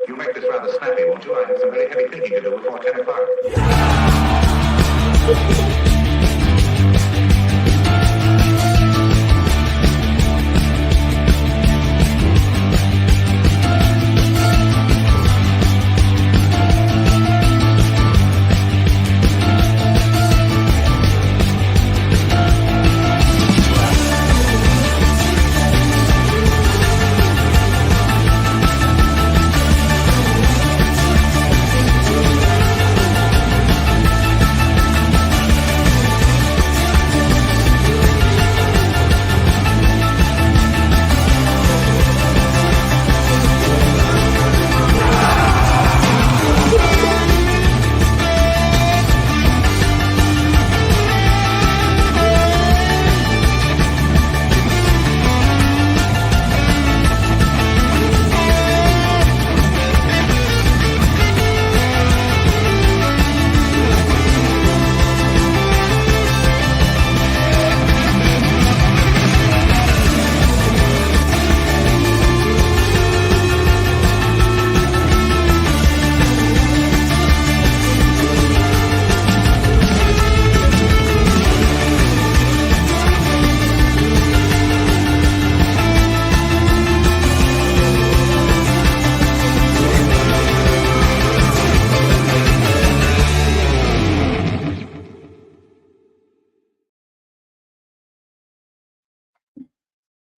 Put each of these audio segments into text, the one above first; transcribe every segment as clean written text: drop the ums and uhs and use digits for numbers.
You'll make this rather snappy, won't you? I have some very heavy thinking to do before 10 o'clock.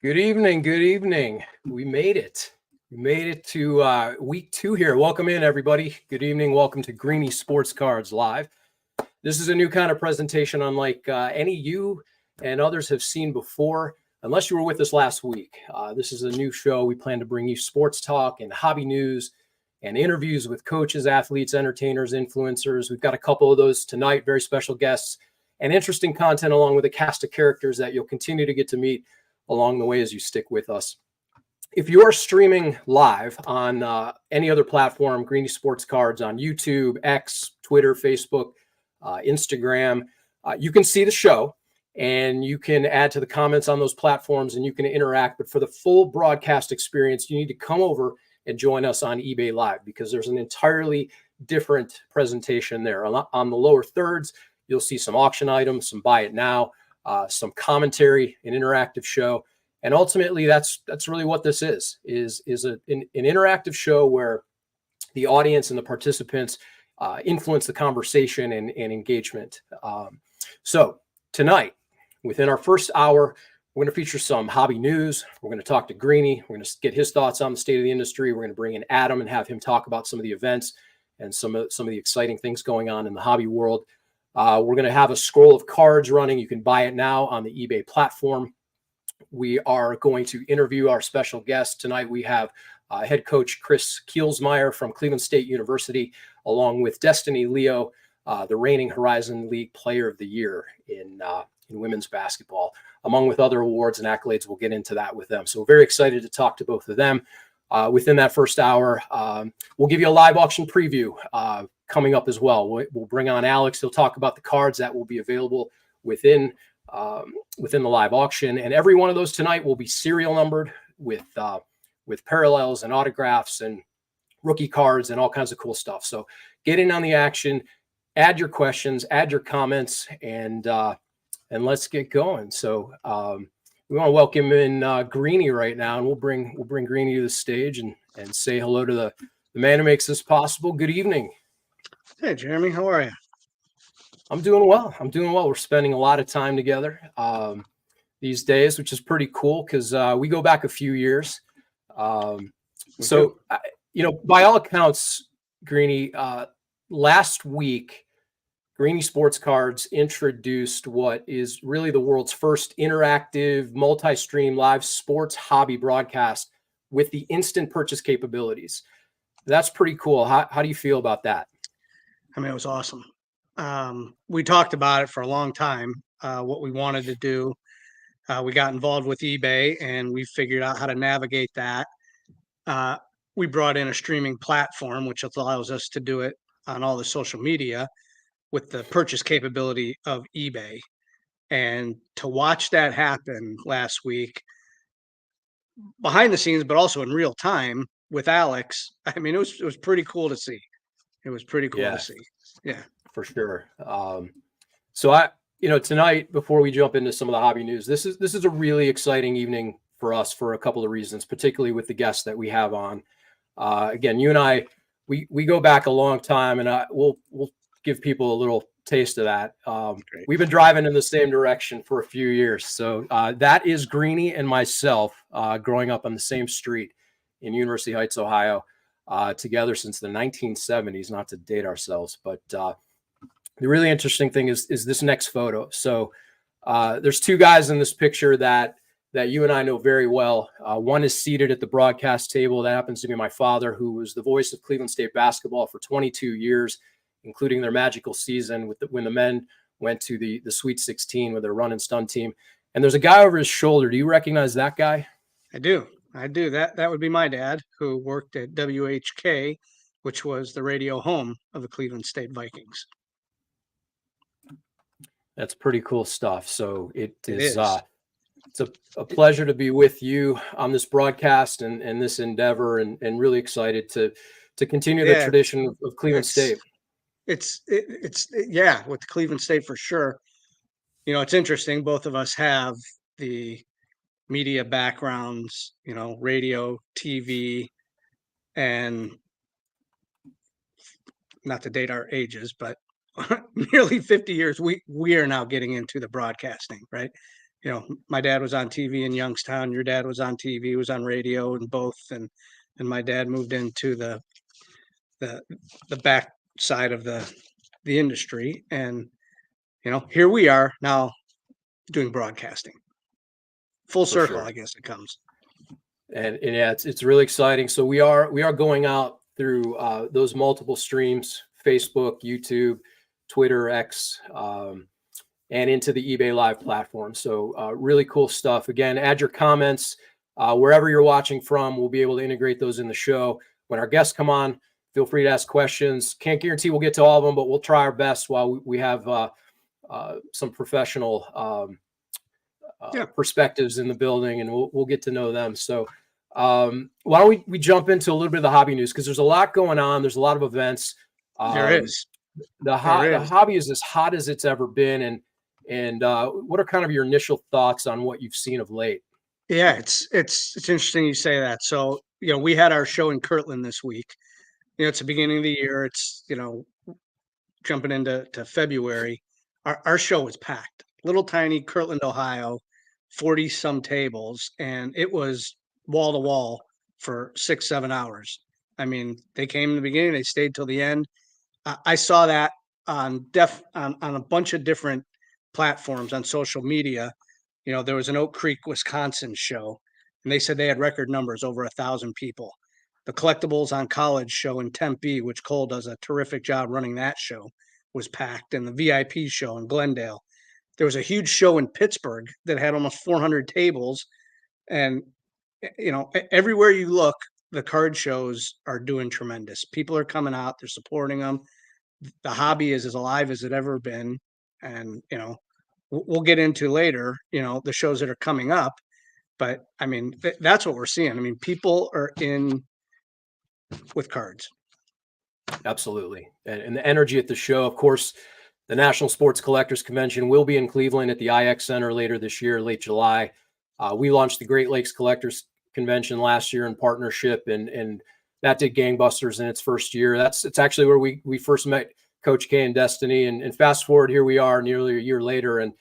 Good evening. Good evening. We made it. We made it to week 2 here. Welcome in, everybody. Good evening. Welcome to Greenie Sports Cards Live. This is a new kind of presentation, unlike any you and others have seen before, unless you were with us last week. This is a new show. We plan to bring you sports talk and hobby news and interviews with coaches, athletes, entertainers, influencers. We've got a couple of those tonight, very special guests, and interesting content along with a cast of characters that you'll continue to get to meet along the way as you stick with us. If you're streaming live on any other platform, Greenie Sports Cards on YouTube, X, Twitter, Facebook, Instagram, you can see the show and you can add to the comments on those platforms and you can interact. But for the full broadcast experience, you need to come over and join us on eBay Live because there's an entirely different presentation there. On the lower thirds, you'll see some auction items, some buy it now, some commentary, an interactive show. And ultimately, that's really what this is an interactive show where the audience and the participants influence the conversation and engagement. So tonight, within our first hour, we're going to feature some hobby news. We're going to talk to Greenie. We're going to get his thoughts on the state of the industry. We're going to bring in Adam and have him talk about some of the events and some of the exciting things going on in the hobby world. We're going to have a scroll of cards running. You can buy it now on the eBay platform. We are going to interview our special guest. Tonight we have head coach Chris Kielsmeier from Cleveland State University, along with Destiny Leo, the reigning Horizon League Player of the Year in women's basketball, among with other awards and accolades. We'll get into that with them. So very excited to talk to both of them. Within that first hour, we'll give you a live auction preview coming up as well. We'll bring on Alex. He'll talk about the cards that will be available within the live auction, and every one of those tonight will be serial numbered with parallels and autographs and rookie cards and all kinds of cool stuff. So get in on the action, add your questions, add your comments, and let's get going. So we want to welcome in Greenie right now, and we'll bring Greenie to the stage and say hello to the man who makes this possible. Good evening. Hey, Jeremy, how are you? I'm doing well. We're spending a lot of time together these days, which is pretty cool because we go back a few years. So, by all accounts, Greenie, last week, Greenie Sports Cards introduced what is really the world's first interactive, multi-stream live sports hobby broadcast with the instant purchase capabilities. That's pretty cool. How do you feel about that? I mean, it was awesome. We talked about it for a long time, what we wanted to do. We got involved with eBay and we figured out how to navigate that. We brought in a streaming platform, which allows us to do it on all the social media with the purchase capability of eBay. And to watch that happen last week behind the scenes, but also in real time, with Alex, I mean, it was pretty cool to see. It was pretty cool to see. Yeah, for sure. So tonight, before we jump into some of the hobby news, this is a really exciting evening for us for a couple of reasons, particularly with the guests that we have on. Again, you and I, we go back a long time, and we'll give people a little taste of that. We've been driving in the same direction for a few years. So that is Greenie and myself growing up on the same street in University Heights, Ohio, together since the 1970s, not to date ourselves. But the really interesting thing is this next photo. So there's two guys in this picture that you and I know very well. One is seated at the broadcast table. That happens to be my father, who was the voice of Cleveland State basketball for 22 years, including their magical season when the men went to the Sweet 16 with their run and stun team. And there's a guy over his shoulder. Do you recognize that guy? I do. That would be my dad, who worked at WHK, which was the radio home of the Cleveland State Vikings. That's pretty cool stuff. So it is. It's a pleasure to be with you on this broadcast and this endeavor, and really excited to continue the tradition of Cleveland State. It's with Cleveland State for sure. You know, it's interesting. Both of us have the media backgrounds, radio, TV, and not to date our ages, but nearly 50 years, we are now getting into the broadcasting, right? My dad was on TV in Youngstown. Your dad was on TV, was on radio, and both. And my dad moved into the back side of the industry, and here we are now doing broadcasting. Full circle, I guess it comes. And yeah, it's really exciting. So we are going out through those multiple streams: Facebook, YouTube, Twitter, X, and into the eBay Live platform. So really cool stuff. Again, add your comments wherever you're watching from. We'll be able to integrate those in the show. When our guests come on, feel free to ask questions. Can't guarantee we'll get to all of them, but we'll try our best while we have some professional perspectives in the building, and we'll get to know them. So why don't we jump into a little bit of the hobby news, because there's a lot going on. There's a lot of events. There is. The hobby is as hot as it's ever been. And what are kind of your initial thoughts on what you've seen of late? Yeah, it's interesting you say that. So, we had our show in Kirtland this week. It's the beginning of the year. It's, jumping into February. Our show was packed. Little tiny Kirtland, Ohio, 40 some tables, and it was wall to wall for 6-7 hours. I mean, they came in the beginning, they stayed till the end. I saw that on a bunch of different platforms on social media. There was an Oak Creek, Wisconsin show, and they said they had record numbers, over 1,000 people. The Collectibles on College show in Tempe, which Cole does a terrific job running that show, was packed. And the VIP show in Glendale. There was a huge show in Pittsburgh that had almost 400 tables. And, everywhere you look, the card shows are doing tremendous. People are coming out, they're supporting them. The hobby is as alive as it ever been. And, we'll get into later, the shows that are coming up. But I mean, that's what we're seeing. I mean, people are in with cards. Absolutely. And the energy at the show, of course, the National Sports Collectors Convention will be in Cleveland at the IX Center later this year, late July. We launched the Great Lakes Collectors Convention last year in partnership, and that did gangbusters in its first year. It's actually where we first met Coach K and Destiny, and fast forward, here we are nearly a year later, and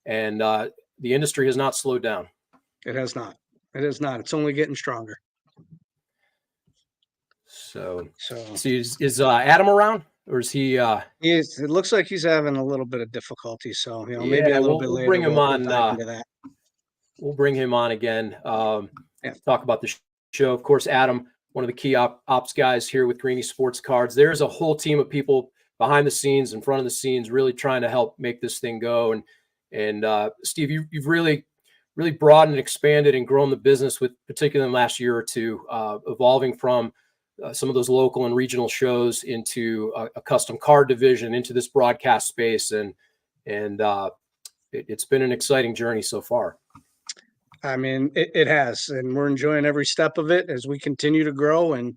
the industry has not slowed down. It has not. It's only getting stronger. So is Adam around, or is he? It looks like he's having a little bit of difficulty. So maybe a little bit later. Bring him on. We'll that. We'll bring him on again. Talk about the show. Of course, Adam, one of the key ops guys here with Greenie Sports Cards. There's a whole team of people behind the scenes, in front of the scenes, really trying to help make this thing go. And Steve, you've really broadened and expanded and grown the business, with particularly in the last year or two, evolving from some of those local and regional shows into a custom card division, into this broadcast space. And it's been an exciting journey so far. I mean, it has, and we're enjoying every step of it as we continue to grow. And,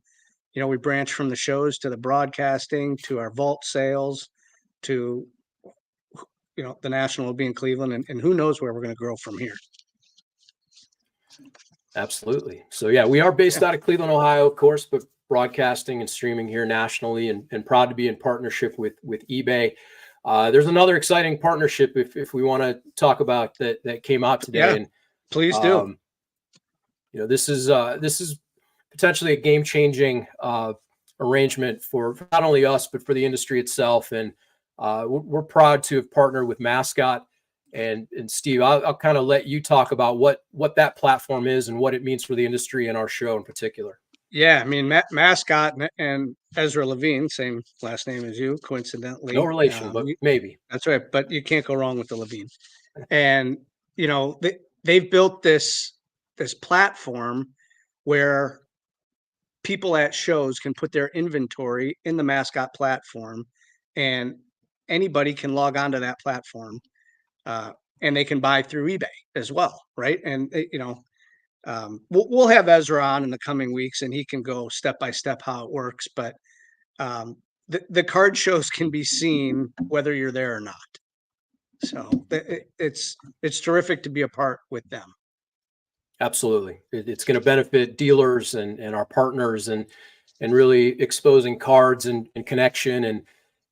we branch from the shows to the broadcasting to our vault sales to, the National will be in Cleveland, and who knows where we're going to grow from here. Absolutely. So yeah, we are based Yeah. out of Cleveland, Ohio, of course, but broadcasting and streaming here nationally, and proud to be in partnership with eBay. There's another exciting partnership if we want to talk about that came out today. Yeah, And please do. this is potentially a game-changing arrangement for not only us but for the industry itself. And we're proud to have partnered with Mascot. And Steve, I'll kind of let you talk about what that platform is and what it means for the industry and our show in particular. Yeah, I mean, Mascot and Ezra Levine, same last name as you, coincidentally. No relation, but maybe. That's right. But you can't go wrong with the Levine. And, they've built this platform where people at shows can put their inventory in the Mascot platform, and anybody can log onto that platform, and they can buy through eBay as well, right? And we'll have Ezra on in the coming weeks, and he can go step by step how it works. But the card shows can be seen whether you're there or not. So it's terrific to be a part with them. Absolutely. It's going to benefit dealers and our partners, and really exposing cards and connection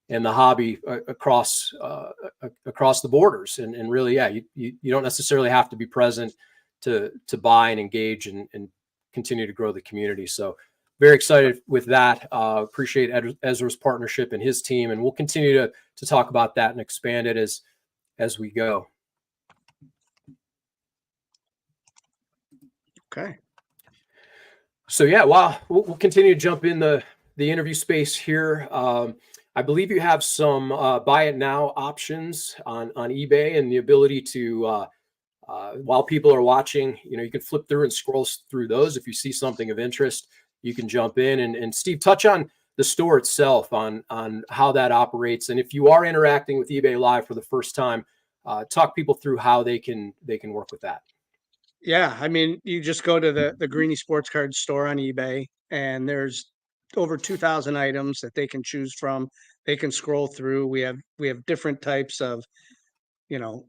and the hobby across the borders. And really, yeah, you don't necessarily have to be present to buy and engage and continue to grow the community. So very excited with that. Appreciate Ezra's partnership and his team, and we'll continue to talk about that and expand it as we go. Okay. So yeah, we'll continue to jump in the interview space here. I believe you have some buy it now options on eBay, and the ability to while people are watching, you can flip through and scroll through those. If you see something of interest, you can jump in. And Steve, touch on the store itself, on how that operates, and if you are interacting with eBay Live for the first time, talk people through how they can work with that. Yeah, I mean, you just go to the Greenie Sports Cards store on eBay, and there's over 2,000 items that they can choose from. They can scroll through. We have different types of,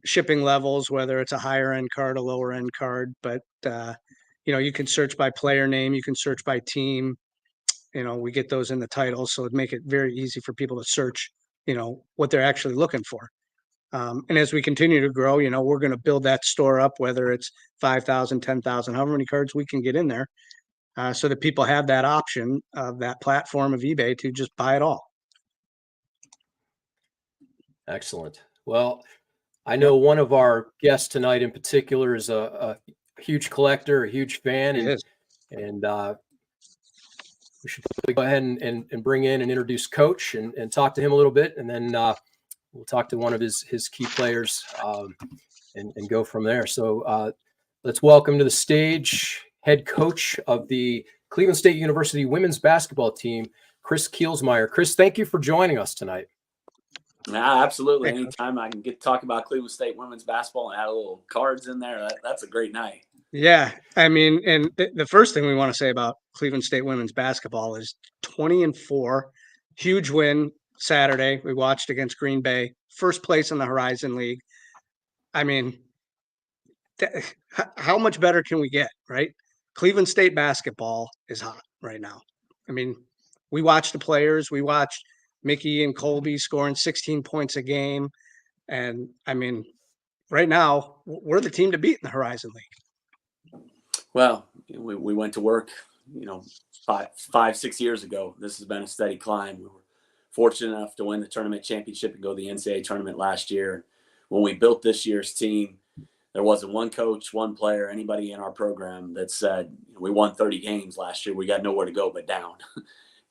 shipping levels, whether it's a higher end card, a lower end card. But you can search by player name, you can search by team. We get those in the titles, so it'd make it very easy for people to search, what they're actually looking for. And as we continue to grow, we're going to build that store up, whether it's 5,000, 10,000, however many cards we can get in there, so that people have that option of that platform of eBay to just buy it all. Excellent. Well, I know one of our guests tonight in particular is a huge collector, a huge fan, and we should go ahead and bring in and introduce Coach and talk to him a little bit, and then we'll talk to one of his key players and go from there. So let's welcome to the stage head coach of the Cleveland State University women's basketball team, Chris Kielsmeier. Chris, thank you for joining us tonight. Absolutely. Anytime I can get to talk about Cleveland State women's basketball and add a little cards in there, that's a great night. Yeah, I mean, and the first thing we want to say about Cleveland State women's basketball is 20-4, huge win Saturday. We watched against Green Bay, first place in the Horizon League. I mean, how much better can we get, right? Cleveland State basketball is hot right now. I mean, we watched the players. We watched Mickey and Colby scoring 16 points a game. And, I mean, right now, we're the team to beat in the Horizon League. Well, we went to work, 5-6 years ago. This has been a steady climb. We were fortunate enough to win the tournament championship and go to the NCAA tournament last year. When we built this year's team, there wasn't one coach, one player, anybody in our program that said, we won 30 games last year. We got nowhere to go but down.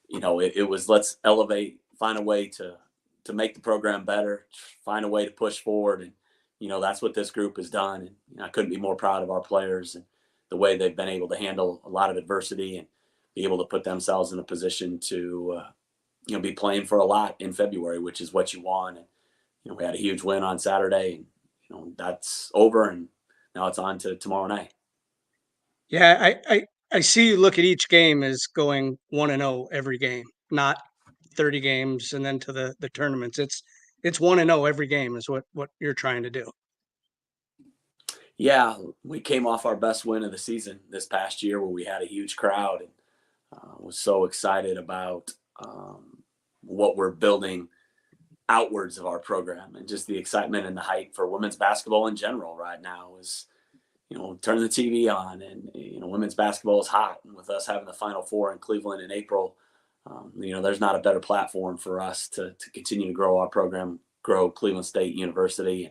It was, let's elevate, find a way to make the program better, find a way to push forward. And, that's what this group has done. And I couldn't be more proud of our players and the way they've been able to handle a lot of adversity and be able to put themselves in a position to, be playing for a lot in February, which is what you want. And, we had a huge win on Saturday, and, that's over, and now it's on to tomorrow night. Yeah, I see you look at each game as going 1-0 every game, not 30 games and then to the tournaments. It's 1-0 every game is what you're trying to do. Yeah, we came off our best win of the season this past year where we had a huge crowd and was so excited about what we're building outwards of our program and just the excitement and the hype for women's basketball in general right now is, turn the TV on and, women's basketball is hot. And with us having the Final Four in Cleveland in April, there's not a better platform for us to continue to grow our program, grow Cleveland State University,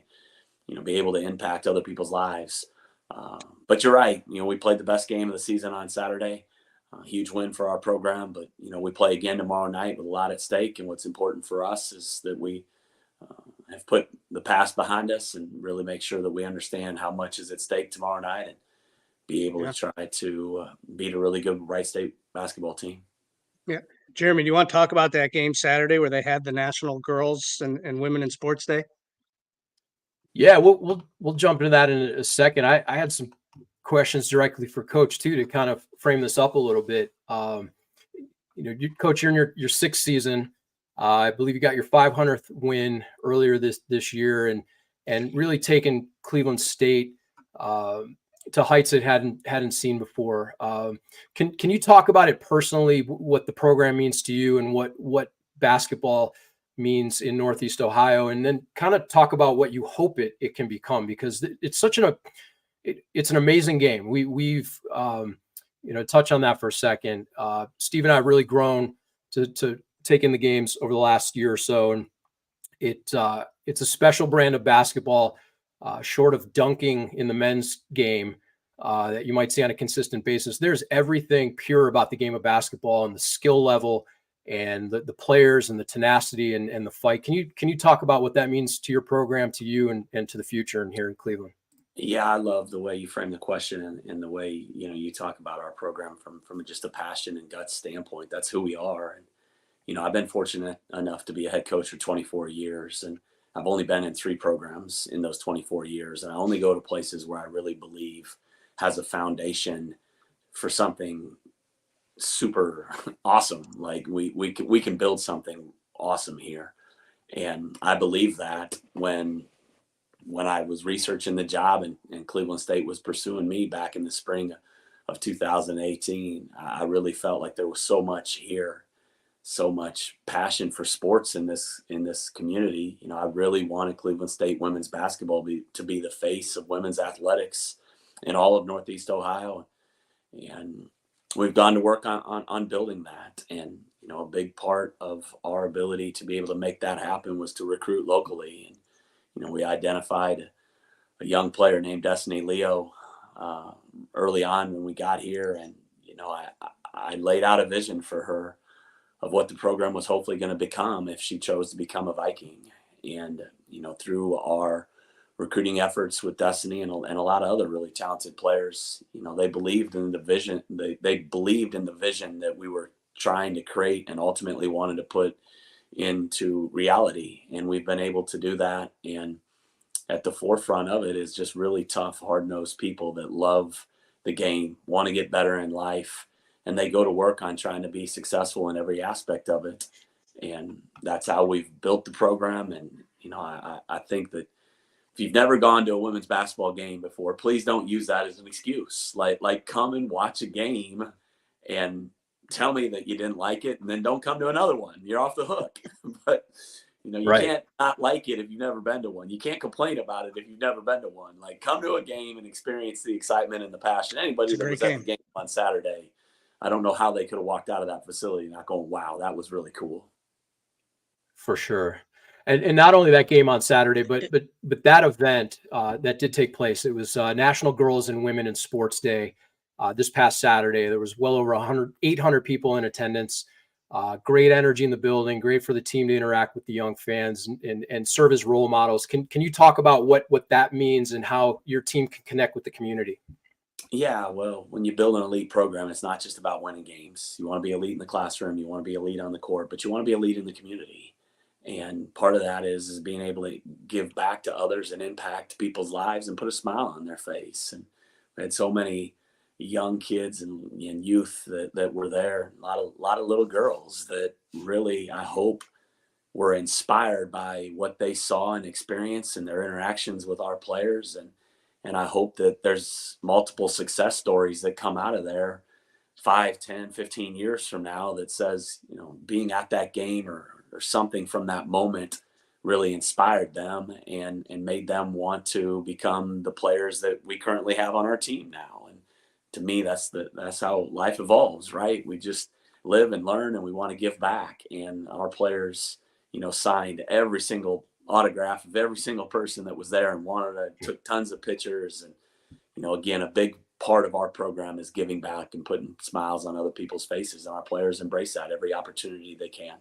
and, be able to impact other people's lives. But you're right. We played the best game of the season on Saturday. Huge win for our program, but we play again tomorrow night with a lot at stake. And what's important for us is that we have put the past behind us and really make sure that we understand how much is at stake tomorrow night and be able to try to beat a really good Wright State basketball team. Yeah. Jeremy, do you want to talk about that game Saturday where they had the National Girls and Women in Sports Day? Yeah, we'll jump into that in a second. I had some questions directly for Coach too to kind of frame this up a little bit. Coach, you're in your sixth season. I believe you got your 500th win earlier this year, and really taken Cleveland State to heights it hadn't seen before. Can you talk about it personally? What the program means to you, and what basketball means in Northeast Ohio, and then kind of talk about what you hope it can become, because it's such it's an amazing game. We've touch on that for a second. Steve and I have really grown to take in the games over the last year or so, and it's a special brand of basketball, short of dunking in the men's game that you might see on a consistent basis. There's everything pure about the game of basketball and the skill level and the players and the tenacity and the fight. Can you talk about what that means to your program, to you, and to the future and here in Cleveland? Yeah, I love the way you frame the question and the way, you talk about our program from just a passion and guts standpoint. That's who we are. And, I've been fortunate enough to be a head coach for 24 years, and I've only been in 3 programs in those 24 years. And I only go to places where I really believe has a foundation for something super awesome. Like we can build something awesome here. And I believe that when I was researching the job and Cleveland State was pursuing me back in the spring of 2018, I really felt like there was so much here, so much passion for sports in this community. I really wanted Cleveland State women's basketball to be the face of women's athletics in all of Northeast Ohio. And we've gone to work on building that. And, a big part of our ability to be able to make that happen was to recruit locally. And, we identified a young player named Destiny Leo early on when we got here. And, I laid out a vision for her of what the program was hopefully going to become if she chose to become a Viking. And, through our recruiting efforts with Destiny and a lot of other really talented players, they believed in the vision. They believed in the vision that we were trying to create and ultimately wanted to put into reality. And we've been able to do that. And at the forefront of it is just really tough, hard-nosed people that love the game, want to get better in life, and they go to work on trying to be successful in every aspect of it. And that's how we've built the program. And, I think that if you've never gone to a women's basketball game before, please don't use that as an excuse. Like come and watch a game and tell me that you didn't like it, and then don't come to another one. You're off the hook. But you Right. can't not like it if you've never been to one. You can't complain about it if you've never been to one. Like, come to a game and experience the excitement and the passion. Anybody that was at the game on Saturday, I don't know how they could have walked out of that facility not going, wow, that was really cool. For sure. And not only that game on Saturday, but that event that did take place. It was National Girls and Women in Sports Day this past Saturday. There was well over 800 people in attendance. Great energy in the building. Great for the team to interact with the young fans and serve as role models. Can you talk about what that means and how your team can connect with the community? Yeah, well, when you build an elite program, it's not just about winning games. You want to be elite in the classroom. You want to be elite on the court, but you want to be elite in the community. And part of that is being able to give back to others and impact people's lives and put a smile on their face. And we had so many young kids and youth that were there. A lot of little girls that really, I hope, were inspired by what they saw and experienced in their interactions with our players. And I hope that there's multiple success stories that come out of there 5, 10, 15 years from now that says, being at that game or something from that moment really inspired them and made them want to become the players that we currently have on our team now. And to me, that's how life evolves, right? We just live and learn, and we want to give back. And our players, signed every single autograph of every single person that was there and took tons of pictures. And, again, a big part of our program is giving back and putting smiles on other people's faces, and our players embrace that every opportunity they can.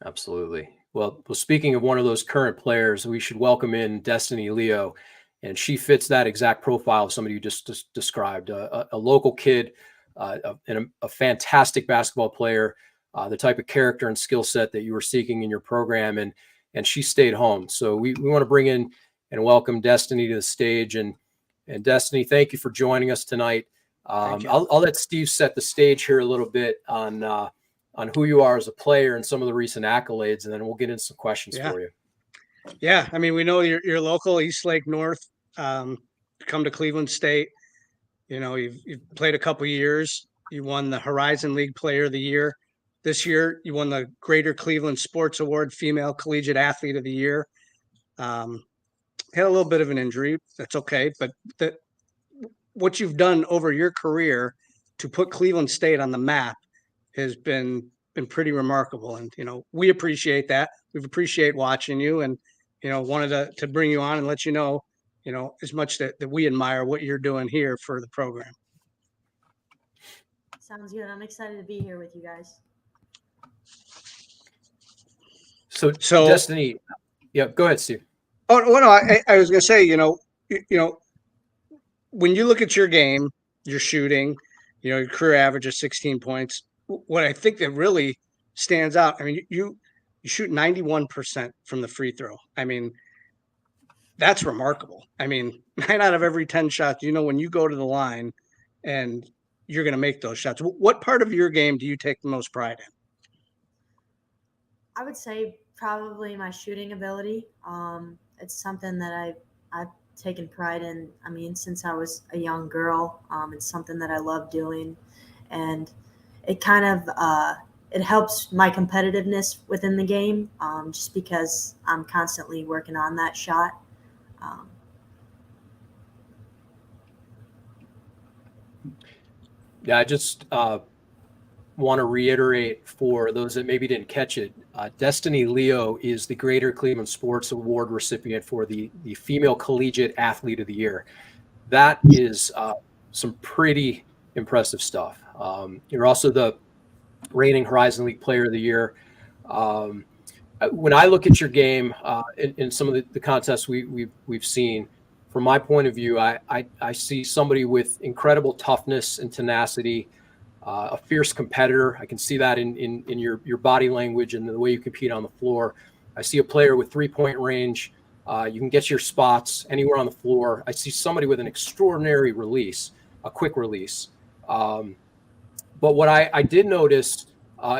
Absolutely. Well, speaking of one of those current players, we should welcome in Destiny Leo, and she fits that exact profile of somebody you just described, a local kid and a fantastic basketball player, the type of character and skill set that you were seeking in your program, and she stayed home. So we want to bring in and welcome Destiny to the stage. And Destiny, thank you for joining us tonight. I'll let Steve set the stage here a little bit on who you are as a player and some of the recent accolades, and then we'll get into some questions for you. Yeah, I mean, we know you're local, East Lake North. Come to Cleveland State. You've played a couple years. You won the Horizon League Player of the Year. This year, you won the Greater Cleveland Sports Award Female Collegiate Athlete of the Year. Had a little bit of an injury. That's okay. But what you've done over your career to put Cleveland State on the map has been pretty remarkable. And, we appreciate that. We appreciate watching you, and, wanted to bring you on and let you know, as much that we admire what you're doing here for the program. Sounds good. I'm excited to be here with you guys. So Destiny, yeah, go ahead, Steve. Oh, no, I was going to say, when you look at your game, your shooting, your career average of 16 points, what I think that really stands out, I mean, you shoot 91% from the free throw. I mean, that's remarkable. I mean, 9 out of every 10 shots, when you go to the line and you're going to make those shots. What part of your game do you take the most pride in? I would say probably my shooting ability. It's something that I've taken pride in. I mean, since I was a young girl, it's something that I love doing, and it kind of it helps my competitiveness within the game, just because I'm constantly working on that shot. Yeah, I just want to reiterate for those that maybe didn't catch it, Destiny Leo is the Greater Cleveland Sports Award recipient for the Female Collegiate Athlete of the Year. That is some pretty impressive stuff. You're also the reigning Horizon League Player of the Year. When I look at your game in some of the contests we've seen, from my point of view, I see somebody with incredible toughness and tenacity, a fierce competitor. I can see that in your body language and the way you compete on the floor. I see a player with 3-point range. You can get your spots anywhere on the floor. I see somebody with an extraordinary release, a quick release. But what I did notice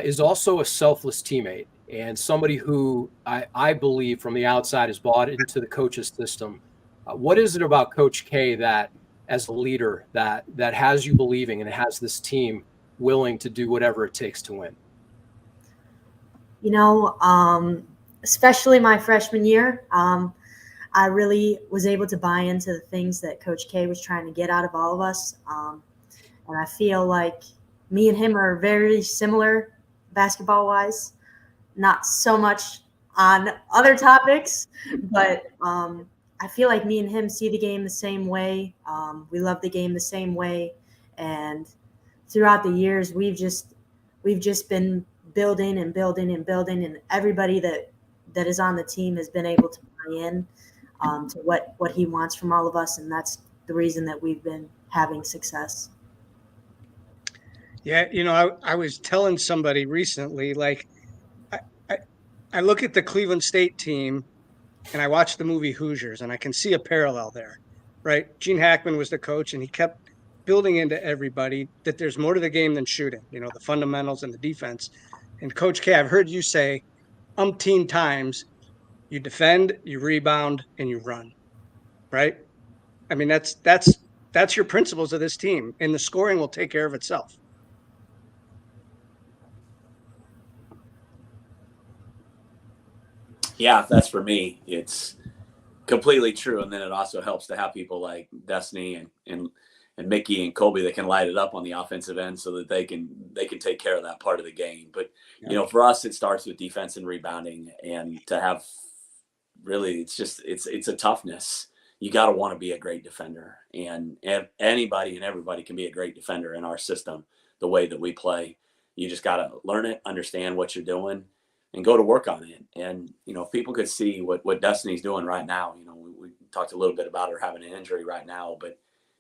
is also a selfless teammate, and somebody who I believe from the outside is bought into the coach's system. What is it about Coach K that, as a leader, that has you believing and has this team willing to do whatever it takes to win? Especially my freshman year, I really was able to buy into the things that Coach K was trying to get out of all of us. And I feel like me and him are very similar basketball-wise, not so much on other topics, but I feel like me and him see the game the same way. We love the game the same way. And throughout the years, we've just been building and building and building, and everybody that is on the team has been able to buy in to what he wants from all of us, and that's the reason that we've been having success. Yeah, I was telling somebody recently, like, I look at the Cleveland State team and I watch the movie Hoosiers, and I can see a parallel there, right? Gene Hackman was the coach, and he kept building into everybody that there's more to the game than shooting, the fundamentals and the defense. And Coach K, I've heard you say umpteen times, you defend, you rebound, and you run, right? I mean, that's your principles of this team, and the scoring will take care of itself. Yeah, that's for me. It's completely true. And then it also helps to have people like Destiny and Mickey and Colby that can light it up on the offensive end so that they can take care of that part of the game. But, for us, it starts with defense and rebounding, and to have really, it's a toughness. You got to want to be a great defender, and anybody and everybody can be a great defender in our system, the way that we play. You just got to learn it, understand what you're doing, and go to work on it. And, if people could see what Destiny's doing right now, we talked a little bit about her having an injury right now, but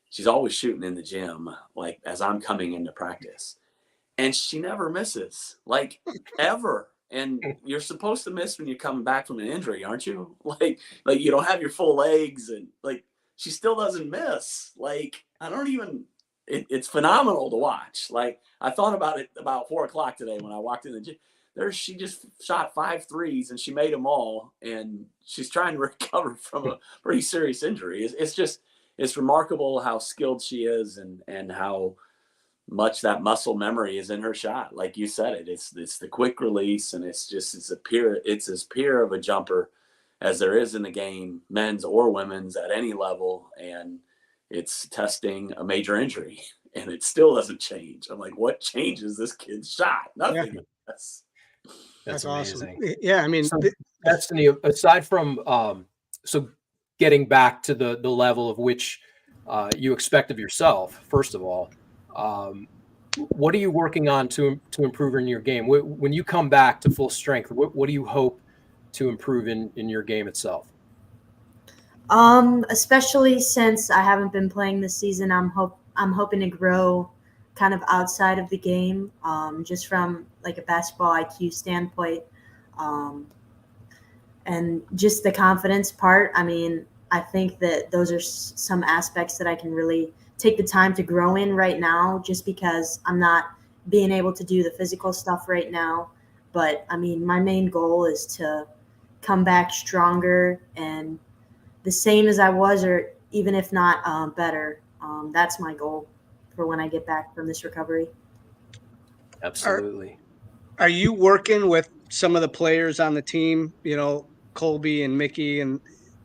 she's always shooting in the gym, like as I'm coming into practice, and she never misses, like ever. And you're supposed to miss when you're coming back from an injury, aren't you? Like you don't have your full legs, and like she still doesn't miss. Like it's phenomenal to watch. Like I thought about it about 4:00 today when I walked in the gym. She just shot 5 threes and she made them all, and she's trying to recover from a pretty serious injury. It's remarkable how skilled she is, and how much that muscle memory is in her shot. Like you said it's the quick release, and it's as pure of a jumper as there is in the game, men's or women's, at any level. And it's testing a major injury, and it still doesn't change. I'm like, what changes this kid's shot? Nothing. Yeah. That's amazing. Awesome. Yeah, I mean, so, Destiny, aside from so getting back to the level of which you expect of yourself, first of all, what are you working on to improve in your game? When you come back to full strength, what do you hope to improve in your game itself? Especially since I haven't been playing this season, I'm hoping to grow kind of outside of the game, just from like a basketball IQ standpoint, and just the confidence part. I mean, I think that those are some aspects that I can really take the time to grow in right now, just because I'm not being able to do the physical stuff right now. But I mean, my main goal is to come back stronger and the same as I was, or even if not better. That's my goal for when I get back from this recovery. Absolutely. Are you working with some of the players on the team, Colby and Mickey? And,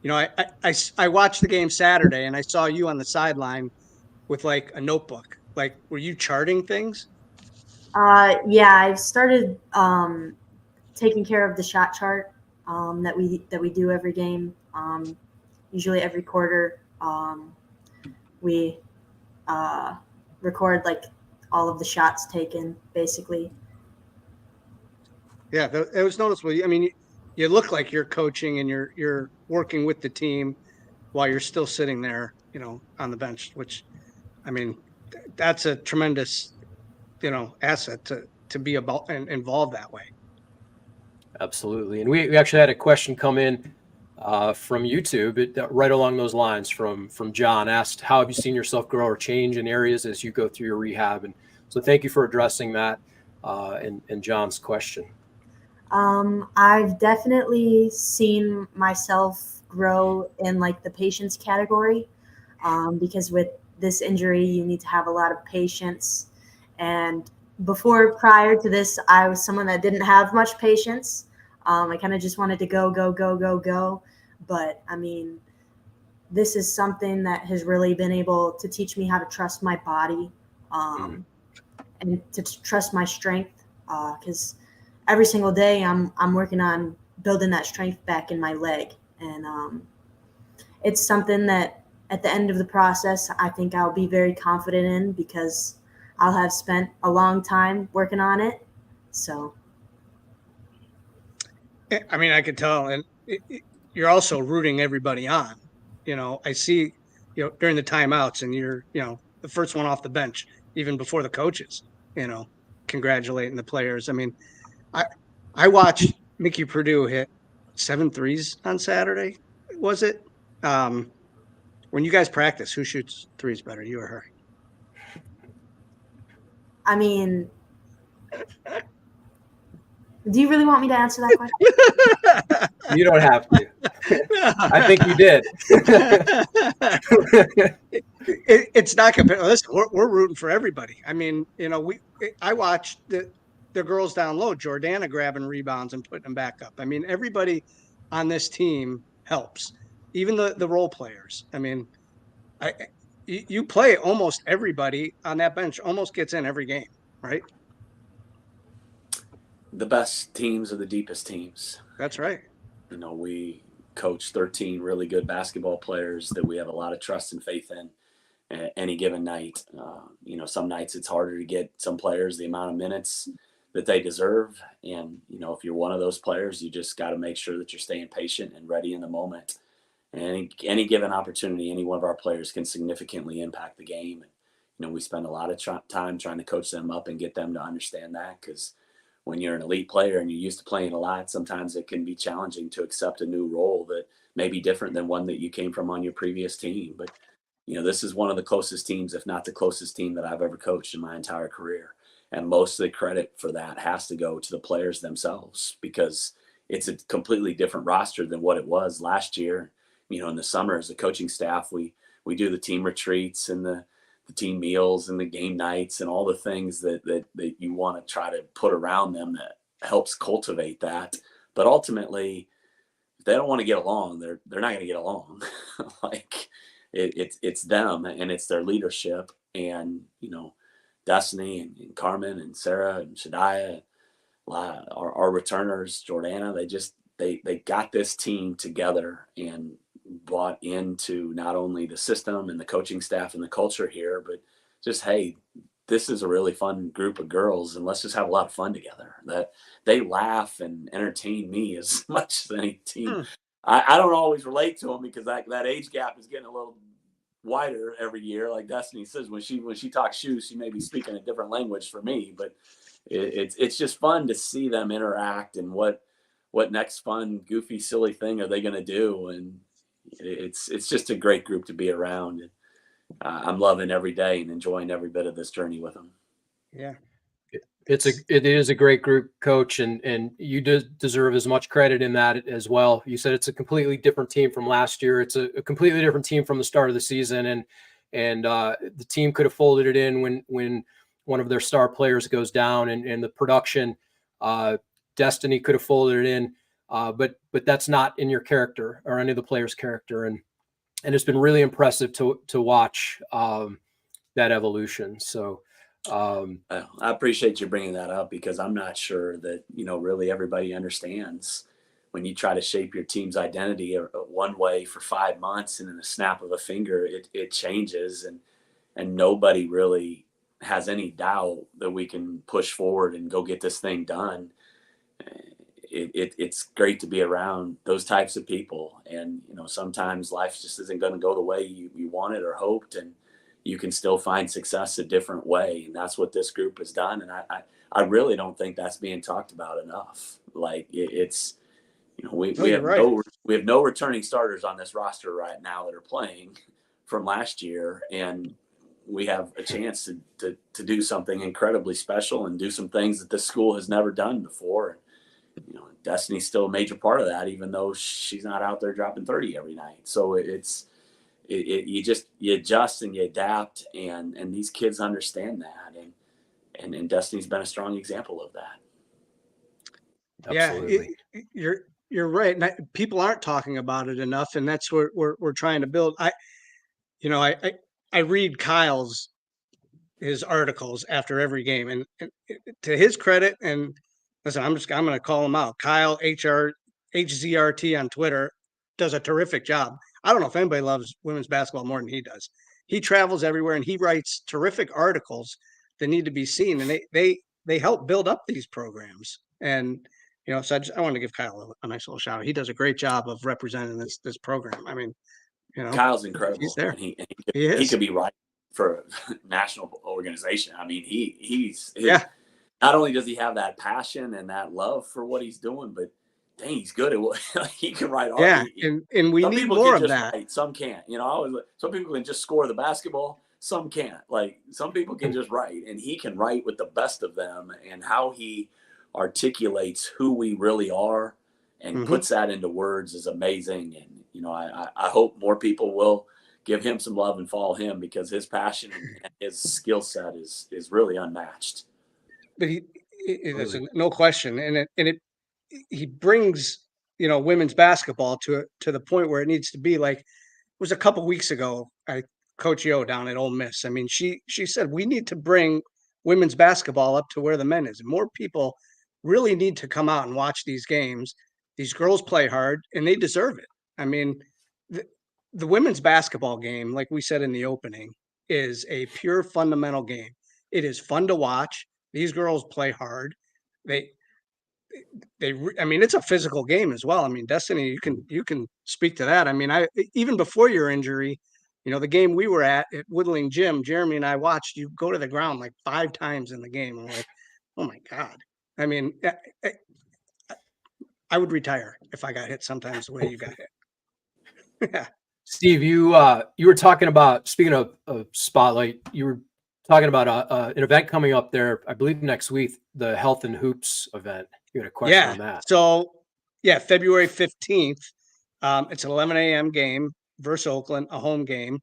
I watched the game Saturday, and I saw you on the sideline with like a notebook. Like, were you charting things? Yeah, I've started taking care of the shot chart that we do every game. Usually every quarter, we record like all of the shots taken, basically. Yeah, it was noticeable. I mean, you look like you're coaching and you're working with the team while you're still sitting there, on the bench, which, I mean, that's a tremendous, asset to be involved that way. Absolutely. And we actually had a question come in from YouTube, right along those lines, from John. Asked, how have you seen yourself grow or change in areas as you go through your rehab? And so thank you for addressing that and John's question. I've definitely seen myself grow in like the patience category, because with this injury, you need to have a lot of patience. And prior to this, I was someone that didn't have much patience. I kind of just wanted to go. But I mean, this is something that has really been able to teach me how to trust my body, and to trust my strength, because every single day I'm working on building that strength back in my leg. And it's something that at the end of the process, I think I'll be very confident in, because I'll have spent a long time working on it. So. I mean, I could tell, and you're also rooting everybody on. I see, during the timeouts, and you're, the first one off the bench, even before the coaches, congratulating the players. I mean, I watched Mickey Purdue hit 7 threes on Saturday. Was it? When you guys practice, who shoots threes better, you or her? I mean, do you really want me to answer that question? You don't have to. I think you did. It's not compared. Listen, we're rooting for everybody. I mean, I watched the girls down low, Jordana grabbing rebounds and putting them back up. I mean, everybody on this team helps, even the role players. I mean, you play almost everybody on that bench almost gets in every game, right? The best teams are the deepest teams. That's right. We coach 13 really good basketball players that we have a lot of trust and faith in any given night. Some nights it's harder to get some players the amount of minutes that they deserve. And, if you're one of those players, you just got to make sure that you're staying patient and ready in the moment. And any given opportunity, any one of our players can significantly impact the game. And, we spend a lot of time trying to coach them up and get them to understand that, because when you're an elite player and you're used to playing a lot, sometimes it can be challenging to accept a new role that may be different than one that you came from on your previous team. But, this is one of the closest teams, if not the closest team that I've ever coached in my entire career. And most of the credit for that has to go to the players themselves, because it's a completely different roster than what it was last year. In the summer as a coaching staff, we do the team retreats and the team meals and the game nights and all the things that you want to try to put around them that helps cultivate that. But ultimately, if they don't want to get along, they're not going to get along. It's them and it's their leadership. And, Destiny and Carmen and Sarah and Shadiah, our returners, Jordana, they got this team together and bought into not only the system and the coaching staff and the culture here, but just, hey, this is a really fun group of girls and let's just have a lot of fun together. That they laugh and entertain me as much as any team. I don't always relate to them because that age gap is getting a little wider every year. Like Destiny says, when she talks shoes, she may be speaking a different language for me, but it's just fun to see them interact and what next fun, goofy, silly thing are they going to do. And it's just a great group to be around. And I'm loving every day and enjoying every bit of this journey with them. Yeah. It is a great group, Coach, and you deserve as much credit in that as well. You said it's a completely different team from last year. It's a completely different team from the start of the season, and the team could have folded it in when one of their star players goes down, and the production, Destiny could have folded it in, but that's not in your character or any of the players' character, and it's been really impressive to watch that evolution. So. I appreciate you bringing that up, because I'm not sure that really everybody understands when you try to shape your team's identity one way for 5 months and in a snap of a finger it changes, and nobody really has any doubt that we can push forward and go get this thing done. It's great to be around those types of people, and sometimes life just isn't going to go the way you wanted or hoped, and you can still find success a different way. And that's what this group has done. And I really don't think that's being talked about enough. Like it's, we have no returning starters on this roster right now that are playing from last year. And we have a chance to do something incredibly special and do some things that this school has never done before. Destiny's still a major part of that, even though she's not out there dropping 30 every night. So you adjust and you adapt, and these kids understand that, and Destiny's been a strong example of that. Absolutely. Yeah, you're right. And people aren't talking about it enough, and that's what we're trying to build. I read his articles after every game, and to his credit, and listen, I'm going to call him out. Kyle HZRT on Twitter does a terrific job. I don't know if anybody loves women's basketball more than he does. He travels everywhere and he writes terrific articles that need to be seen, and they help build up these programs. And so I want to give Kyle a nice little shout out. He does a great job of representing this program. I mean, Kyle's incredible. He's there. And he could be right for a national organization. I mean, he's not only does he have that passion and that love for what he's doing, but dang, he's good at what he can write. Yeah, and we need more of that. Some can't. Some people can just score the basketball. some can't. Like, some people can just write, and he can write with the best of them, and how he articulates who we really are and puts that into words is amazing. And, you know, I hope more people will give him some love and follow him, because his passion and his skill set is really unmatched. But there's no question. And he brings, you know, women's basketball to the point where it needs to be. Like, it was a couple weeks ago, Coach Yo down at Ole Miss. I mean, she said we need to bring women's basketball up to where the men is. And more people really need to come out and watch these games. These girls play hard, and they deserve it. I mean, the women's basketball game, like we said in the opening, is a pure fundamental game. It is fun to watch. These girls play hard. I mean, it's a physical game as well. I mean, Destiny, you can speak to that. I mean, even before your injury, you know, the game we were at Woodling Gym, Jeremy and I watched you go to the ground like 5 times in the game. I'm like, oh my God. I mean, I would retire if I got hit sometimes the way you got hit. Yeah. Steve, you were talking about, speaking of Spotlight, you were talking about an event coming up there, I believe next week, the Health and Hoops event. You had a question on that. So, yeah, February 15th. It's an 11 a.m. game versus Oakland, a home game.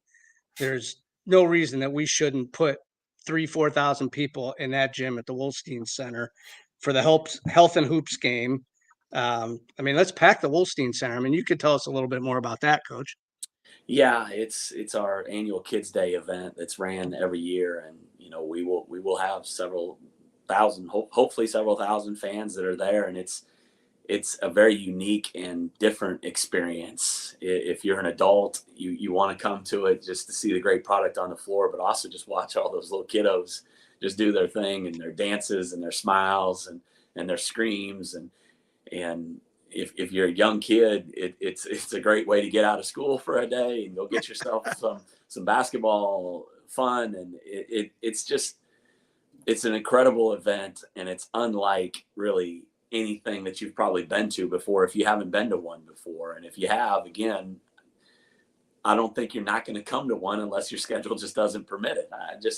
There's no reason that we shouldn't put 4,000 people in that gym at the Wolstein Center for the Health and Hoops game. I mean, let's pack the Wolstein Center. I mean, you could tell us a little bit more about that, Coach. Yeah, it's our annual Kids Day event that's ran every year, and you know, we will have several thousand, hopefully several thousand fans that are there, and it's a very unique and different experience. If you're an adult, you want to come to it just to see the great product on the floor, but also just watch all those little kiddos just do their thing, and their dances and their smiles and their screams. And if you're a young kid, it's a great way to get out of school for a day and go get yourself some basketball fun. And it's an incredible event, and it's unlike really anything that you've probably been to before, if you haven't been to one before. And if you have, again, I don't think you're not going to come to one unless your schedule just doesn't permit it.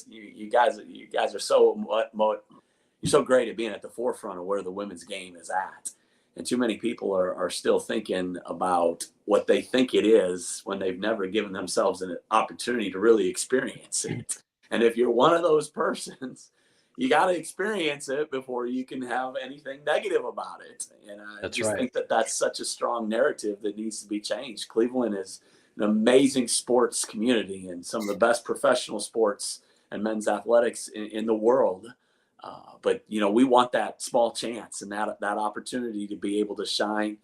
You guys are you're so great at being at the forefront of where the women's game is at. And too many people are still thinking about what they think it is when they've never given themselves an opportunity to really experience it. And if you're one of those persons, you got to experience it before you can have anything negative about it. And I think that that's such a strong narrative that needs to be changed. Cleveland is an amazing sports community and some of the best professional sports and men's athletics in the world. But, you know, we want that small chance and that opportunity to be able to shine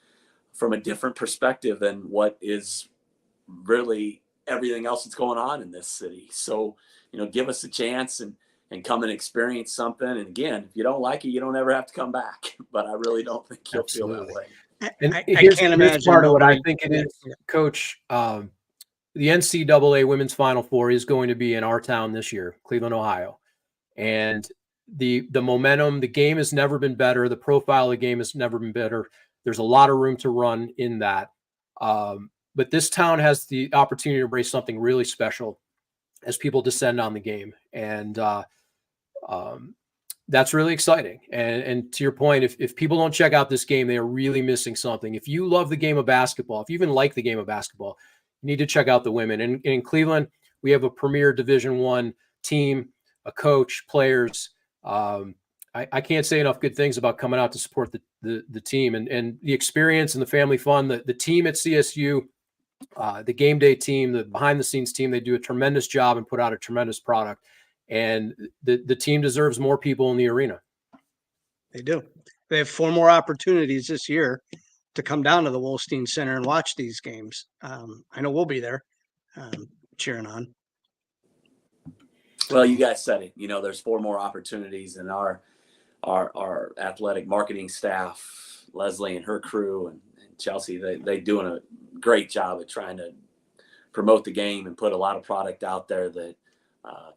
from a different perspective than what is really everything else that's going on in this city. So, you know, give us a chance and come and experience something. And again, if you don't like it, you don't ever have to come back. But I really don't think you'll feel that way. And I here's can't imagine part of what I think it is, Coach. The NCAA Women's Final Four is going to be in our town this year, Cleveland, Ohio. And the momentum, the game has never been better. The profile of the game has never been better. There's a lot of room to run in that. But this town has the opportunity to embrace something really special as people descend on the game. And that's really exciting. And to your point, if people don't check out this game, they are really missing something. If you love the game of basketball, if you even like the game of basketball, you need to check out the women. And in Cleveland, we have a premier Division I team, a coach, players. I can't say enough good things about coming out to support the team and the experience and the family fun. The team at CSU, the game day team, the behind the scenes team, they do a tremendous job and put out a tremendous product. And the team deserves more people in the arena. They do. They have 4 more opportunities this year to come down to the Wolstein Center and watch these games. I know we'll be there cheering on. Well, you guys said it. You know, there's 4 more opportunities, and our athletic marketing staff, Leslie and her crew, and Chelsea, they doing a great job at trying to promote the game and put a lot of product out there that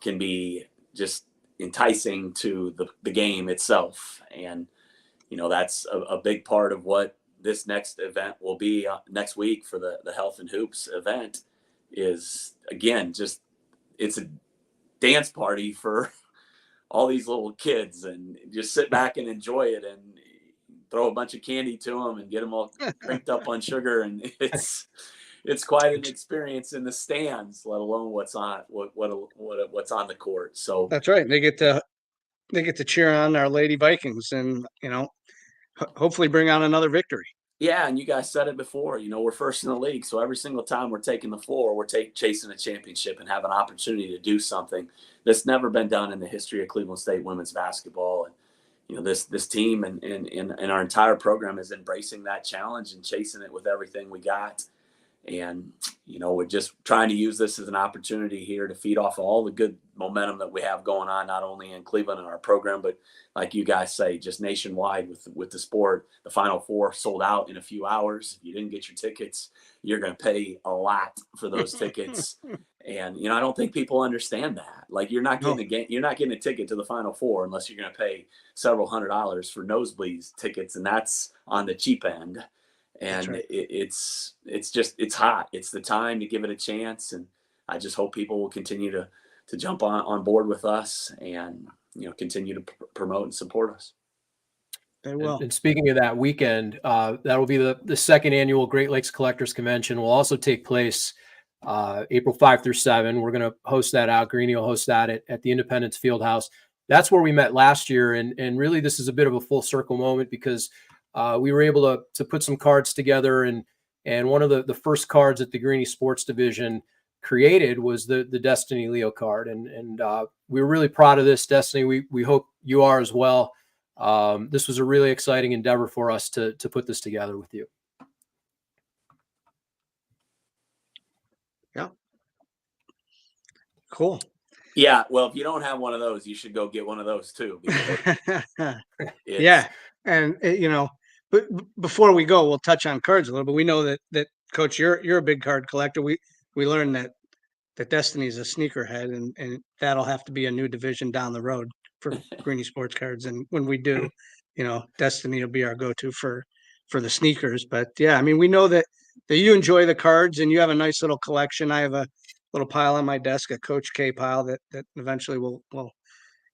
can be just enticing to the game itself. And, you know, that's a big part of what this next event will be next week for the Health and Hoops event is, again, just it's dance party for all these little kids, and just sit back and enjoy it and throw a bunch of candy to them and get them all cranked up on sugar. And it's quite an experience in the stands, let alone what's on the court. So That's right. They get to cheer on our Lady Vikings, and hopefully bring on another victory. yeah, and you guys said it before, we're first in the league. So every single time we're taking the floor, we're chasing a championship and have an opportunity to do something that's never been done in the history of Cleveland State women's basketball. And, this team and our entire program is embracing that challenge and chasing it with everything we got. And, we're just trying to use this as an opportunity here to feed off all the good momentum that we have going on, not only in Cleveland and our program, but like you guys say, just nationwide with the sport. The Final Four sold out in a few hours. If you didn't get your tickets, you're going to pay a lot for those tickets. And, I don't think people understand that. Like, you're not getting a ticket to the Final Four unless you're going to pay several $100s for nosebleeds tickets. And that's on the cheap end. And right. It's hot. It's the time to give it a chance. And I just hope people will continue to jump on board with us and, continue to promote and support us. They will. And speaking of that weekend, that will be the second annual Great Lakes Collectors Convention. Will also take place April 5 through 7. We're going to host that out. Greenie will host that at the Independence Fieldhouse. That's where we met last year. And really, this is a bit of a full circle moment because we were able to put some cards together, and one of the first cards that the Greenie Sports Division created was the Destiny Leo card, and we were really proud of this. Destiny, we hope you are as well. This was a really exciting endeavor for us to put this together with you. Yeah, cool. Yeah, well, if you don't have one of those, you should go get one of those too. Yeah, and but before we go, we'll touch on cards a little bit. We know that Coach, you're a big card collector. We learned that Destiny is a sneakerhead, and that'll have to be a new division down the road for Greenie Sports Cards. And when we do, Destiny will be our go-to for the sneakers. But yeah, I mean, we know that you enjoy the cards and you have a nice little collection. I have a little pile on my desk, a Coach K pile that eventually we'll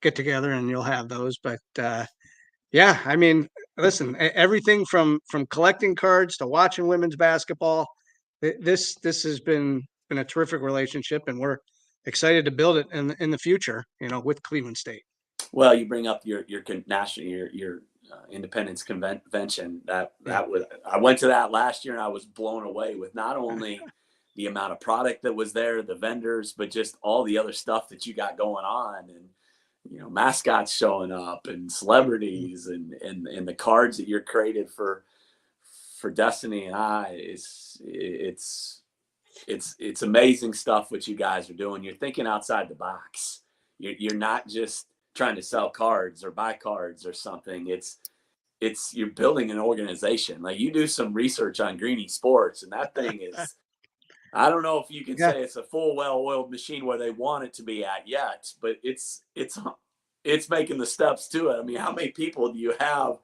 get together and you'll have those. But yeah, I mean, listen, everything from collecting cards to watching women's basketball, this has been a terrific relationship, and we're excited to build it in the future, with Cleveland State. Well, you bring up your national your Independence Convention. That was, I went to that last year and I was blown away with not only the amount of product that was there, the vendors, but just all the other stuff that you got going on, and mascots showing up and celebrities and the cards that you're created for Destiny and I. It's amazing stuff what you guys are doing. You're thinking outside the box. You're not just trying to sell cards or buy cards or something. You're building an organization. Like, you do some research on Greenie Sports, and that thing is, I don't know if you can say it's a full, well-oiled machine where they want it to be at yet, but it's making the steps to it. I mean, how many people do you have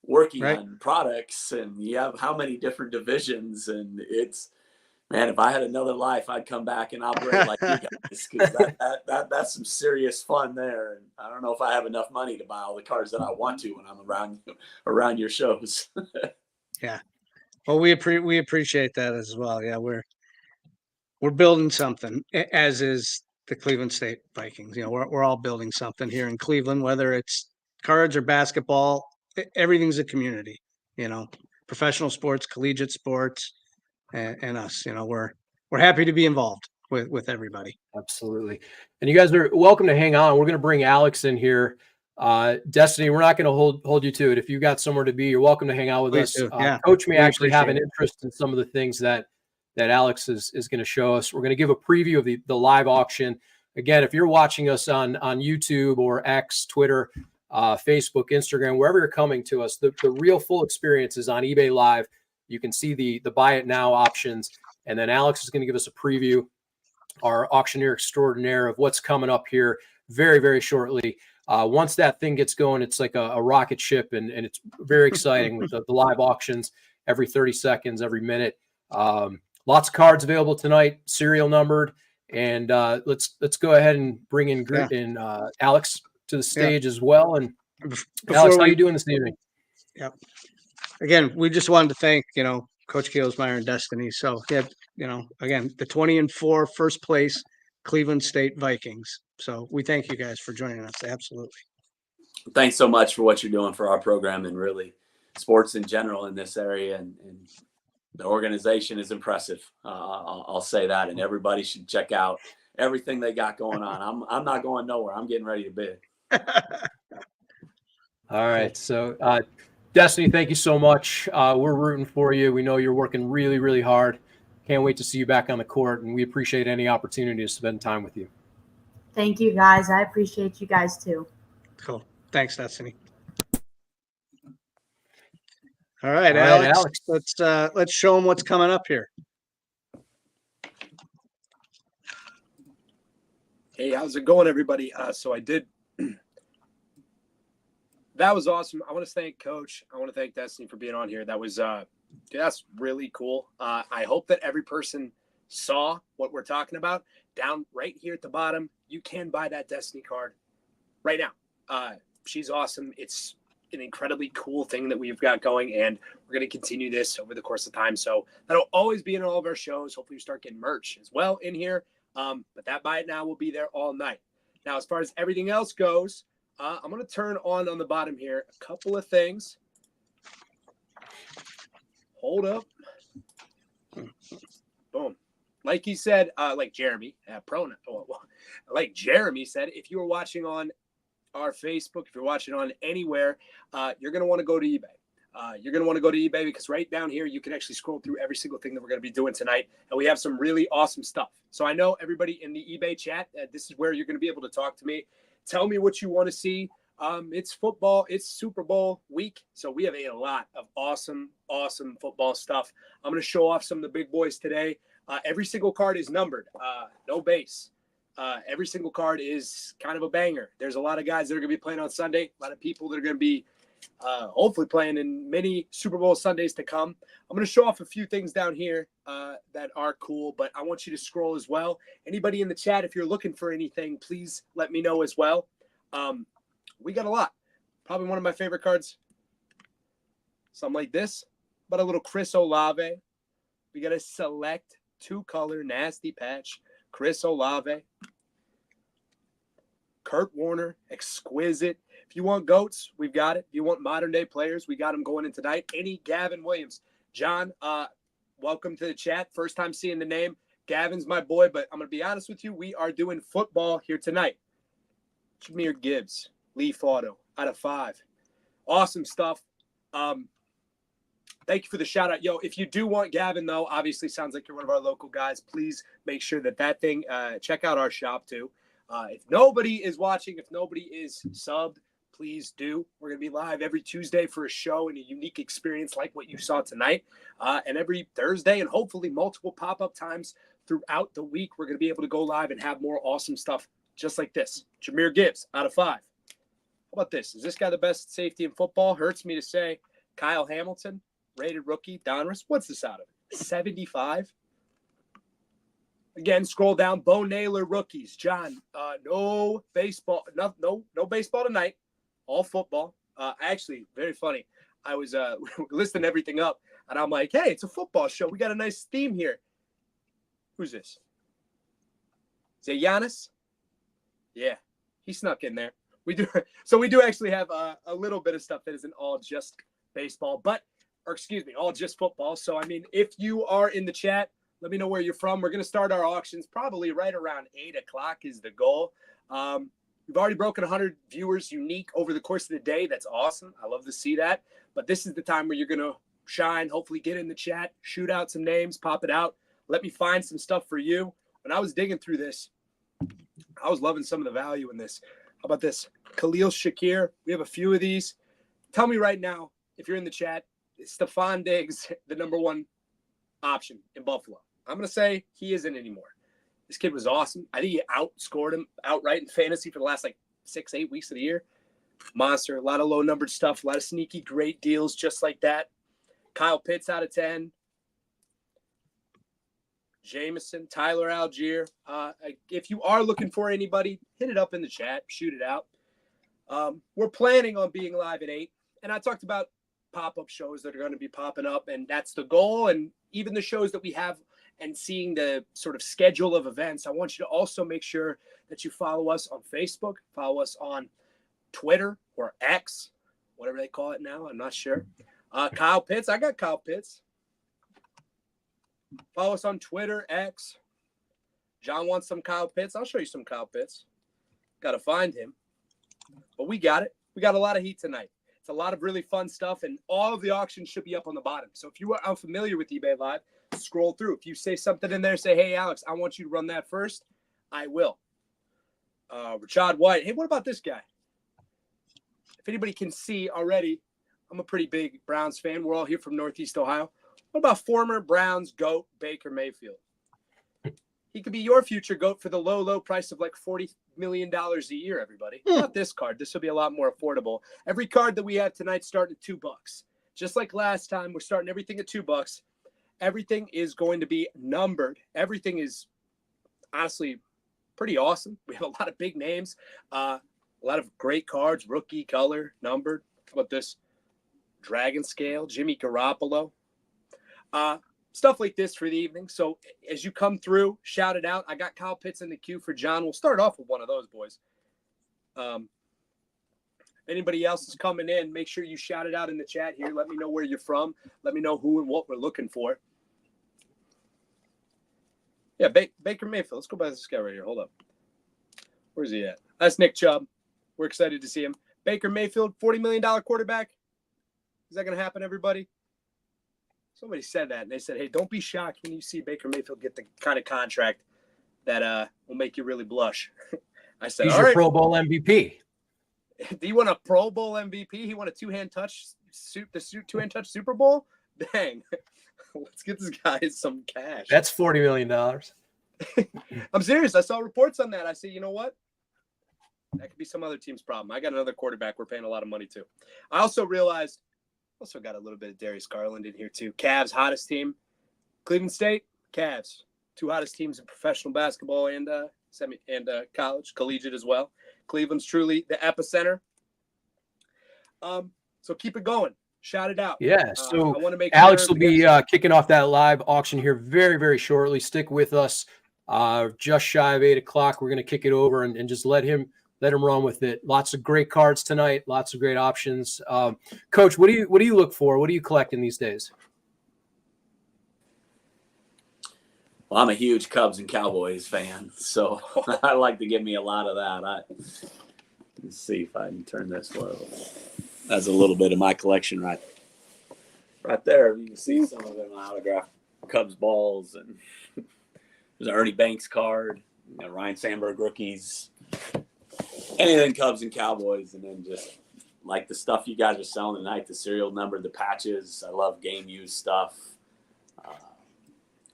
working on products, and you have how many different divisions? And man, if I had another life, I'd come back and operate like you guys, because that's some serious fun there. And I don't know if I have enough money to buy all the cards that I want to when I'm around your shows. Yeah. Well, we appreciate that as well. Yeah, we're building something, as is the Cleveland State Vikings. We're all building something here in Cleveland, whether it's cards or basketball. Everything's a community. Professional sports, collegiate sports, and us. We're happy to be involved with everybody. Absolutely. And you guys are welcome to hang on. We're going to bring Alex in here. Destiny, we're not going to hold you to it. If you've got somewhere to be, you're welcome to hang out with Please us. Yeah. Coach may actually have an interest in some of the things that Alex is going to show us. We're going to give a preview of the live auction. Again, if you're watching us on YouTube or X, Twitter, Facebook, Instagram, wherever you're coming to us, the real full experience is on eBay Live. You can see the buy it now options. And then Alex is going to give us a preview, our auctioneer extraordinaire, of what's coming up here very, very shortly. Once that thing gets going, it's like a rocket ship, and it's very exciting with the live auctions every 30 seconds, every minute. Lots of cards available tonight, serial numbered, And let's go ahead and bring in Alex to the stage as well. And Alex, how are you doing this evening? Yep. Again, we just wanted to thank, Coach Kielsmeier and Destiny. So, again, the 20-4 first place Cleveland State Vikings. So we thank you guys for joining us. Absolutely. Thanks so much for what you're doing for our program and really sports in general in this area. And the organization is impressive. I'll say that. And everybody should check out everything they got going on. I'm not going nowhere. I'm getting ready to bid. All right. So, Destiny, thank you so much. We're rooting for you. We know you're working really, really hard. Can't wait to see you back on the court, and we appreciate any opportunity to spend time with you. Thank you, guys. I appreciate you guys too. Cool. Thanks, Destiny. All right, Alex. Let's show them what's coming up here. Hey, how's it going, everybody? So I did. That was awesome. I want to thank Coach. I want to thank Destiny for being on here. That was that's really cool. I hope that every person saw what we're talking about. Down right here at the bottom, you can buy that Destiny card right now. She's awesome. It's an incredibly cool thing that we've got going, and we're going to continue this over the course of time. So that'll always be in all of our shows. Hopefully, we start getting merch as well in here. But that buy it now will be there all night. Now, as far as everything else goes, I'm going to turn on the bottom here a couple of things. Hold up. Boom. Like he said, like Jeremy, like Jeremy said, if you were watching on our Facebook, if you're watching on anywhere, you're going to want to go to eBay. You're going to want to go to eBay because right down here, you can actually scroll through every single thing that we're going to be doing tonight. And we have some really awesome stuff. So I know everybody in the eBay chat, this is where you're going to be able to talk to me. Tell me what you want to see. It's football. It's Super Bowl week. So we have a lot of awesome football stuff. I'm going to show off some of the big boys today. Every single card is numbered. No base. Every single card is kind of a banger. There's a lot of guys that are going to be playing on Sunday. A lot of people that are going to be hopefully playing in many Super Bowl Sundays to come. I'm going to show off a few things down here that are cool, but I want you to scroll as well. Anybody in the chat, if you're looking for anything, please let me know as well. We got a lot. Probably one of my favorite cards. Something like this, but a little Chris Olave. We got a select 2-color nasty patch. Chris Olave. Kurt Warner, exquisite. If you want GOATs, we've got it. If you want modern-day players, we got them going in tonight. Any Gavin Williams. John, welcome to the chat. First time seeing the name. Gavin's my boy, but I'm going to be honest with you. We are doing football here tonight. Jameer Gibbs, Leaf Auto, out of 5. Awesome stuff. Thank you for the shout-out. Yo, if you do want Gavin, though, obviously sounds like you're one of our local guys. Please make sure that thing, check out our shop, too. If nobody is watching, if nobody is subbed, please do. We're going to be live every Tuesday for a show and a unique experience like what you saw tonight. And every Thursday and hopefully multiple pop-up times throughout the week, we're going to be able to go live and have more awesome stuff just like this. Jameer Gibbs, out of 5. How about this? Is this guy the best safety in football? Hurts me to say. Kyle Hamilton, rated rookie. Donruss, what's this out of it? 75? Again, scroll down. Bo Naylor rookies. John, no baseball. No baseball tonight. All football. Actually, very funny. I was listing everything up, and I'm like, hey, it's a football show. We got a nice theme here. Who's this? Is it Giannis? Yeah, he snuck in there. We do. So we do actually have a little bit of stuff that isn't all just baseball, all just football. So, I mean, if you are in the chat, let me know where you're from. We're going to start our auctions probably right around 8 o'clock is the goal. We've already broken 100 viewers unique over the course of the day. That's awesome. I love to see that. But this is the time where you're going to shine, hopefully get in the chat, shoot out some names, pop it out. Let me find some stuff for you. When I was digging through this, I was loving some of the value in this. How about this? Khalil Shakir. We have a few of these. Tell me right now, if you're in the chat, is Stephon Diggs the number one option in Buffalo? I'm going to say he isn't anymore. This kid was awesome. I think he outscored him outright in fantasy for the last 6-8 weeks of the year. Monster. A lot of low-numbered stuff. A lot of sneaky great deals just like that. Kyle Pitts out of 10. Jameson, Tyler Algier. If you are looking for anybody, hit it up in the chat, shoot it out. We're planning on being live at 8. And I talked about pop-up shows that are going to be popping up, and that's the goal. And even the shows that we have and seeing the sort of schedule of events, I want you to also make sure that you follow us on Facebook, follow us on Twitter or X, whatever they call it now. I'm not sure. Kyle Pitts. I got Kyle Pitts. Follow us on Twitter, X. John wants some Kyle Pitts. I'll show you some Kyle Pitts. Got to find him. But we got it. We got a lot of heat tonight. It's a lot of really fun stuff, and all of the auctions should be up on the bottom. So if you are unfamiliar with eBay Live, scroll through. If you say something in there, say, hey, Alex, I want you to run that first, I will. Rashad White. Hey, what about this guy? If anybody can see already, I'm a pretty big Browns fan. We're all here from Northeast Ohio. What about former Browns GOAT Baker Mayfield? He could be your future GOAT for the low, low price of like $40 million a year, everybody. Not this card. This will be a lot more affordable. Every card that we have tonight starting at $2. Just like last time, we're starting everything at $2. Everything is going to be numbered. Everything is honestly pretty awesome. We have a lot of big names, a lot of great cards, rookie, color, numbered. How about this? Dragon Scale, Jimmy Garoppolo. Stuff like this for the evening. So as you come through, shout it out. I got Kyle Pitts in the queue for John. We'll start off with one of those boys. If anybody else is coming in, make sure you shout it out in the chat here. Let me know where you're from. Let me know who and what we're looking for. Yeah, Baker Mayfield. Let's go by this guy right here. Hold up. Where's he at? That's Nick Chubb. We're excited to see him. Baker Mayfield, $40 million quarterback. Is that going to happen, everybody? Somebody said that, and they said, hey, don't be shocked when you see Baker Mayfield get the kind of contract that will make you really blush. I said, He's all your right. Pro Bowl MVP. Do you want a Pro Bowl MVP? He won a two-hand touch Super Bowl? Dang. Let's get this guy some cash. That's $40 million. I'm serious. I saw reports on that. I said, you know what? That could be some other team's problem. I got another quarterback we're paying a lot of money to. I also realized also got a little bit of Darius Garland in here too. Cavs, hottest team. Cleveland State, Cavs. Two hottest teams in professional basketball and college, collegiate as well. Cleveland's truly the epicenter. So keep it going. Shout it out. Yeah, so I want to make Alex sure will be kicking off that live auction here very, very shortly. Stick with us. Just shy of 8 o'clock. We're going to kick it over and just let him run with it. Lots of great cards tonight. Lots of great options. Coach, what do you look for? What are you collecting these days? Well, I'm a huge Cubs and Cowboys fan, so I like to give me a lot of that. Let's see if I can turn this low. That's a little bit of my collection right there. You can see some of them autographed Cubs balls, and there's an Ernie Banks card, Ryan Sandberg rookies, anything Cubs and Cowboys, and then just like the stuff you guys are selling tonight, the serial number, the patches. I love game use stuff,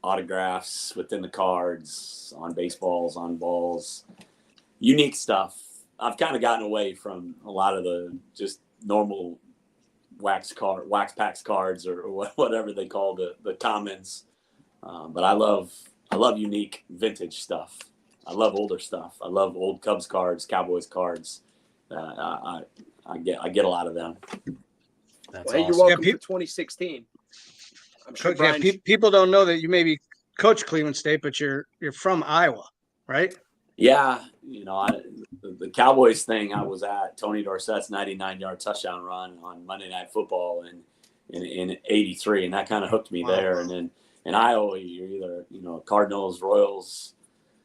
autographs within the cards, on baseballs, on balls, unique stuff. I've kind of gotten away from a lot of the just normal wax packs cards or whatever they call the commons. But I love unique vintage stuff. I love older stuff. I love old Cubs cards, Cowboys cards. I get a lot of them. Well, hey, you're welcome to 2016. I'm sure people don't know that you maybe coach Cleveland State, but you're from Iowa, right? Yeah, the Cowboys thing. I was at Tony Dorsett's 99-yard touchdown run on Monday Night Football in '83, and that kind of hooked me there. And then in Iowa, you're either Cardinals, Royals,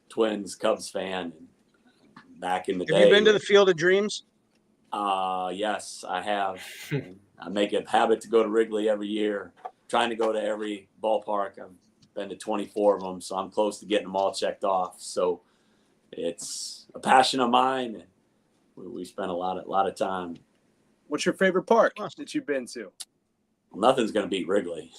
Twins, Cubs fan. Back in the day, have you been to the Field of Dreams? Yes, I have. I make it a habit to go to Wrigley every year. Trying to go to every ballpark. I've been to 24 of them, so I'm close to getting them all checked off. So it's a passion of mine, and we spent a lot of time. What's your favorite park that you've been to? Nothing's going to beat Wrigley.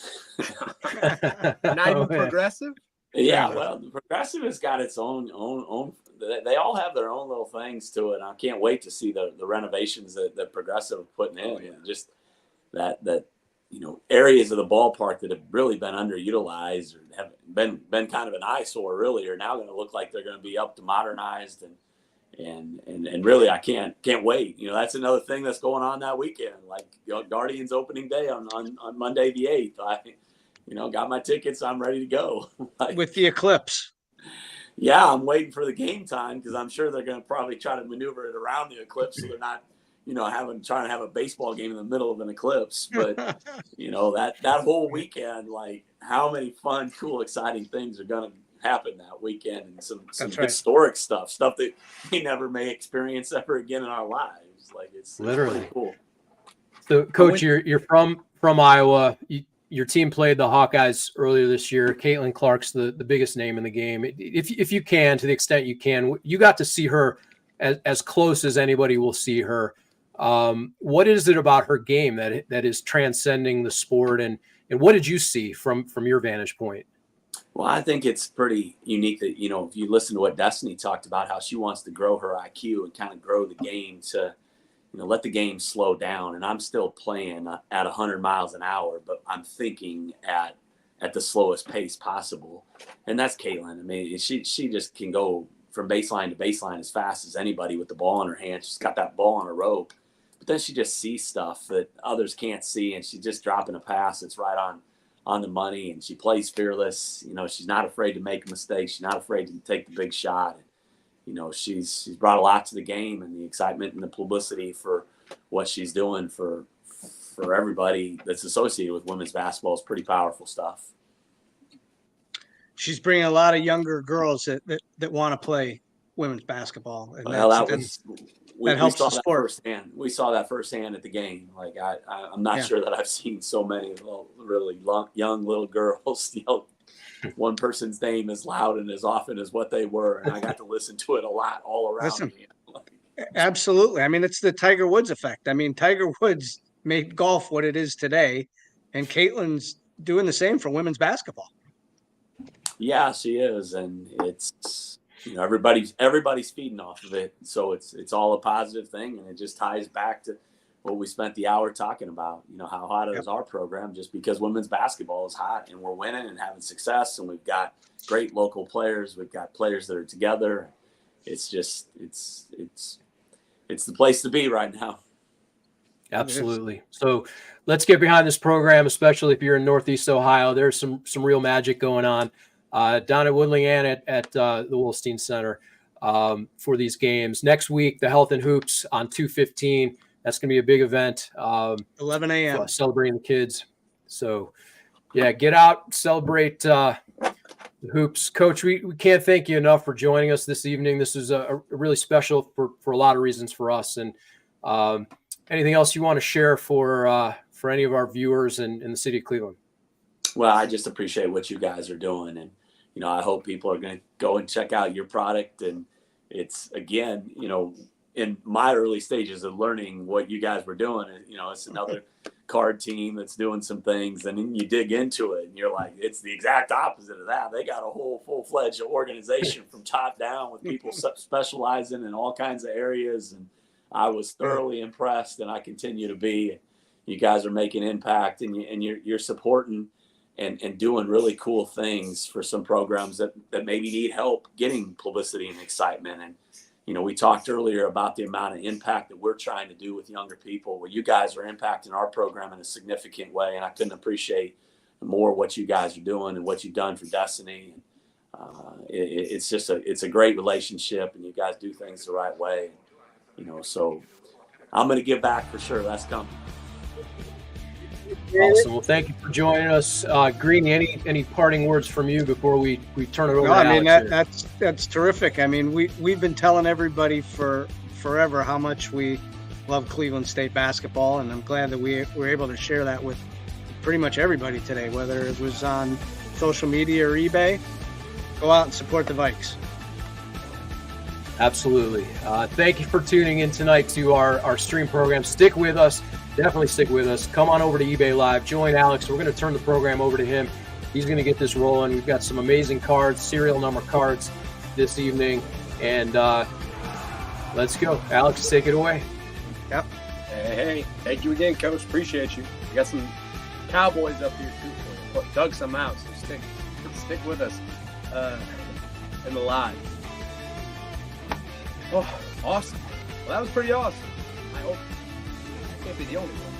Not even Progressive? Yeah, well, the Progressive has got its own. They all have their own little things to it. I can't wait to see the renovations that Progressive putting in. Just that areas of the ballpark that have really been underutilized or have been kind of an eyesore really are now going to look like they're going to be up to modernized and really I can't wait. That's another thing that's going on that weekend, like Guardians opening day on Monday the 8th. I got my tickets. I'm ready to go. With the eclipse. Yeah, I'm waiting for the game time because I'm sure they're going to probably try to maneuver it around the eclipse so they're not trying to have a baseball game in the middle of an eclipse. But that whole weekend, like how many fun, cool, exciting things are going to happen that weekend, and some historic stuff that we never may experience ever again in our lives. Like it's literally pretty cool. So, Coach, you're from Iowa. Your team played the Hawkeyes earlier this year. Caitlin Clark's the biggest name in the game. If you can, to the extent you can, you got to see her as close as anybody will see her. What is it about her game that is transcending the sport, and what did you see from your vantage point? Well, I think it's pretty unique that, if you listen to what Destiny talked about, how she wants to grow her IQ and kind of grow the game to, let the game slow down. And I'm still playing at 100 miles an hour, but I'm thinking at the slowest pace possible. And that's Caitlin. I mean, she just can go from baseline to baseline as fast as anybody with the ball in her hand. She's got that ball on a rope. But then she just sees stuff that others can't see, and she's just dropping a pass that's right on the money, and she plays fearless. She's not afraid to make a mistake. She's not afraid to take the big shot. She's brought a lot to the game, and the excitement and the publicity for what she's doing for everybody that's associated with women's basketball is pretty powerful stuff. She's bringing a lot of younger girls that want to play women's basketball. And we helps saw the sport. We saw that firsthand at the game. Like I'm not sure that I've seen so many really young little girls yell one person's name as loud and as often as what they were, and I got to listen to it a lot all around me. Absolutely. I mean, it's the Tiger Woods effect. I mean, Tiger Woods made golf what it is today, and Caitlin's doing the same for women's basketball. Yeah, she is, and it's everybody's feeding off of it, so it's all a positive thing, and it just ties back to what we spent the hour talking about. How hot is our program? Just because women's basketball is hot, and we're winning and having success, and we've got great local players, we've got players that are together. It's just it's the place to be right now. Absolutely. So let's get behind this program, especially if you're in Northeast Ohio. There's some real magic going on down at Woodling and at the Wolstein Center for these games. Next week, the Health and Hoops on 2:15. That's going to be a big event. 11 a.m. Celebrating the kids. So, yeah, get out, celebrate the hoops. Coach, we can't thank you enough for joining us this evening. This is a really special for a lot of reasons for us. And anything else you want to share for any of our viewers in the city of Cleveland? Well, I just appreciate what you guys are doing. And, I hope people are going to go and check out your product. And it's, again, in my early stages of learning what you guys were doing, it's another card team that's doing some things, and then you dig into it and you're like, it's the exact opposite of that. They got a whole full-fledged organization from top down with people specializing in all kinds of areas. And I was thoroughly impressed, and I continue to be. You guys are making impact, and you're supporting and doing really cool things for some programs that maybe need help getting publicity and excitement. And we talked earlier about the amount of impact that we're trying to do with younger people. Well, you guys are impacting our program in a significant way, and I couldn't appreciate more what you guys are doing and what you've done for Destiny. It's just a great relationship, and you guys do things the right way. So I'm going to give back for sure. That's coming. Awesome. Well, thank you for joining us. Greenie, any parting words from you before we turn it over to Alex? That's terrific. I mean, we've been telling everybody for forever how much we love Cleveland State basketball, and I'm glad that we were able to share that with pretty much everybody today, whether it was on social media or eBay. Go out and support the Vikes. Absolutely. Thank you for tuning in tonight to our stream program. Stick with us. Definitely stick with us. Come on over to eBay Live. Join Alex. We're going to turn the program over to him. He's going to get this rolling. We've got some amazing cards, serial number cards this evening. And let's go. Alex, take it away. Yep. Hey, thank you again, Coach. Appreciate you. We got some Cowboys up here too for you. Dug some out, so stick with us in the live. Oh, awesome. Well, that was pretty awesome. I hope I can't be the only one.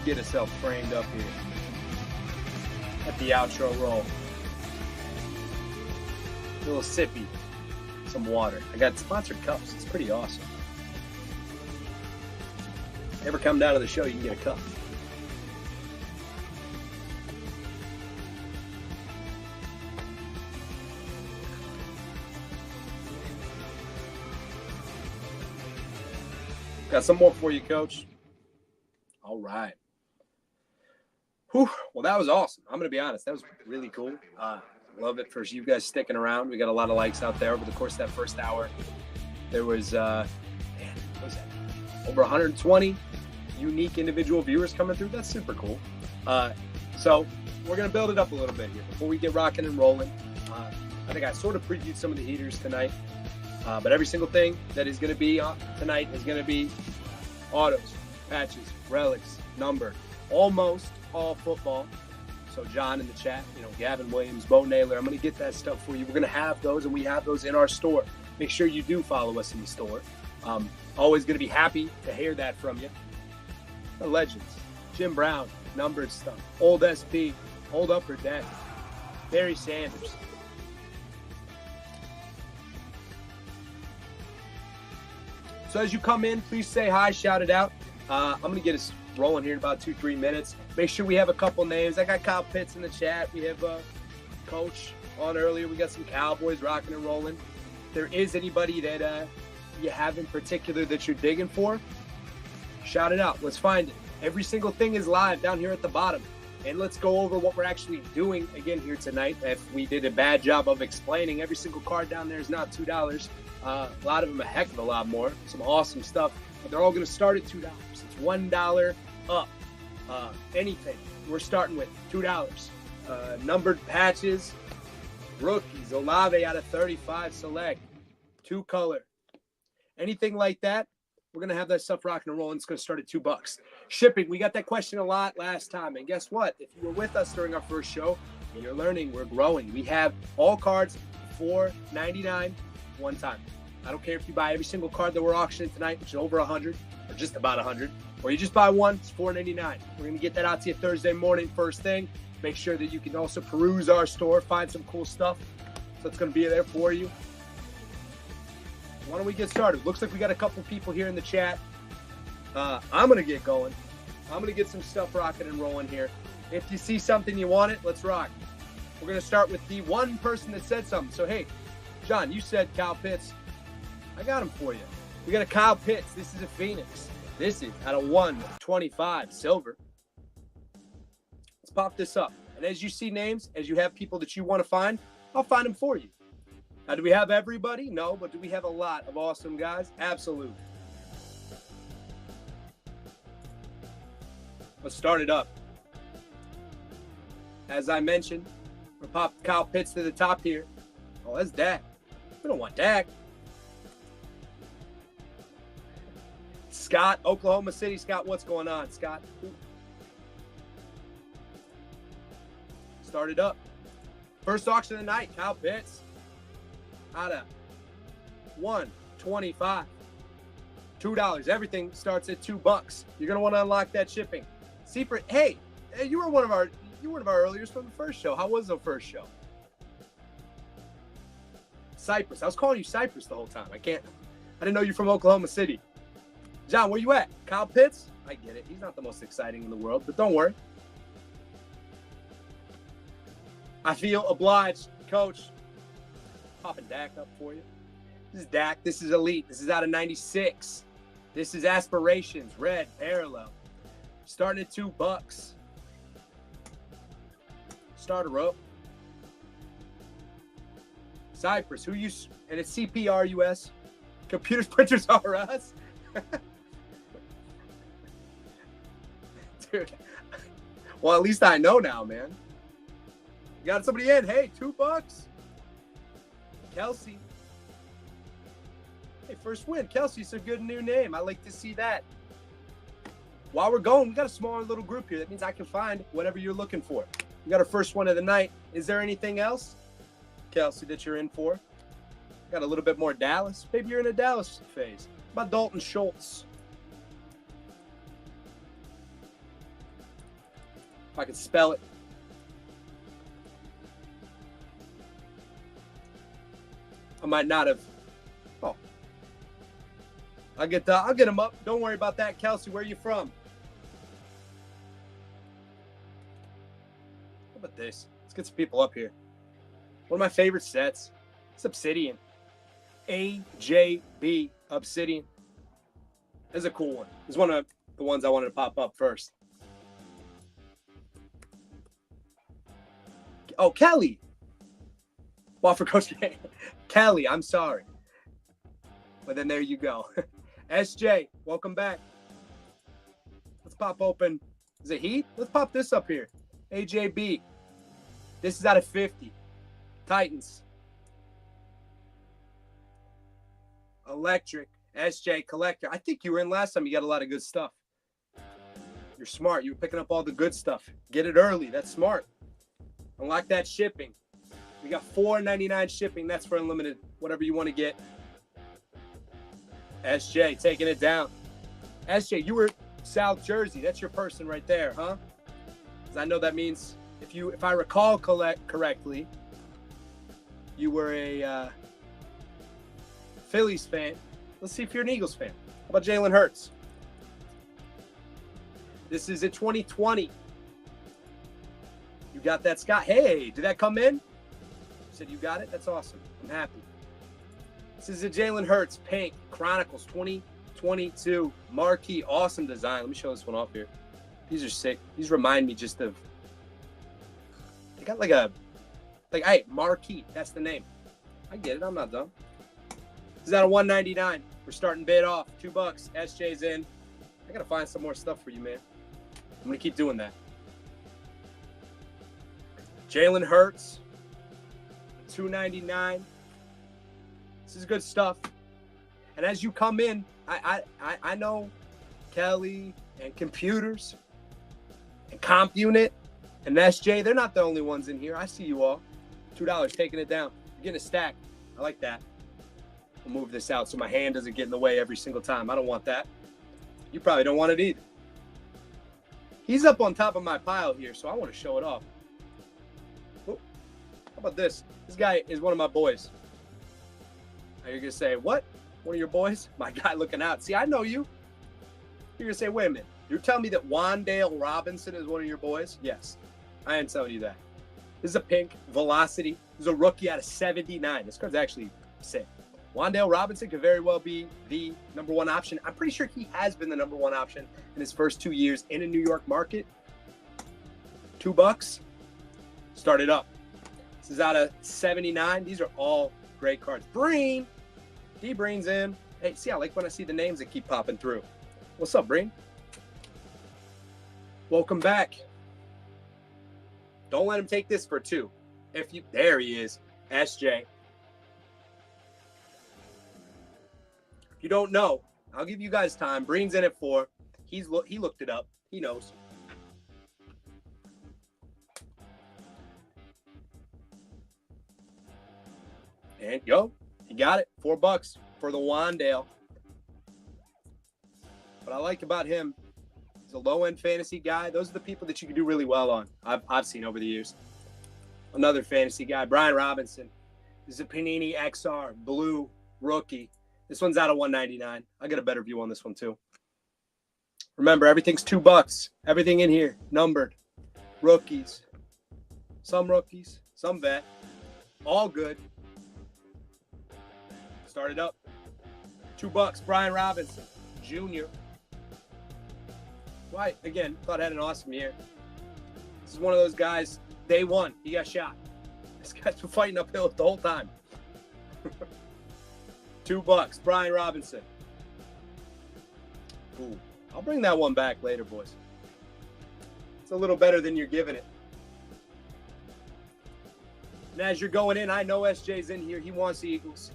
Get herself framed up here at the outro roll. A little sippy, some water. I got sponsored cups. It's pretty awesome. Ever come down to the show, you can get a cup. Got some more for you, Coach. All right. Whew. Well, that was awesome. I'm going to be honest. That was really cool. Love it for you guys sticking around. We got a lot of likes out there over the course of that first hour. There was, what was that? Over 120 unique individual viewers coming through. That's super cool. So we're going to build it up a little bit here before we get rocking and rolling. I think I sort of previewed some of the heaters tonight. But every single thing that is going to be tonight is going to be autos, patches, relics, numbered, almost all football. So John in the chat, Gavin Williams, Bo Naylor, I'm going to get that stuff for you. We're going to have those, and we have those in our store. Make sure you do follow us in the store. Always going to be happy to hear that from you. The legends, Jim Brown, numbered stuff, old SP, old Upper Deck, Barry Sanders. So as you come in, please say hi, shout it out. I'm going to get us rolling here in about 2-3 minutes. Make sure we have a couple names. I got Kyle Pitts in the chat. We have Coach on earlier. We got some Cowboys rocking and rolling. If there is anybody that you have in particular that you're digging for, shout it out. Let's find it. Every single thing is live down here at the bottom. And let's go over what we're actually doing again here tonight. If we did a bad job of explaining, every single card down there is not $2. A lot of them a heck of a lot more. Some awesome stuff. But they're all going to start at $2. It's $1 up. Anything. We're starting with $2. Numbered patches. Rookies. Olave out of 35 select. 2-color. Anything like that. We're going to have that stuff rocking and rolling. It's going to start at $2. Shipping. We got that question a lot last time. And guess what? If you were with us during our first show, you're learning. We're growing. We have all cards $4.99 one time. I don't care if you buy every single card that we're auctioning tonight, which is over 100 or just about 100, or you just buy one, it's $4.99. We're going to get that out to you Thursday morning first thing. Make sure that you can also peruse our store, find some cool stuff. So it's going to be there for you. Why don't we get started? Looks like we got a couple people here in the chat. I'm going to get going. I'm going to get some stuff rocking and rolling here. If you see something you want it, let's rock. We're going to start with the one person that said something. So, hey, John, you said Kyle Pitts. I got him for you. We got a Kyle Pitts. This is a Phoenix. This is out of 125 silver. Let's pop this up. And as you see names, as you have people that you want to find, I'll find them for you. Now, do we have everybody? No, but do we have a lot of awesome guys? Absolutely. Let's start it up. As I mentioned, we'll pop Kyle Pitts to the top here. Oh, that's Dak. We don't want Dak. Scott, Oklahoma City. Scott, what's going on, Scott? Start it up. First auction of the night, Kyle Pitts. Out of 125. $2. Everything starts at $2. You're gonna want to unlock that shipping. Secret. Hey, you were one of our earliers from the first show. How was the first show? Cypress. I was calling you Cypress the whole time. I didn't know you're from Oklahoma City. John, where you at? Kyle Pitts? I get it. He's not the most exciting in the world, but don't worry. I feel obliged, Coach. Popping Dak up for you. This is Dak. This is Elite. This is out of 96. This is Aspirations. Red. Parallel. Starting at $2. Starter up. Cypress. And it's CPRUS. Computers, printers are us. Dude. Well, at least I know now, man. You got somebody in. Hey, $2. Kelsey. Hey, first win. Kelsey's a good new name. I like to see that. while we're going, we got a smaller little group here. That means I can find whatever you're looking for. We got our first one of the night. Is there anything else, Kelsey, that you're in for? Got a little bit more Dallas. Maybe you're in a Dallas phase. How about Dalton Schultz? If I could spell it. I might not have. Oh. I'll get him up. Don't worry about that. Kelsey, where are you from? How about this? Let's get some people up here. One of my favorite sets. It's Obsidian. AJB Obsidian. This is a cool one. It's one of the ones I wanted to pop up first. Oh, Kelly. Well, for Coach K. Kelly, I'm sorry. But then there you go. SJ, welcome back. Let's pop open. Is it Heat? Let's pop this up here. AJB. This is out of 50. Titans. Electric. SJ Collector. I think you were in last time. You got a lot of good stuff. You're smart. You were picking up all the good stuff. Get it early. That's smart. Unlock that shipping. We got $4.99 shipping. That's for unlimited. Whatever you want to get. SJ taking it down. SJ, you were South Jersey. That's your person right there, huh? Because I know that means if I recall correctly, you were a Phillies fan. Let's see if you're an Eagles fan. How about Jalen Hurts? This is a 2020. You got that, Scott? Hey, did that come in? You said you got it? That's awesome. I'm happy. This is a Jalen Hurts Pink Chronicles 2022 marquee. Awesome design. Let me show this one off here. These are sick. These remind me just of. They got hey, marquee. That's the name. I get it. I'm not dumb. This is out of $199. We're starting bid off. $2. SJ's in. I gotta find some more stuff for you, man. I'm gonna keep doing that. Jalen Hurts, $2.99. This is good stuff. And as you come in, I know Kelly and computers and Comp Unit and SJ, they're not the only ones in here. I see you all. $2 taking it down. You're getting a stack. I like that. I'll move this out so my hand doesn't get in the way every single time. I don't want that. You probably don't want it either. He's up on top of my pile here, so I want to show it off. Oh, how about this? This guy is one of my boys. Now you're going to say, what? One of your boys? My guy looking out. See, I know you. You're going to say, wait a minute. You're telling me that Wan'Dale Robinson is one of your boys? Yes. I am telling you that. This is a pink Velocity. This is a rookie out of 79. This card's actually sick. Wan'Dale Robinson could very well be the number one option. I'm pretty sure he has been the number one option in his first 2 years in a New York market. $2. Start it up. This is out of 79. These are all great cards. Breen. D-Breen's in. Hey, see, I like when I see the names that keep popping through. What's up, Breen? Welcome back. Don't let him take this for 2. There he is. SJ. If you don't know, I'll give you guys time. Breen's in at 4. He looked it up. He knows. And go. You got it. $4 for the Wan'Dale. What I like about him, he's a low-end fantasy guy. Those are the people that you can do really well on. I've seen over the years. Another fantasy guy, Brian Robinson. This is a Panini XR blue rookie. This one's out of $199. I got a better view on this one too. Remember, everything's $2. Everything in here numbered. Rookies. Some rookies, some vet. All good. Start it up. $2. Brian Robinson, Jr. Why? Again, thought I had an awesome year. This is one of those guys, day one, he got shot. This guy's been fighting uphill the whole time. $2. Brian Robinson. Ooh, I'll bring that one back later, boys. It's a little better than you're giving it. And as you're going in, I know SJ's in here. He wants the Eagles.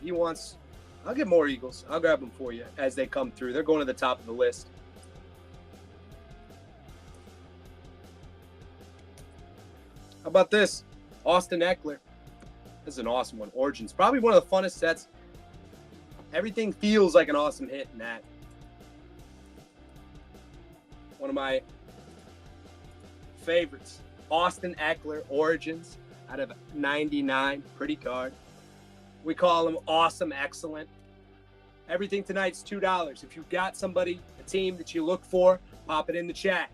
I'll get more Eagles. I'll grab them for you as they come through. They're going to the top of the list. How about this? Austin Eckler. This is an awesome one. Origins. Probably one of the funnest sets. Everything feels like an awesome hit in that. One of my favorites. Austin Eckler Origins out of 99. Pretty card. We call him Awesome Excellent. Everything tonight's $2. If you've got somebody, a team that you look for, pop it in the chat.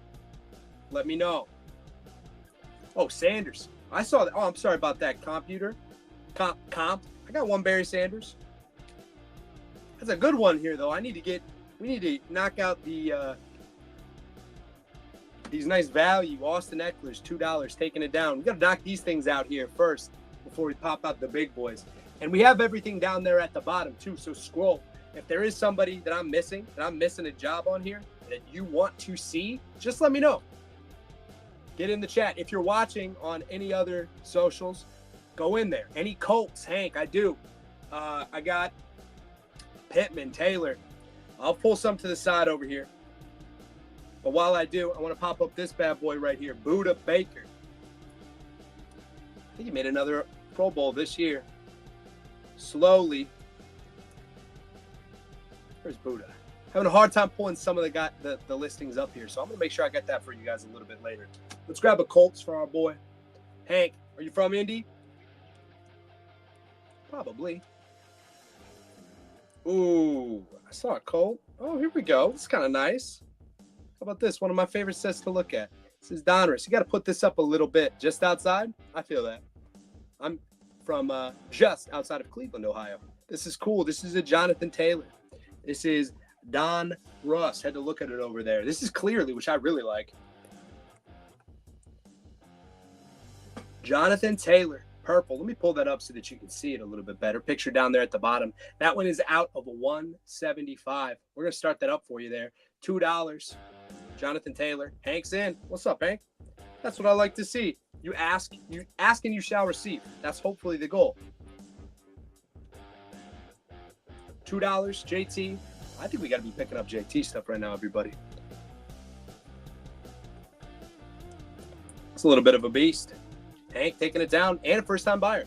Let me know. Oh, Sanders. I saw that. Oh, I'm sorry about that. Computer. Comp. I got one Barry Sanders. That's a good one here, though. We need to knock out the these nice value. Austin Eckler's $2, taking it down. We got to knock these things out here first before we pop out the big boys. And we have everything down there at the bottom, too. So scroll. If there is somebody that I'm missing a job on here that you want to see, just let me know. Get in the chat. If you're watching on any other socials, go in there. Any Colts, Hank, I do. I got Pittman, Taylor. I'll pull some to the side over here. But while I do, I want to pop up this bad boy right here, Buda Baker. I think he made another Pro Bowl this year. Slowly. Where's Buda? Having a hard time pulling some of the listings up here, so I'm going to make sure I get that for you guys a little bit later. Let's grab a Colts for our boy. Hank, are you from Indy? Probably. Ooh, I saw a Colt. Oh, here we go. It's kind of nice. How about this? One of my favorite sets to look at. This is Donruss. You got to put this up a little bit. Just outside? I feel that. I'm from just outside of Cleveland, Ohio. This is cool. This is a Jonathan Taylor. This is Don Russ. Had to look at it over there. This is Clearly, which I really like. Jonathan Taylor, purple. Let me pull that up so that you can see it a little bit better. Picture down there at the bottom. That one is out of a 175. We're going to start that up for you there. $2. Jonathan Taylor. Hank's in. What's up, Hank? That's what I like to see. You ask and you shall receive. That's hopefully the goal. $2, JT. I think we got to be picking up JT stuff right now, everybody. It's a little bit of a beast. Hank taking it down and a first-time buyer.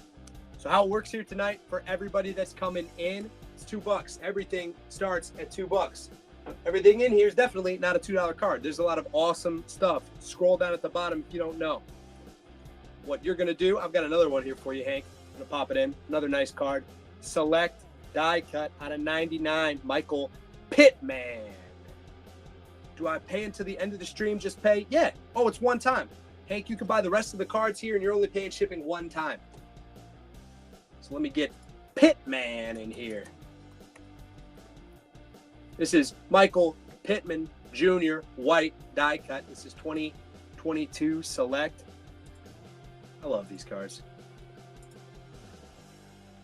So how it works here tonight for everybody that's coming in, it's $2. Everything starts at $2. Everything in here is definitely not a $2 card. There's a lot of awesome stuff. Scroll down at the bottom if you don't know. What you're going to do, I've got another one here for you, Hank. I'm going to pop it in. Another nice card. Select die cut out of 99, Michael Pittman. Do I pay until the end of the stream? Just pay? Yeah. Oh, it's one time. Hank, you can buy the rest of the cards here, and you're only paying shipping one time. So let me get Pittman in here. This is Michael Pittman Jr. White die cut. This is 2022 Select. I love these cards.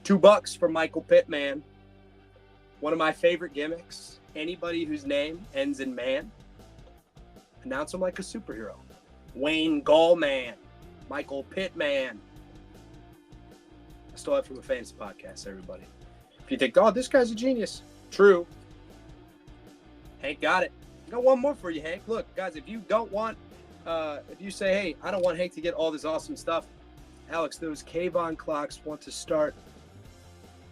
$2 for Michael Pittman. One of my favorite gimmicks. Anybody whose name ends in man, announce him like a superhero. Wayne Gallman. Michael Pittman. I stole that from a fantasy podcast, everybody. If you think, oh, this guy's a genius. True. Hank got it. I got one more for you, Hank. Look, guys, if you don't want, if you say, hey, I don't want Hank to get all this awesome stuff, Alex, those Kayvon clocks want to start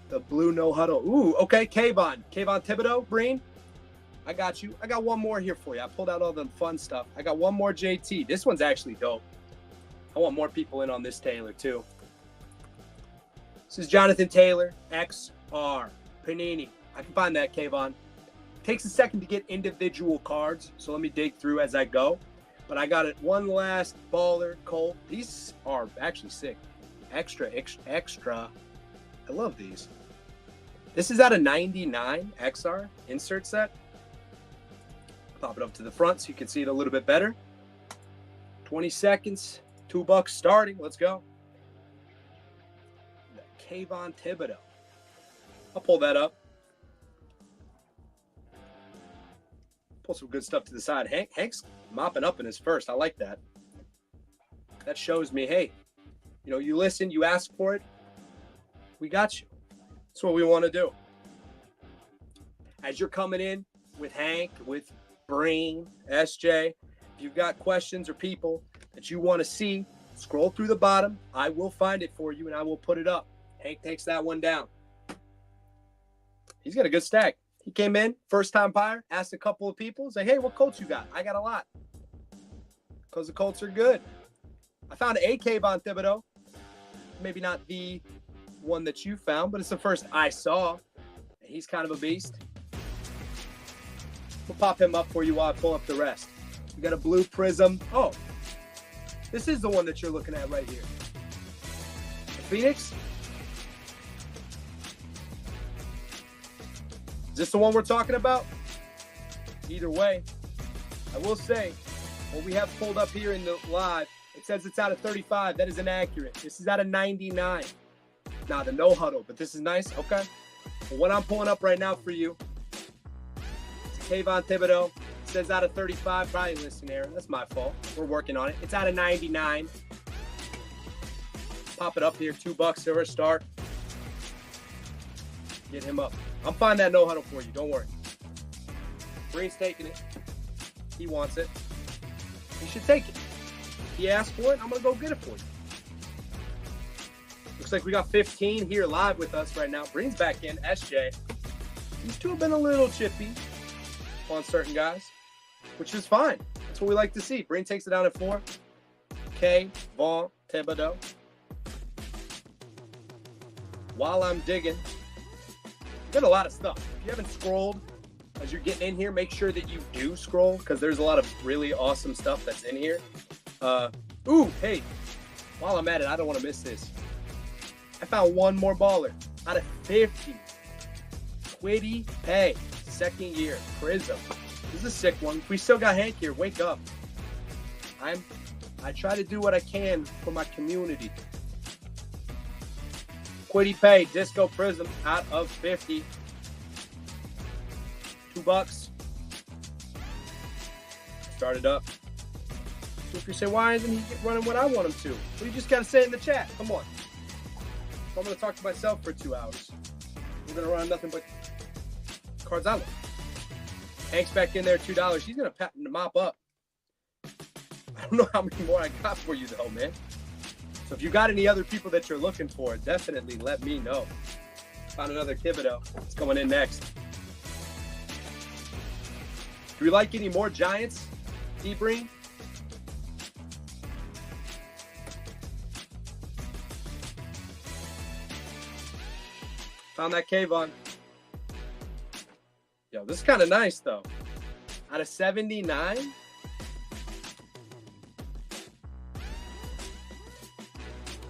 the blue no huddle. Ooh, okay, Kayvon Thibodeau, Breen. I got you. I got one more here for you. I pulled out all the fun stuff. I got one more JT. This one's actually dope. I want more people in on this Taylor, too. This is Jonathan Taylor, XR, Panini. I can find that, Kayvon. Takes a second to get individual cards, so let me dig through as I go. But I got it. One last baller, Colt. These are actually sick. Extra. I love these. This is out of 99 XR insert set. Pop it up to the front so you can see it a little bit better. 20 seconds, $2 starting. Let's go. The Kayvon Thibodeau. I'll pull that up. Pull some good stuff to the side. Hank's mopping up in his first. I like that. That shows me, hey, you know, you listen, you ask for it. We got you. That's what we want to do. As you're coming in with Hank, with Breen, SJ, if you've got questions or people that you want to see, Scroll through the bottom. I will find it for you, and I will put it up. Hank takes that one down. He's got a good stack. He came in, first-time buyer, asked a couple of people, say, hey, what Colts you got? I got a lot. Because the Colts are good. I found a Kayvon Thibodeau. Maybe not the one that you found, but it's the first I saw. He's kind of a beast. We'll pop him up for you while I pull up the rest. We got a blue prism. Oh, this is the one that you're looking at right here. The Phoenix. Is this the one we're talking about? Either way, I will say, what we have pulled up here in the live, it says it's out of 35. That is inaccurate. This is out of 99. Now, the no huddle, but this is nice. Okay. Well, what I'm pulling up right now for you, it's Kayvon Thibodeau. It says out of 35. Probably listing error. That's my fault. We're working on it. It's out of 99. Pop it up here. $2 for a start. Get him up. I'm finding that no huddle for you. Don't worry. Green's taking it. He wants it. He should take it. He asked for it. I'm going to go get it for you. Looks like we got 15 here live with us right now. Green's back in. SJ. These two have been a little chippy on certain guys, which is fine. That's what we like to see. Green takes it down at 4. Kayvon Thibodeau. While I'm digging, got a lot of stuff. If you haven't scrolled as you're getting in here, make sure that you do scroll because there's a lot of really awesome stuff that's in here. Hey, while I'm at it, I don't want to miss this. I found one more baller out of 50. Kwity Paye, second year, Prism. This is a sick one. We still got Hank here. Wake up. I try to do what I can for my community. Kwity Paye, Disco Prism, out of 50. $2. Start it up. So if you say, why isn't he running what I want him to? Well, you just got to say it in the chat. Come on. I'm going to talk to myself for 2 hours. We're going to run nothing but cards I love. Hank's back in there, $2. He's going to mop up. I don't know how many more I got for you, though, man. So if you got any other people that you're looking for, definitely let me know. Found another Thibodeau. It's going in next. Do we like any more Giants, D-Breen? Found that Kayvon. Yo, this is kind of nice, though. Out of 79?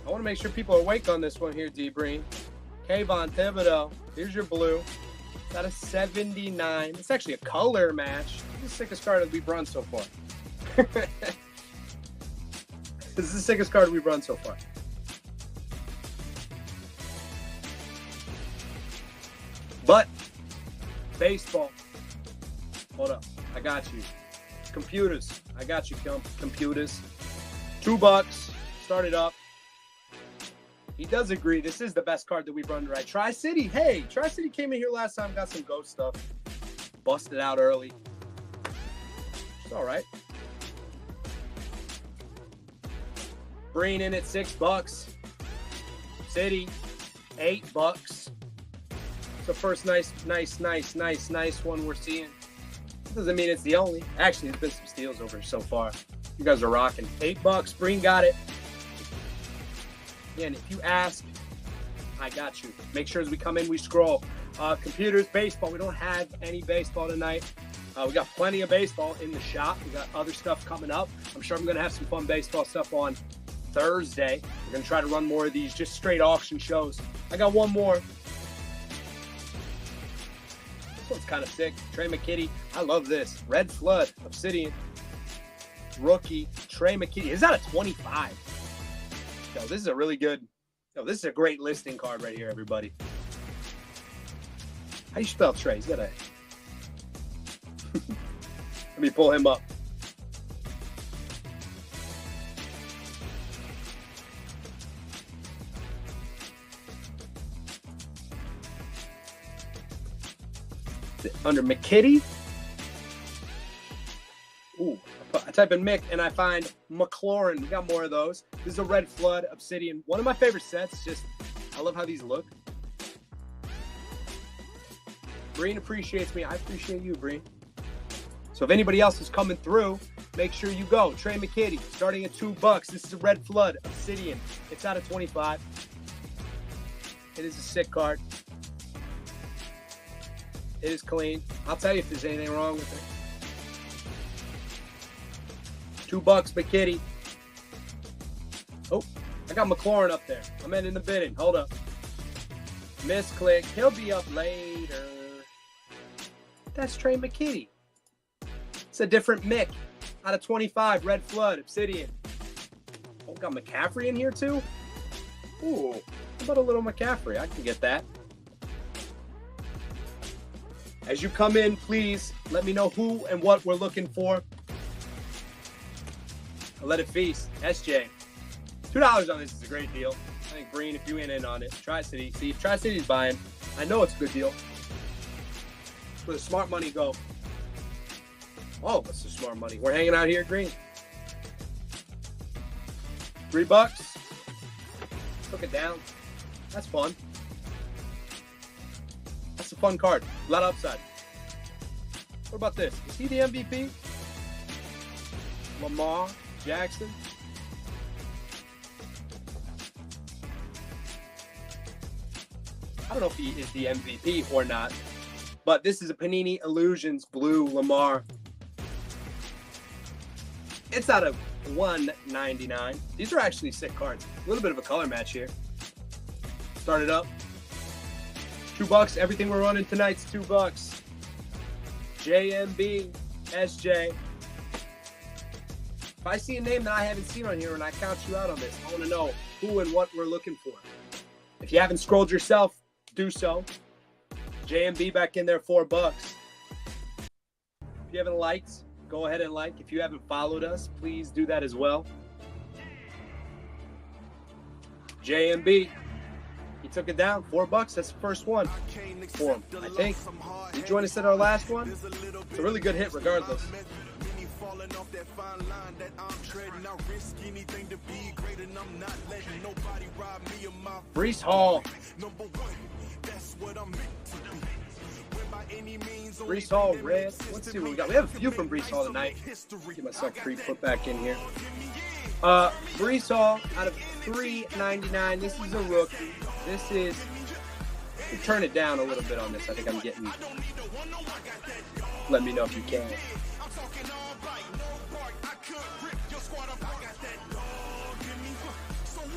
I want to make sure people are awake on this one here, D-Breen. Kayvon Thibodeau. Here's your blue. It's out of 79. It's actually a color match. This is the sickest card that we've run so far. This is the sickest card we've run so far. But baseball. Hold up. I got you. Computers. I got you, computers. $2. Start it up. He does agree. This is the best card that we've run, right? Tri-City. Hey, Tri-City came in here last time, got some ghost stuff. Busted out early. It's all right. Breen in at $6. City, $8. It's the first nice one we're seeing. Doesn't mean it's the only. Actually, there's been some steals over so far. You guys are rocking. $8. Breen got it. Again, if you ask, I got you. Make sure as we come in, we scroll. Computers, baseball. We don't have any baseball tonight. We got plenty of baseball in the shop. We got other stuff coming up. I'm sure I'm going to have some fun baseball stuff on Thursday. We're going to try to run more of these just straight auction shows. I got one more. This one's kind of sick. Trey McKitty. I love this. Red Flood, Obsidian. Rookie. Trey McKitty. It's out of 25. Yo, this is a really good, this is a great listing card right here, everybody. How do you spell Trey? He's got a, let me pull him up. Under McKitty. Ooh, I I type in Mick and I find McLaurin. We got more of those. This is a Red Flood Obsidian. One of my favorite sets. Just, I love how these look. Breen appreciates me. I appreciate you, Breen. So if anybody else is coming through, make sure you go. Trey McKitty, starting at $2. This is a Red Flood Obsidian. It's out of 25. It is a sick card. It is clean. I'll tell you if there's anything wrong with it. $2, McKitty. Oh, I got McLaurin up there. I'm in the bidding. Hold up. Misclick. He'll be up later. That's Trey McKitty. It's a different Mick. Out of 25, Red Flood, Obsidian. Oh, got McCaffrey in here too? Ooh, how about a little McCaffrey? I can get that. As you come in, please let me know who and what we're looking for. I'll let it feast. SJ. $2 on this is a great deal. I think Green, if you ain't in on it. Tri-City. See, if Tri-City's buying, I know it's a good deal. That's where the smart money go. Oh, what's the smart money? We're hanging out here, Green. $3. Took it down. That's fun. That's a fun card. A lot of upside. What about this? Is he the MVP? Lamar Jackson. I don't know if he is the MVP or not, but this is a Panini Illusions Blue Lamar. It's out of $199. These are actually sick cards. A little bit of a color match here. Start it up. $2. Everything we're running tonight's $2. JMB, SJ. If I see a name that I haven't seen on here and I count you out on this, I want to know who and what we're looking for. If you haven't scrolled yourself, do so. JMB back in there, $4. If you haven't liked, go ahead and like. If you haven't followed us, please do that as well. JMB, he took it down, $4. That's the first one for him, I think. He joined us at our last one. It's a really good hit regardless. Breece Hall. Breece Hall red. Let's see what we got. We have a few from Breece Hall tonight. Get myself put back in here. Breece Hall out of $3.99. This is a rookie. This is. Turn it down a little bit on this. I think I'm getting. Let me know if you can.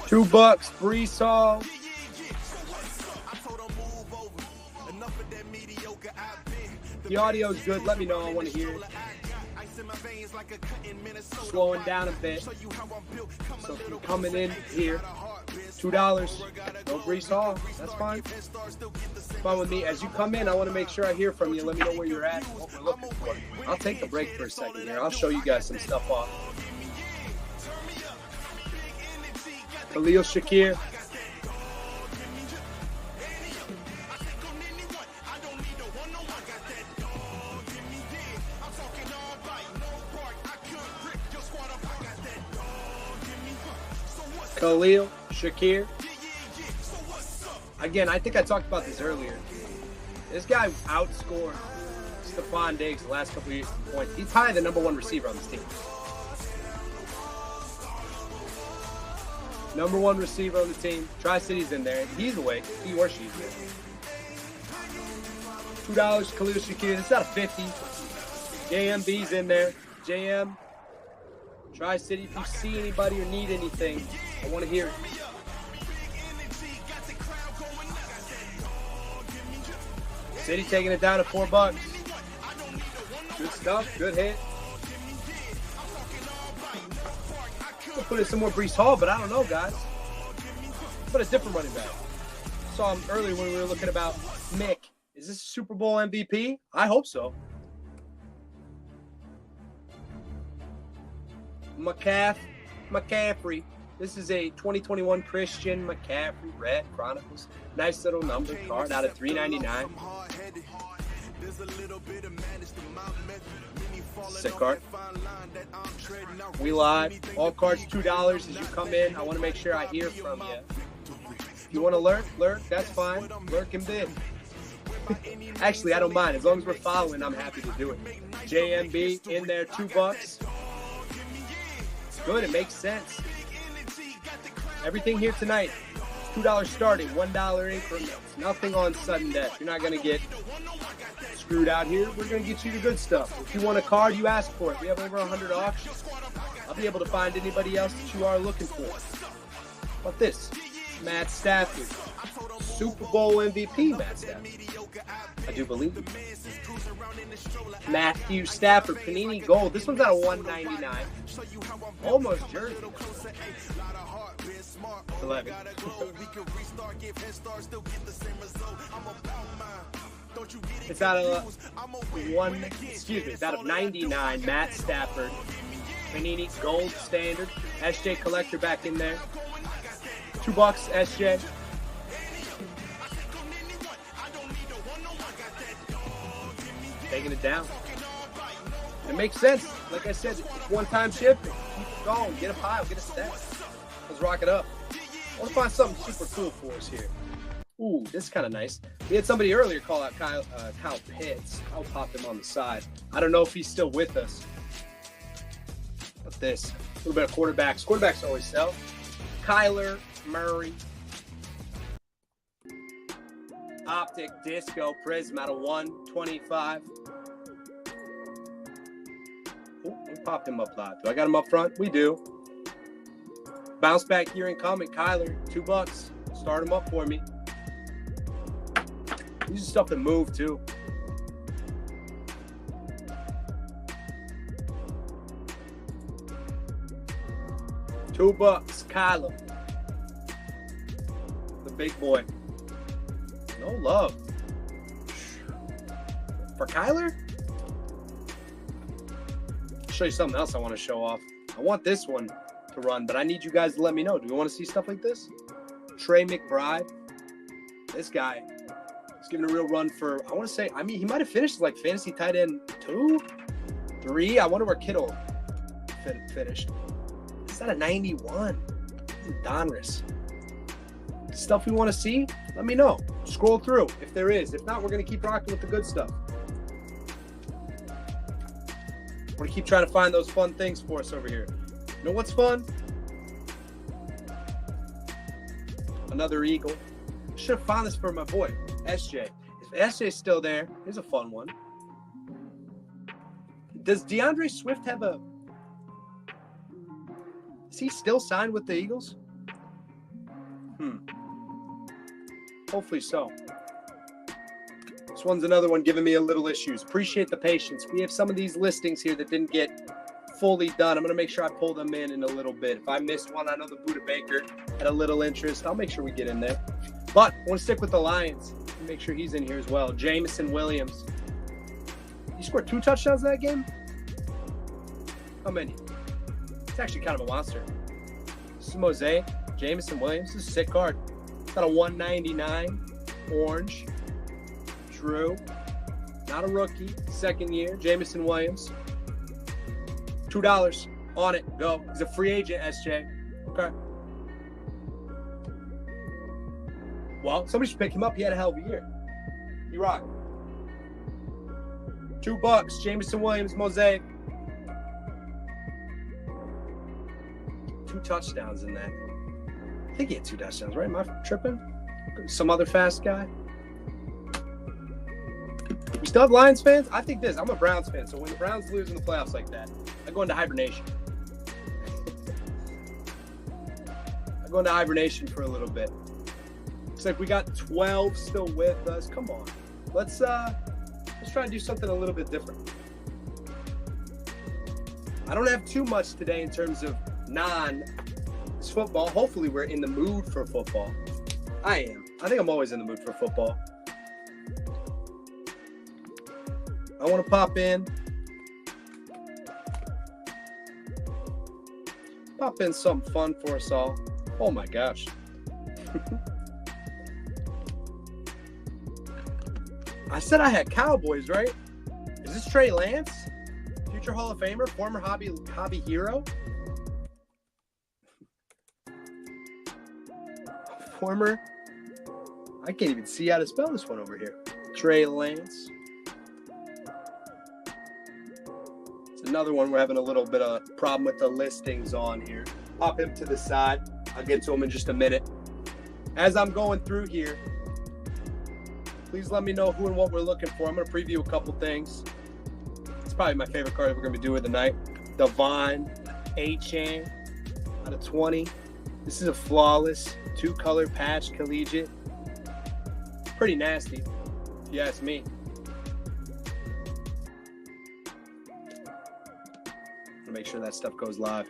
$2, Breece Hall. The audio's good. Let me know. I want to hear it. Slowing down a bit. So if you're coming in here, $2. No Breece Hall. That's fine. Fine with me. As you come in, I want to make sure I hear from you. Let me know where you're at and what we're looking for. I'll take a break for a second here. I'll show you guys some stuff off. Khalil Shakir. Khalil Shakir. Again, I think I talked about this earlier. This guy outscored Stephon Diggs the last couple of years in points. He's probably the number one receiver on this team. Number one receiver on the team. Tri-City's in there. He's awake. He or she's there. $2, Khalil Shakir. This is out of 50. JMB's in there. JM. Tri-City, if you see anybody or need anything, I want to hear it. City taking it down to $4. Good stuff. Good hit. We'll put in some more Breece Hall, but I don't know, guys. Put a different running back. Saw him earlier when we were looking about Mick. Is this Super Bowl MVP? I hope so. McCaffrey. This is a 2021 Christian McCaffrey Red Chronicles. Nice little number card out of $3.99. Sick card. We live. All cards $2 as you come in. I want to make sure I hear from you. If you want to lurk, that's fine. Lurk and bid. Actually, I don't mind. As long as we're following, I'm happy to do it. JMB in there, $2. Good, it makes sense. Everything here tonight, $2 starting, $1 increments. Nothing on sudden death. You're not going to get screwed out here. We're going to get you the good stuff. If you want a card, you ask for it. We have over 100 auctions. I'll be able to find anybody else that you are looking for. How about this? Matt Stafford. Super Bowl MVP, Matt Stafford. I do believe. Matthew Stafford, Panini Gold. This one's out of $199. Almost jersey. 11. It's out of it's out of 99. Matt Stafford, Panini Gold Standard. SJ Collector back in there. $2, SJ. Taking it down. It makes sense. Like I said, it's one-time shipping. Keep it going. Get a pile. Get a stack. Let's rock it up. I want to find something super cool for us here. Ooh, this is kind of nice. We had somebody earlier call out Kyle Pitts. I'll pop him on the side. I don't know if he's still with us. What's this? A little bit of quarterbacks. Quarterbacks always sell. Kyler Murray. Optic Disco Prism out of 125. Oh, we popped him up live. Do I got him up front? We do. Bounce back here incoming. Kyler, $2. Start him up for me. These are stuff that move too. $2, Kyler. The big boy. No love. For Kyler? I'll show you something else I want to show off. I want this one to run, but I need you guys to let me know. Do you want to see stuff like this? Trey McBride. This guy is giving a real run for, I want to say, he might have finished like fantasy tight end 2, 3. I wonder where Kittle finished. Is that a 91? Donruss. Stuff we want to see? Let me know. Scroll through if there is. If not, we're going to keep rocking with the good stuff. We're going to keep trying to find those fun things for us over here. You know what's fun? Another Eagle. Should have found this for my boy, SJ. If SJ's still there, here's a fun one. Does DeAndre Swift have a... Is he still signed with the Eagles? Hopefully so. This one's another one giving me a little issues. Appreciate the patience. We have some of these listings here that didn't get fully done. I'm going to make sure I pull them in a little bit. If I missed one, I know the Buda Baker had a little interest. I'll make sure we get in there. But I want to stick with the Lions. Make sure he's in here as well. Jameson Williams. He scored 2 touchdowns in that game? How many? It's actually kind of a monster. This is Mosaic. Jameson Williams. This is a sick card. It's got a 199 orange. Drew. Not a rookie. Second year. Jameson Williams. $2 on it. Go. He's a free agent, SJ. Okay. Well, somebody should pick him up. He had a hell of a year. You rock. $2. Jameson Williams, Mosaic. 2 touchdowns in that. I think he had 2 touchdowns, right? Am I tripping? Some other fast guy? We still have Lions fans? I think this. I'm a Browns fan, so when the Browns lose in the playoffs like that, I go into hibernation. I go into hibernation for a little bit. Looks like we got 12 still with us. Come on. Let's try and do something a little bit different. I don't have too much today in terms of football. Hopefully we're in the mood for football. I am. I think I'm always in the mood for football. I want to pop in. Pop in something fun for us all. Oh my gosh. I said I had Cowboys, right? Is this Trey Lance? Future Hall of Famer, former hobby hero. Former, I can't even see how to spell this one over here. Trey Lance. It's another one we're having a little bit of problem with the listings on here. Pop him to the side. I'll get to him in just a minute. As I'm going through here, please let me know who and what we're looking for. I'm going to preview a couple things. It's probably my favorite card we're going to be doing tonight. Devon A-Chan out of 20. This is a flawless 2-color patch collegiate. Pretty nasty, if you ask me. To make sure that stuff goes live.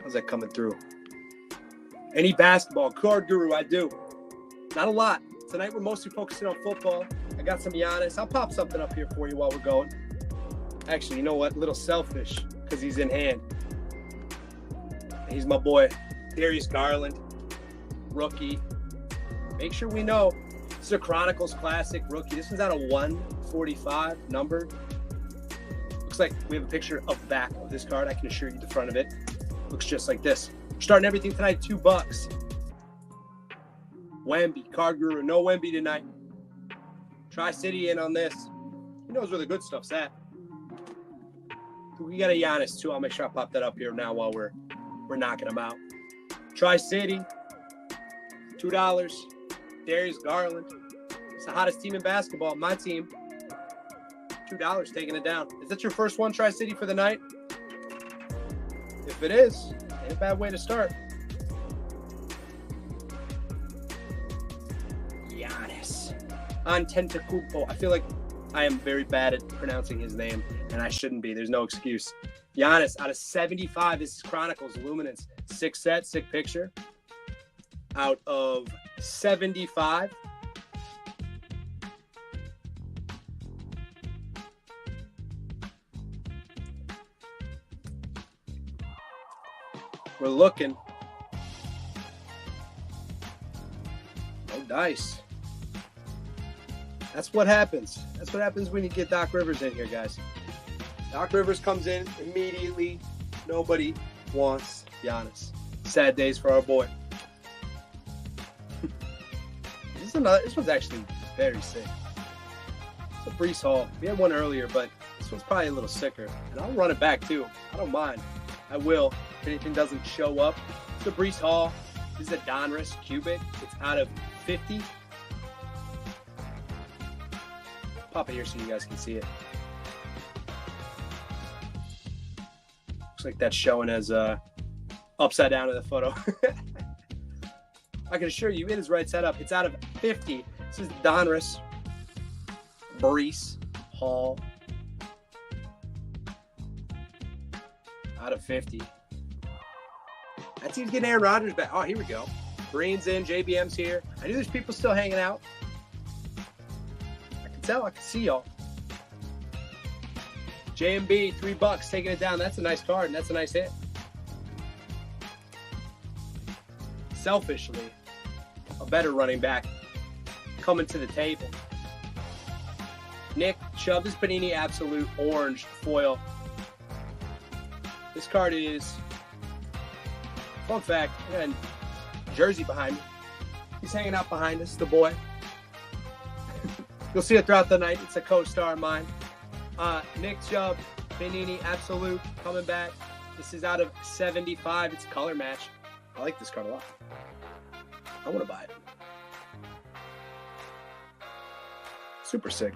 How's that coming through? Any basketball, Card Guru, I do. Not a lot. Tonight we're mostly focusing on football. I got some Giannis. I'll pop something up here for you while we're going. Actually, you know what? A little selfish because he's in hand. He's my boy, Darius Garland, rookie. Make sure we know this is a Chronicles Classic rookie. This one's out of 145 numbered. Looks like we have a picture of the back of this card. I can assure you the front of it looks just like this. We're starting everything tonight, $2. Wemby, Card Guru, no Wemby tonight. Tri-City in on this. He knows where the good stuff's at. We got a Giannis too. I'll make sure I pop that up here now while we're knocking them out. Tri-City, $2. Darius Garland. It's the hottest team in basketball. My team. $2 taking it down. Is that your first one, Tri-City, for the night? If it is, ain't a bad way to start. Giannis Antetokounmpo. I feel like I am very bad at pronouncing his name, and I shouldn't be. There's no excuse. Giannis out of 75. This is Chronicles Luminance. 6 set, 6 picture. Out of 75. We're looking. No dice. That's what happens. That's what happens when you get Doc Rivers in here, guys. Doc Rivers comes in immediately. Nobody wants Giannis. Sad days for our boy. This one's actually very sick. It's a Brees Hall. We had one earlier, but this one's probably a little sicker. And I'll run it back too. I don't mind. I will. If anything doesn't show up. It's a Brees Hall. This is a Donruss Cubic. It's out of 50. Pop it here so you guys can see it. Looks like that's showing as upside down in the photo. I can assure you it is right side up. It's out of 50. This is Donruss Brees Hall. Out of 50. That team's getting Aaron Rodgers back. Oh, here we go. Green's in. JBM's here. I knew there's people still hanging out. I can tell. I can see y'all. JMB, $3, taking it down. That's a nice card, and that's a nice hit. Selfishly, a better running back coming to the table. Nick Chubb, this Panini Absolute Orange foil. This card is, fun fact, and jersey behind me. He's hanging out behind us, the boy. You'll see it throughout the night. It's a co-star of mine. Nick Chubb, Panini Absolute, coming back. This is out of 75. It's a color match. I like this card a lot. I want to buy it. Super sick.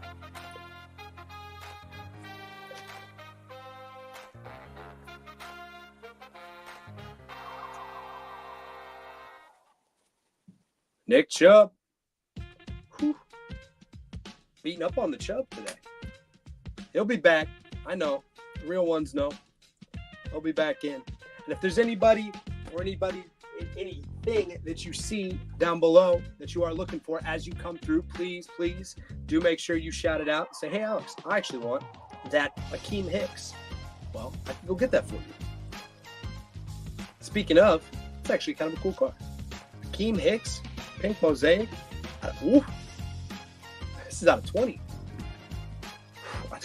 Nick Chubb. Whew. Beating up on the Chubb today. He'll be back. I know. The real ones know. He'll be back in. And if there's anybody or anything that you see down below that you are looking for as you come through, please do make sure you shout it out and say, hey, Alex, I actually want that Akeem Hicks. Well, I can go get that for you. Speaking of, it's actually kind of a cool card. Akeem Hicks, pink mosaic. This is out of 20.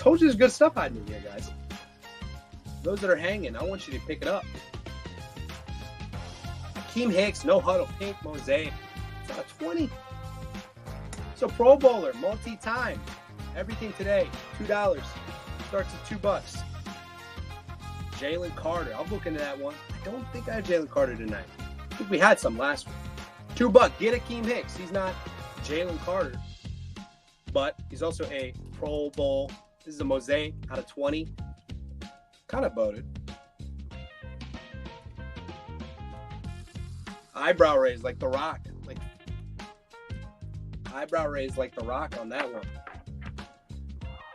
told you there's good stuff hiding in here, guys. Those that are hanging, I want you to pick it up. Akeem Hicks, no huddle, pink mosaic. It's out of 20. So Pro Bowler, multi-time. Everything today, $2. Starts at $2. Jalen Carter. I'll look into that one. I don't think I had Jalen Carter tonight. I think we had some last week. $2. Get Akeem Hicks. He's not Jalen Carter, but he's also a Pro Bowl. This is a mosaic out of 20. Kind of voted. Eyebrow raise like The Rock. Like eyebrow raise like The Rock on that one.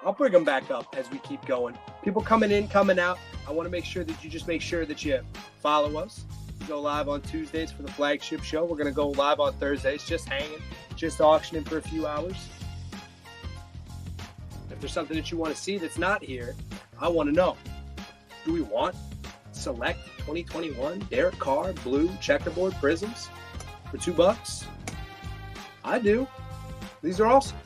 I'll bring them back up as we keep going. People coming in, coming out. I want to make sure that you just make sure that you follow us. We go live on Tuesdays for the flagship show. We're going to go live on Thursdays, just hanging, just auctioning for a few hours. If there's something that you want to see that's not here, I want to know. Do we want select 2021 Derek Carr blue checkerboard prisms for $2? I do. These are awesome.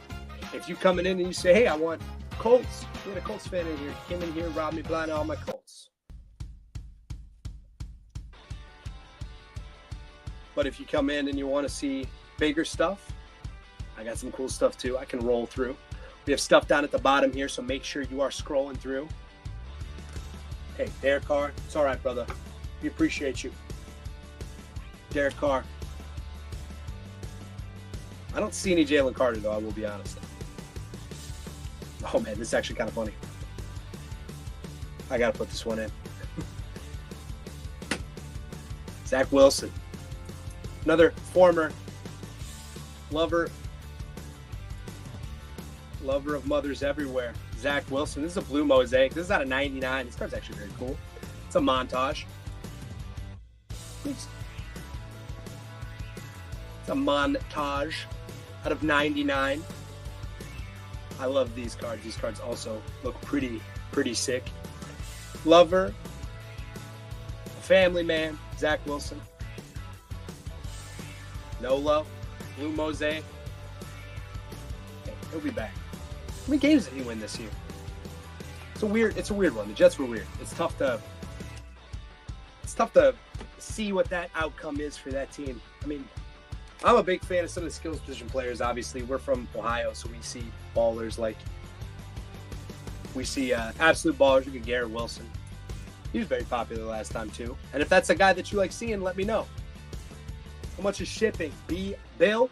If you coming in and you say, hey, I want Colts. We had a Colts fan in here. Came in here, robbed me blind all my Colts. But if you come in and you want to see bigger stuff, I got some cool stuff too. I can roll through. We have stuff down at the bottom here, so make sure you are scrolling through. Hey, Derek Carr, it's all right, brother. We appreciate you. Derek Carr. I don't see any Jalen Carter, though, I will be honest. Oh, man, this is actually kind of funny. I got to put this one in. Zach Wilson. Another former lover of mothers everywhere. Zach Wilson. This is a blue mosaic. This is out of 99. This card's actually very cool. It's a montage. It's a montage out of 99. I love these cards. These cards also look pretty sick. Lover, family man, Zach Wilson. No love, blue mosaic. Okay, he'll be back. How many games did he win this year? It's a weird one. The Jets were weird. It's tough to see what that outcome is for that team. I mean, I'm a big fan of some of the skills position players. Obviously, we're from Ohio, so we see ballers like absolute ballers. We get Garrett Wilson. He was very popular last time too. And if that's a guy that you like seeing, let me know. How much is shipping? Bill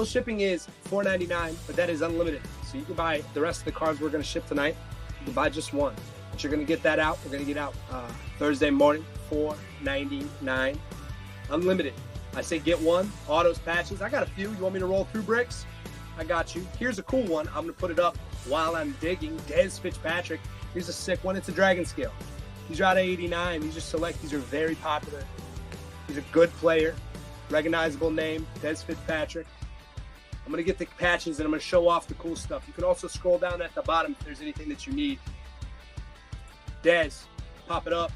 shipping is $4.99, but that is unlimited. So you can buy the rest of the cards we're going to ship tonight. You can buy just one, but you're going to get that out. We're going to get out Thursday morning, $4.99, unlimited. I say get one. Autos, patches. I got a few. You want me to roll through bricks? I got you. Here's a cool one. I'm going to put it up while I'm digging. Dez Fitzpatrick. Here's a sick one. It's a dragon scale. These are out of 89. These are select. These are very popular. He's a good player. Recognizable name. Dez Fitzpatrick. I'm going to get the patches and I'm going to show off the cool stuff. You can also scroll down at the bottom if there's anything that you need. Dez. Pop it up.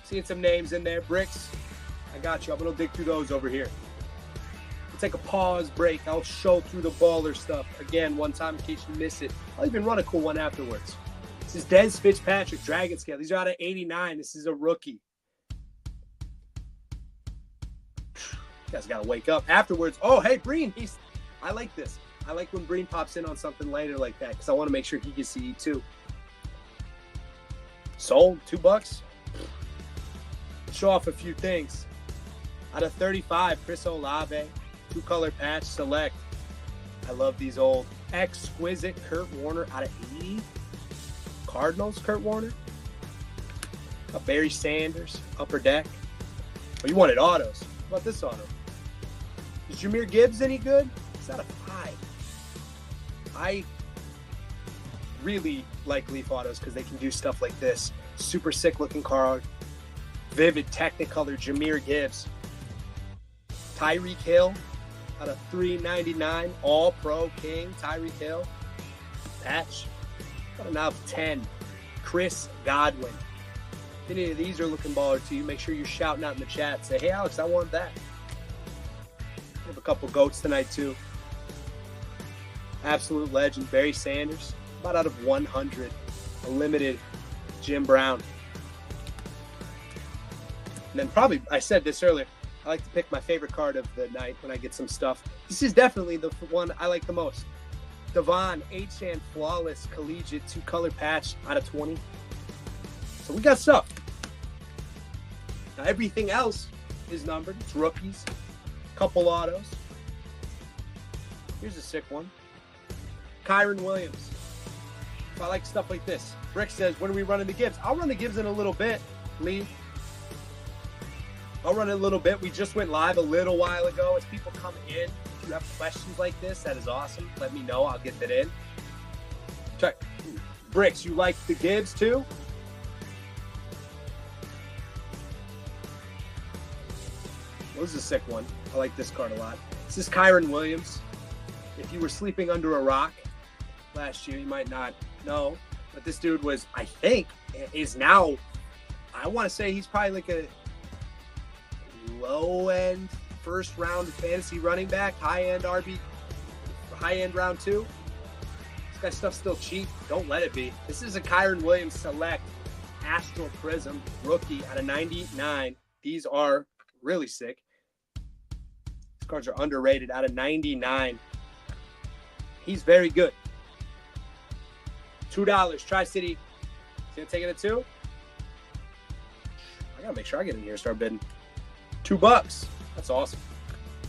Seeing some names in there. Bricks. I got you. I'm going to dig through those over here. We'll take a pause break. I'll show through the baller stuff. Again, one time in case you miss it. I'll even run a cool one afterwards. This is Dez Fitzpatrick, Dragon Scale. These are out of 89. This is a rookie. You guys got to wake up afterwards. Oh, hey, Breen. I like this. I like when Breen pops in on something later like that because I want to make sure he gets to eat too. Sold. $2. Show off a few things. Out of 35, Chris Olave, 2-color patch select. I love these old exquisite Kurt Warner out of 80. Cardinals, Kurt Warner. A Barry Sanders, upper deck. Oh, you wanted autos. How about this auto? Is Jahmyr Gibbs any good? It's out of 5. I really like Leaf autos because they can do stuff like this. Super sick looking card. Vivid Technicolor Jahmyr Gibbs. Tyreek Hill out of 399. All Pro King Tyreek Hill. Patch. Got an out of 10. Chris Godwin. If any of these are looking baller to you, make sure you're shouting out in the chat. Say, hey, Alex, I want that. We have a couple goats tonight, too. Absolute legend, Barry Sanders. About out of 100. A limited Jim Brown. And then probably, I said this earlier, I like to pick my favorite card of the night when I get some stuff. This is definitely the one I like the most. Devon, H-Chan Flawless Collegiate 2-color patch out of 20. So we got stuff. Now everything else is numbered. It's rookies. Couple autos. Here's a sick one. Kyron Williams. So I like stuff like this. Rick says, when are we running the Gibbs? I'll run the Gibbs in a little bit, Lee. I'll run it a little bit. We just went live a little while ago. As people come in, if you have questions like this, that is awesome. Let me know. I'll get that in. Check. Bricks, you like the Gibbs too? Well, this is a sick one. I like this card a lot. This is Kyron Williams. If you were sleeping under a rock last year, you might not know. But this dude was, I think, is now, I want to say he's probably like a low-end first-round fantasy running back, high-end RB, high-end round 2. This guy's stuff's still cheap. Don't let it be. This is a Kyron Williams Select Astral Prism rookie out of 99. These are really sick. These cards are underrated out of 99. He's very good. $2. Tri-City. Is he gonna take it at 2? I gotta make sure I get in here and start bidding. $2. That's awesome.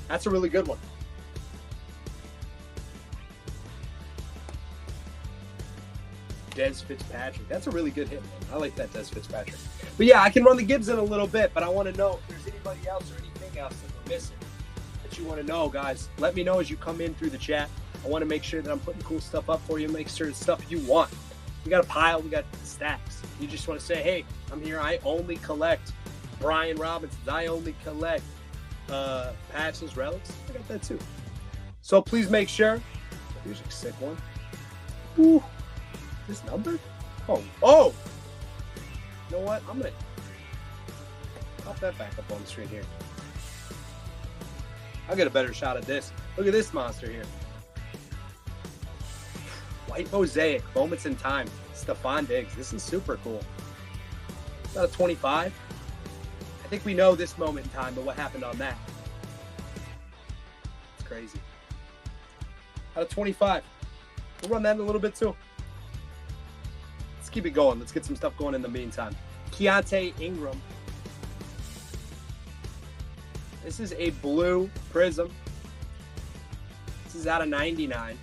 That's a really good one. Des Fitzpatrick. That's a really good hit, man. I like that Des Fitzpatrick. But yeah, I can run the Gibbs in a little bit, but I want to know if there's anybody else or anything else that we're missing that you want to know, guys. Let me know as you come in through the chat. I want to make sure that I'm putting cool stuff up for you, make sure it's stuff you want. We got a pile, we got stacks. You just want to say, hey, I'm here. I only collect Brian Robinsons. I only collect patches, relics. I got that too. So please make sure. Here's a sick one. Ooh, this numbered? Oh! You know what? I'm gonna pop that back up on the screen here. I'll get a better shot at this. Look at this monster here. White Mosaic, Moments in Time, Stephon Diggs. This is super cool. It's out of 25. I think we know this moment in time, but what happened on that? It's crazy. Out of 25. We'll run that in a little bit too. Let's keep it going. Let's get some stuff going in the meantime. Keontae Ingram. This is a blue prism. This is out of 99.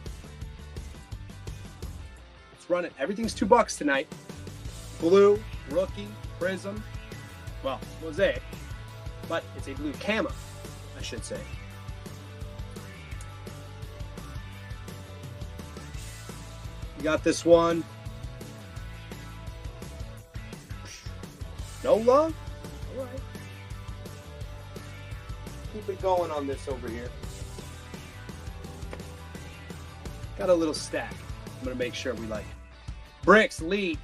Let's run it. Everything's $2 tonight. Blue, rookie, prism. Well, mosaic. But it's a blue camo, I should say. You got this one. No love? All right. Keep it going on this over here. Got a little stack. I'm going to make sure we like it. Bricks, Lee.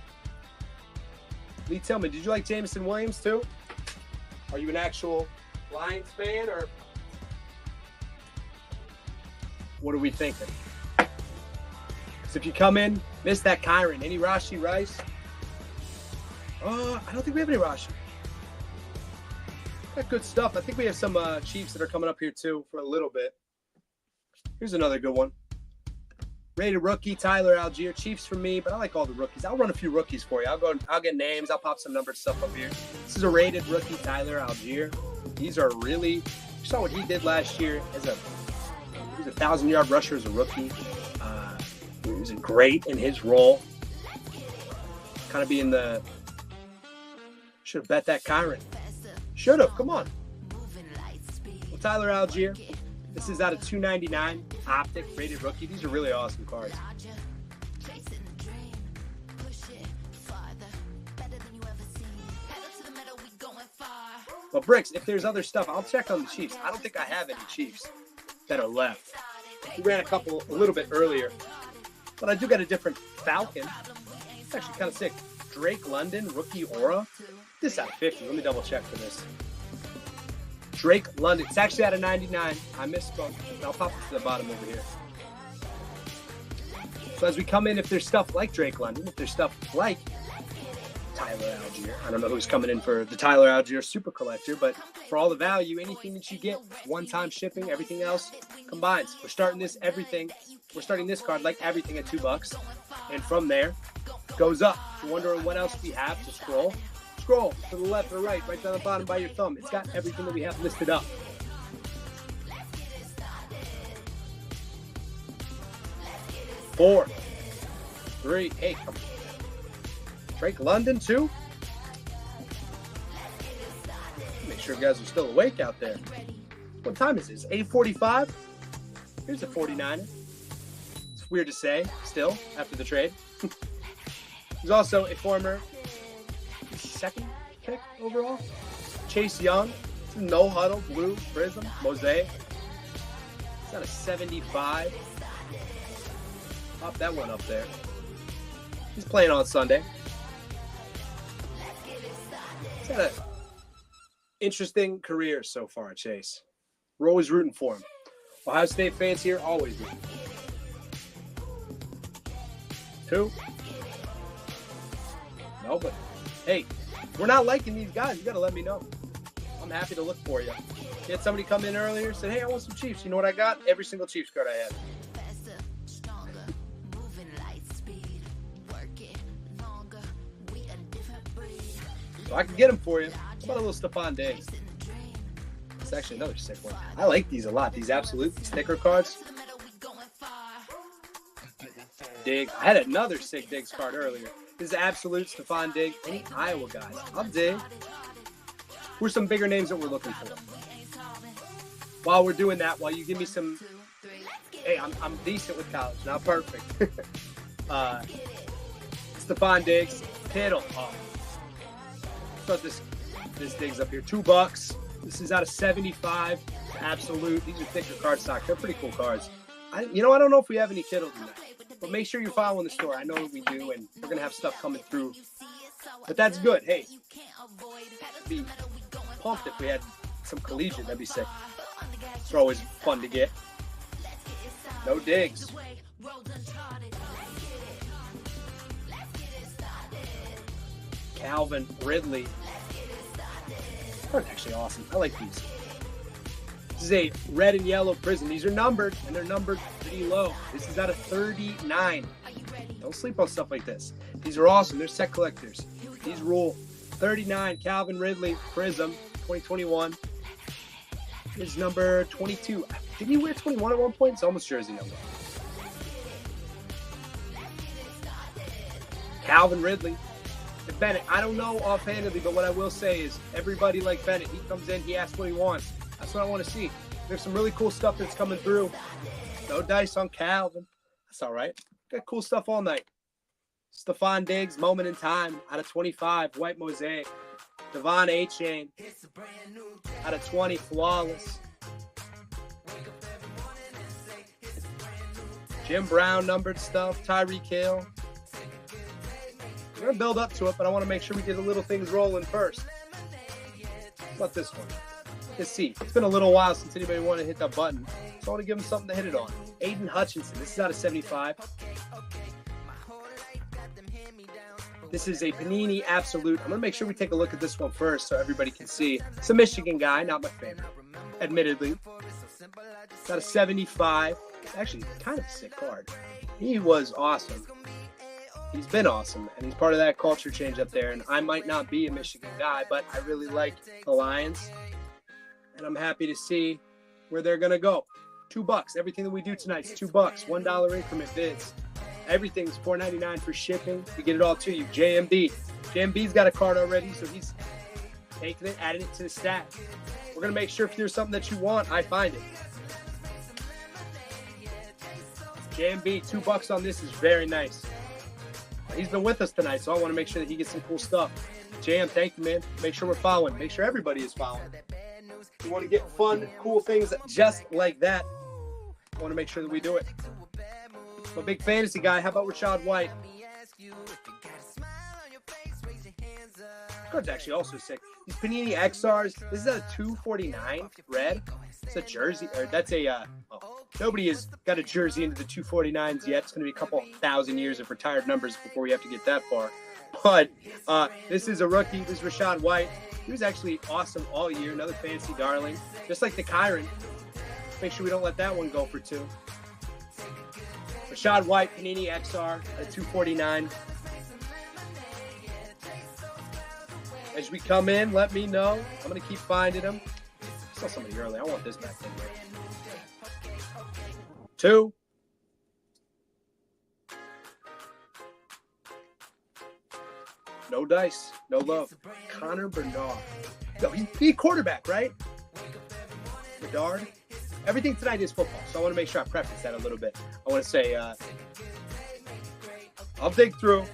Lee, tell me, did you like Jameson Williams too? Are you an actual Lions fan or what are we thinking? So if you come in, miss that Kyron. Any Rashi Rice? I don't think we have any Rashi. Got good stuff. I think we have some Chiefs that are coming up here too for a little bit. Here's another good one. Rated rookie, Tyler Algier. Chiefs for me, but I like all the rookies. I'll run a few rookies for you. I'll get names. I'll pop some numbered stuff up here. This is a rated rookie, Tyler Algier. These are really, you saw what he did last year as he was a 1,000-yard rusher as a rookie. He was great in his role. Kind of being the, should have bet that Kyron. Should have, come on. Well, Tyler Algier. This is out of 299, optic, rated rookie. These are really awesome cards. Well, Bricks, if there's other stuff, I'll check on the Chiefs. I don't think I have any Chiefs that are left. We ran a little bit earlier. But I do got a different Falcon. It's actually kind of sick. Drake London, rookie aura. This is out of 50. Let me double check for this. Drake London. It's actually out of 99. I misspoke. I'll pop it to the bottom over here. So as we come in, if there's stuff like Drake London, if there's stuff like Tyler Algier, I don't know who's coming in for the Tyler Algier Super Collector, but for all the value, anything that you get, one-time shipping, everything else combines. We're starting this card like everything at $2, and from there goes up. If you're wondering what else we have, to scroll to the left or right down the bottom by your thumb. It's got everything that we have listed up. Four, three, hey, come on. Drake London too. Make sure you guys are still awake out there. What time is this? 8:45. Here's a 49er. It's weird to say still after the trade. He's also a former second pick overall. Chase Young. It's a no huddle blue prism mosaic. It's got a 75. Pop that one up there. He's playing on Sunday. He's had an interesting career so far, Chase. We're always rooting for him. Ohio State fans here, always rooting. 2. No, but hey, we're not liking these guys. You got to let me know. I'm happy to look for you. You had somebody come in earlier, said, hey, I want some Chiefs. You know what I got? Every single Chiefs card I had. So I can get them for you. How about a little Stephon Diggs? It's actually another sick one. I like these a lot. These absolute sticker cards. Diggs. I had another sick Diggs card earlier. This is absolute Stephon Diggs. Any Iowa guys? I'll dig. Who are some bigger names that we're looking for? While we're doing that, while you give me some. Hey, I'm decent with college. Not perfect. Stephon Diggs. Kittle. Oh. This Diggs up here, $2. This is out of 75. Absolute. These are thicker card stock. They're pretty cool cards. I don't know if we have any Kittle tonight, but make sure you're following the store. I know we do, and we're gonna have stuff coming through. But that's good. Hey, I'd be pumped if we had some collegiate. That'd be sick. It's always fun to get. No Diggs. Calvin Ridley. That's actually awesome. I like these. This is a red and yellow prism. These are numbered, and they're numbered pretty low. This is out of 39. Don't sleep on stuff like this. These are awesome. They're set collectors. These rule. 39, Calvin Ridley, prism, 2021. Is number 22. Didn't he wear 21 at one point? It's almost jersey number. Calvin Ridley. Bennett, I don't know offhandedly, but what I will say is everybody like Bennett, he comes in, he asks what he wants. That's what I want to see. There's some really cool stuff that's coming through. No dice on Calvin. That's all right. Got cool stuff all night. Stephon Diggs, moment in time, out of 25, white mosaic. Devon A-Chain, out of 20, flawless. Jim Brown, numbered stuff. Tyreek Hill. We're going to build up to it, but I want to make sure we get the little things rolling first. How about this one? Let's see. It's been a little while since anybody wanted to hit that button, so I want to give them something to hit it on. Aiden Hutchinson. This is out of 75. This is a Panini Absolute. I'm going to make sure we take a look at this one first so everybody can see. It's a Michigan guy, not my favorite, admittedly. It's out of 75. Actually, kind of a sick card. He was awesome. He's been awesome, and he's part of that culture change up there. And I might not be a Michigan guy, but I really like the Lions, and I'm happy to see where they're going to go. $2. Everything that we do tonight is $2. $1 increment bids. Everything's $4.99 for shipping. We get it all to you. JMB. JMB's got a card already, so he's taking it, adding it to the stack. We're going to make sure if there's something that you want, I find it. JMB, $2 on this is very nice. He's been with us tonight, so I want to make sure that he gets some cool stuff. JM, thank you, man. Make sure we're following. Make sure everybody is following. If you want to get fun, cool things just like that, I want to make sure that we do it. I'm a big fantasy guy. How about Rashad White? Card's actually also sick. These Panini XRs. This is a 249 red. It's a jersey, or that's a Nobody has got a jersey into the 249s yet. It's going to be a couple thousand years of retired numbers before we have to get that far. But this is a rookie. This is Rachaad White. He was actually awesome all year. Another fantasy darling. Just like the Kyron. Make sure we don't let that one go for 2. Rachaad White, Panini XR at 249. As we come in, let me know. I'm going to keep finding them. I saw somebody earlier. I want this back in here. 2. No dice. No love. Connor Bernard. No, he's quarterback, right? Bedard. Everything tonight is football, so I want to make sure I preface that a little bit. I want to say, I'll dig through.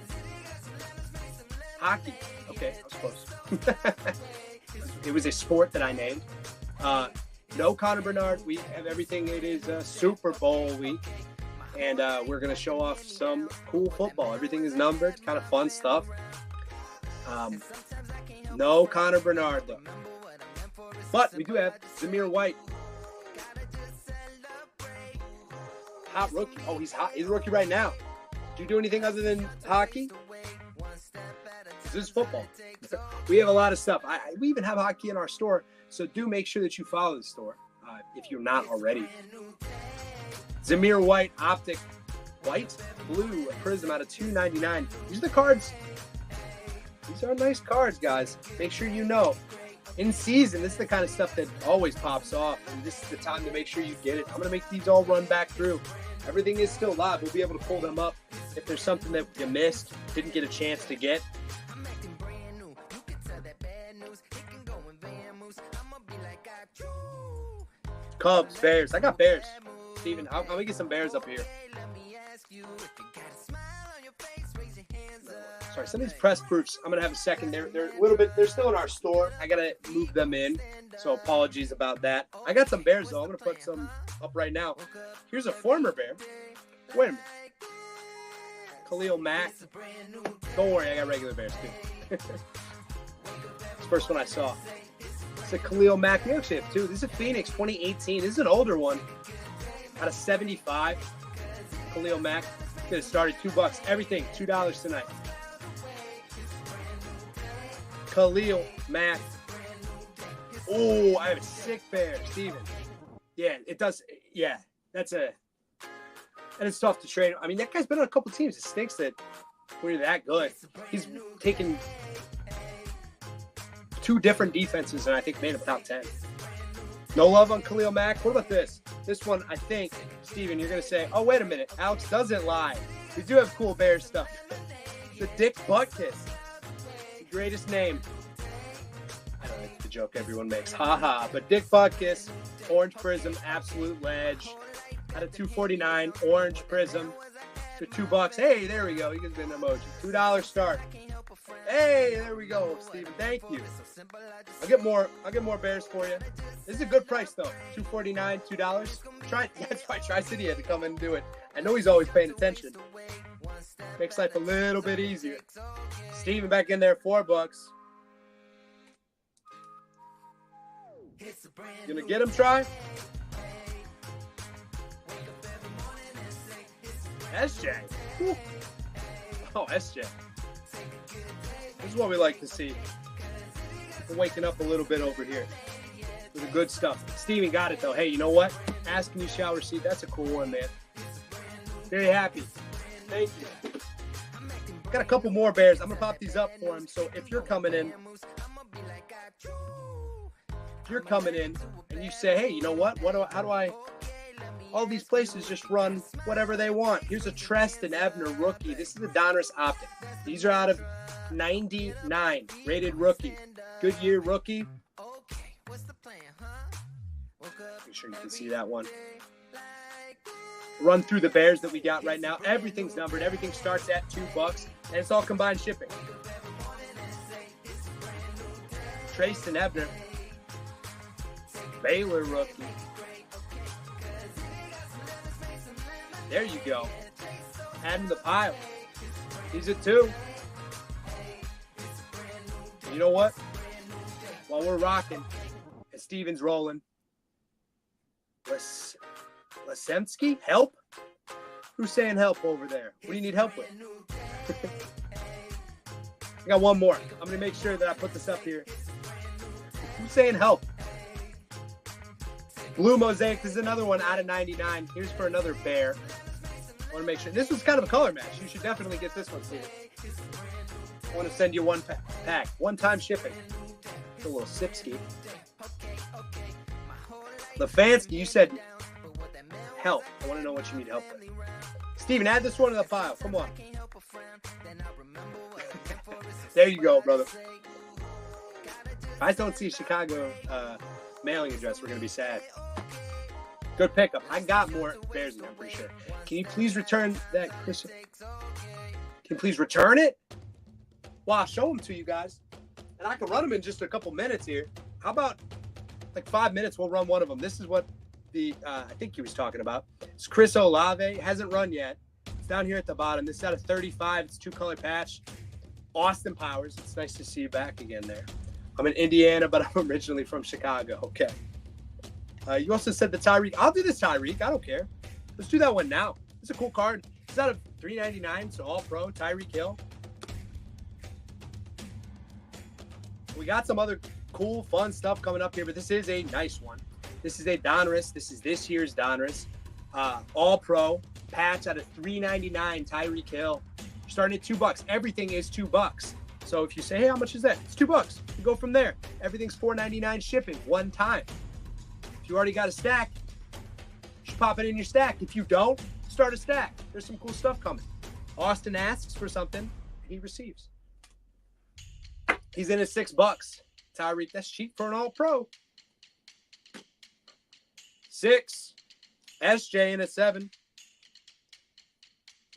Hockey. Okay, I was close. It was a sport that I named. No Connor Bernard. We have everything. It is Super Bowl week, and we're going to show off some cool football. Everything is numbered. It's kind of fun stuff. No Connor Bernard, though. But we do have Zamir White. Hot rookie. Oh, he's hot. He's a rookie right now. Do you do anything other than hockey? This is football. We have a lot of stuff. We even have hockey in our store, so do make sure that you follow the store if you're not already. Zamir White, Optic, white, blue, Prism out of $2.99. These are the cards. These are nice cards, guys. Make sure you know. In season, this is the kind of stuff that always pops off, and this is the time to make sure you get it. I'm going to make these all run back through. Everything is still live. We'll be able to pull them up if there's something that you missed, didn't get a chance to get. Cubs, Bears. I got Bears. Steven, I'm going to get some Bears up here. Sorry, some of these press proofs, I'm going to have a second. They're a little bit, they're still in our store. I got to move them in, so apologies about that. I got some Bears, though. I'm going to put some up right now. Here's a former Bear. Wait a minute. Khalil Mack. Don't worry, I got regular Bears, too. It's the first one I saw. It's a Khalil Mack. We actually have 2. This is a Phoenix 2018. This is an older one. Out of 75. Khalil Mack. Could have started $2. Everything, $2 tonight. Khalil Mack. Oh, I have a sick Bear, Steven. Yeah, it does. Yeah, and it's tough to trade. I mean, that guy's been on a couple teams. It stinks that we're that good. He's taken 2 different defenses and I think made him top 10. No love on Khalil Mack. What about this? This one, I think, Steven, you're going to say, oh, wait a minute. Alex doesn't lie. We do have cool Bear stuff. The Dick Butkus. Greatest name. I don't like the joke everyone makes. Ha. But Dick Butkus, Orange Prism, absolute ledge. Out of $2.49, Orange Prism for $2. Hey, there we go. You can get an emoji. $2 start. Hey, there we go, Steven. Thank you. I'll get more Bears for you. This is a good price though. $2.49, $2. That's why Tri-City had to come in and do it. I know he's always paying attention. Makes life a little bit easier. Steven back in there, $4. Gonna get him, Try? SJ. Woo. Oh, SJ. This is what we like to see. We're waking up a little bit over here with the good stuff. Steven got it, though. Hey, you know what? Ask and you shall receive. That's a cool one, man. Very happy. Thank you. Got a couple more Bears. I'm going to pop these up for him. So if you're coming in, and you say, hey, you know what? How do I... All these places just run whatever they want. Here's a Treston Ebner rookie. This is a Donruss Optic. These are out of 99 rated rookie. Goodyear rookie. Make sure you can see that one. Run through the Bears that we got right now. Everything's numbered. Everything starts at $2, and it's all combined shipping. Treston Ebner. Baylor rookie. There you go. Add in the pile. He's at 2. You know what? While we're rocking and Steven's rolling, let's Lasemski, help? Who's saying help over there? What do you need help with? I got one more. I'm going to make sure that I put this up here. Who's saying help? Blue Mosaic. This is another one out of 99. Here's for another bear. I want to make sure. This was kind of a color match. You should definitely get this one too. I want to send you one pack. One-time shipping. It's a little sipski. Lefansky, you said help. I want to know what you need help with. Steven, add this one to the file. Come on. There you go, brother. If I don't see Chicago mailing address, we're going to be sad. Good pickup. I got more Bears in there, I'm pretty sure. Can you please return that, Christian? Can you please return it? Well, I'll show them to you guys. And I can run them in just a couple minutes here. How about like 5 minutes? We'll run one of them. This is what I think he was talking about. It's Chris Olave. Hasn't run yet. It's down here at the bottom. This is out of 35. It's 2-color patch. Austin Powers. It's nice to see you back again there. I'm in Indiana, but I'm originally from Chicago. Okay. You also said the Tyreek. I'll do this Tyreek. I don't care. Let's do that one now. It's a cool card. It's out of $3.99, so all pro. Tyreek Hill. We got some other cool, fun stuff coming up here, but this is a nice one. This is a Donruss. This is this year's Donruss. All pro. Patch out of $3.99. Tyreek Hill. Starting at $2. Everything is $2. So if you say, hey, how much is that? It's $2. You go from there. Everything's $4.99 shipping one time. If you already got a stack, you should pop it in your stack. If you don't, start a stack. There's some cool stuff coming. Austin asks for something, he receives. He's in at $6. Tyreek, that's cheap for an all-pro. 6. SJ in at 7.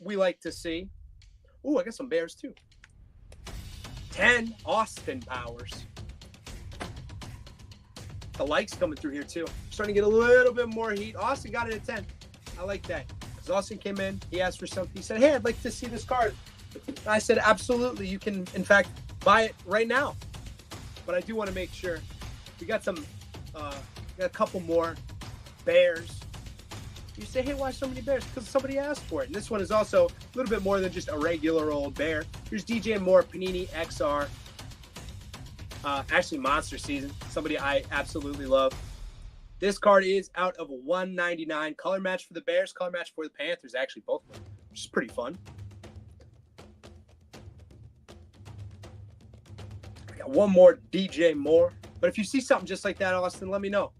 We like to see. Ooh, I got some Bears too. 10. Austin Powers. The likes coming through here too. Starting to get a little bit more heat. Austin got it at 10. I like that. Because Austin came in, he asked for something. He said, hey, I'd like to see this card. I said, absolutely. You can, in fact, buy it right now. But I do want to make sure. We got some, got a couple more Bears. You say, hey, why so many Bears? Because somebody asked for it. And this one is also a little bit more than just a regular old Bear. Here's DJ Moore, Panini XR. Actually, Monster Season. Somebody I absolutely love. This card is out of $199. Color match for the Bears, color match for the Panthers. Actually, both of them, which is pretty fun. I got one more DJ Moore. But if you see something just like that, Austin, let me know.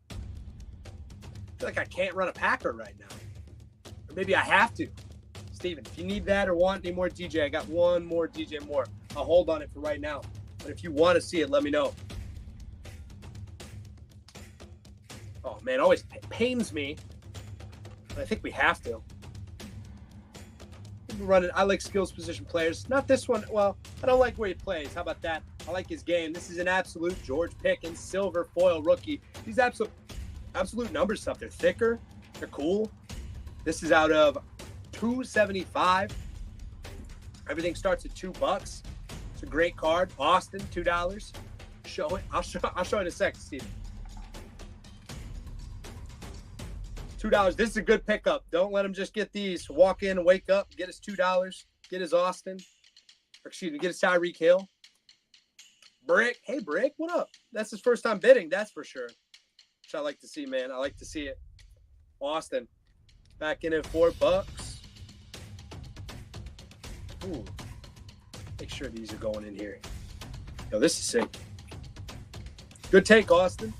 I feel like I can't run a Packer right now. Or maybe I have to. Steven, if you need that or want any more DJ, I got one more DJ Moore. I'll hold on it for right now. But if you want to see it, let me know. Oh, man, it always pains me. But I think we have to. Running. I like skills position players. Not this one. Well, I don't like where he plays. How about that? I like his game. This is an absolute George Pickens silver foil rookie. These absolute number stuff. They're thicker. They're cool. This is out of $2.75. Everything starts at $2. It's a great card. Austin, $2. Show it. I'll show it in a second, Steve. $2. This is a good pickup. Don't let him just get these. Walk in, wake up, get his $2. Get his Austin. Or excuse me, get his Tyreek Hill. Brick. Hey, Brick, what up? That's his first time bidding, that's for sure. Which I like to see, man. I like to see it. Austin. Back in at $4. Ooh. Make sure these are going in here. Yo, this is sick. Good take, Austin.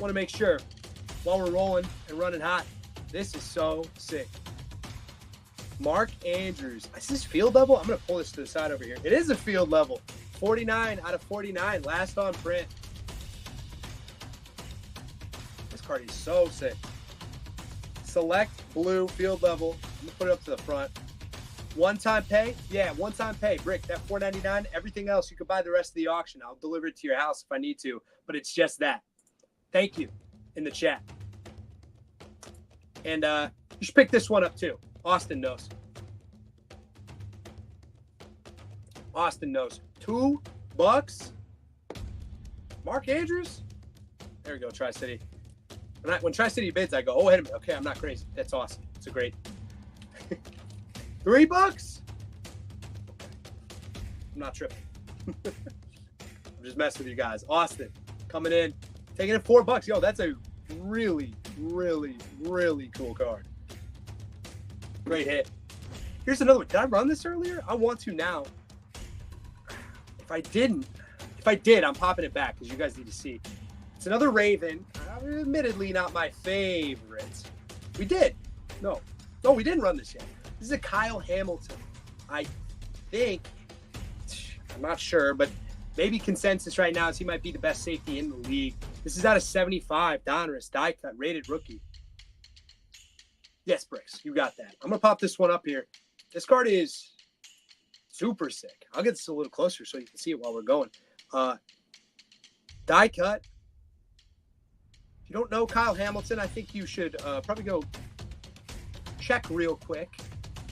Want to make sure while we're rolling and running hot. This is so sick. Mark Andrews. Is this field level? I'm going to pull this to the side over here. It is a field level. 49 out of 49. Last on print. This card is so sick. Select blue field level. I'm going to put it up to the front. One-time pay? Yeah, one-time pay. Brick, that $4.99. Everything else, you can buy the rest of the auction. I'll deliver it to your house if I need to, but it's just that. Thank you in the chat. And you should pick this one up too. Austin knows. Austin knows. $2. Mark Andrews. There we go, Tri-City. When Tri-City bids, I go, oh, wait a minute. Okay, I'm not crazy. That's awesome. It's a great $3. Okay. I'm not tripping. I'm just messing with you guys. Austin coming in, taking it $4. Yo, that's a really, really, really cool card. Great hit. Here's another one. Did I run this earlier? I want to now. If I did, I'm popping it back because you guys need to see. It's another Raven. Admittedly, not my favorite. We did. No, we didn't run this yet. This is a Kyle Hamilton. I think, I'm not sure, but maybe consensus right now is he might be the best safety in the league. This is out of 75. Donruss, die cut, rated rookie. Yes, Bricks, you got that. I'm going to pop this one up here. This card is super sick. I'll get this a little closer so you can see it while we're going. Die cut. If you don't know Kyle Hamilton, I think you should probably go check real quick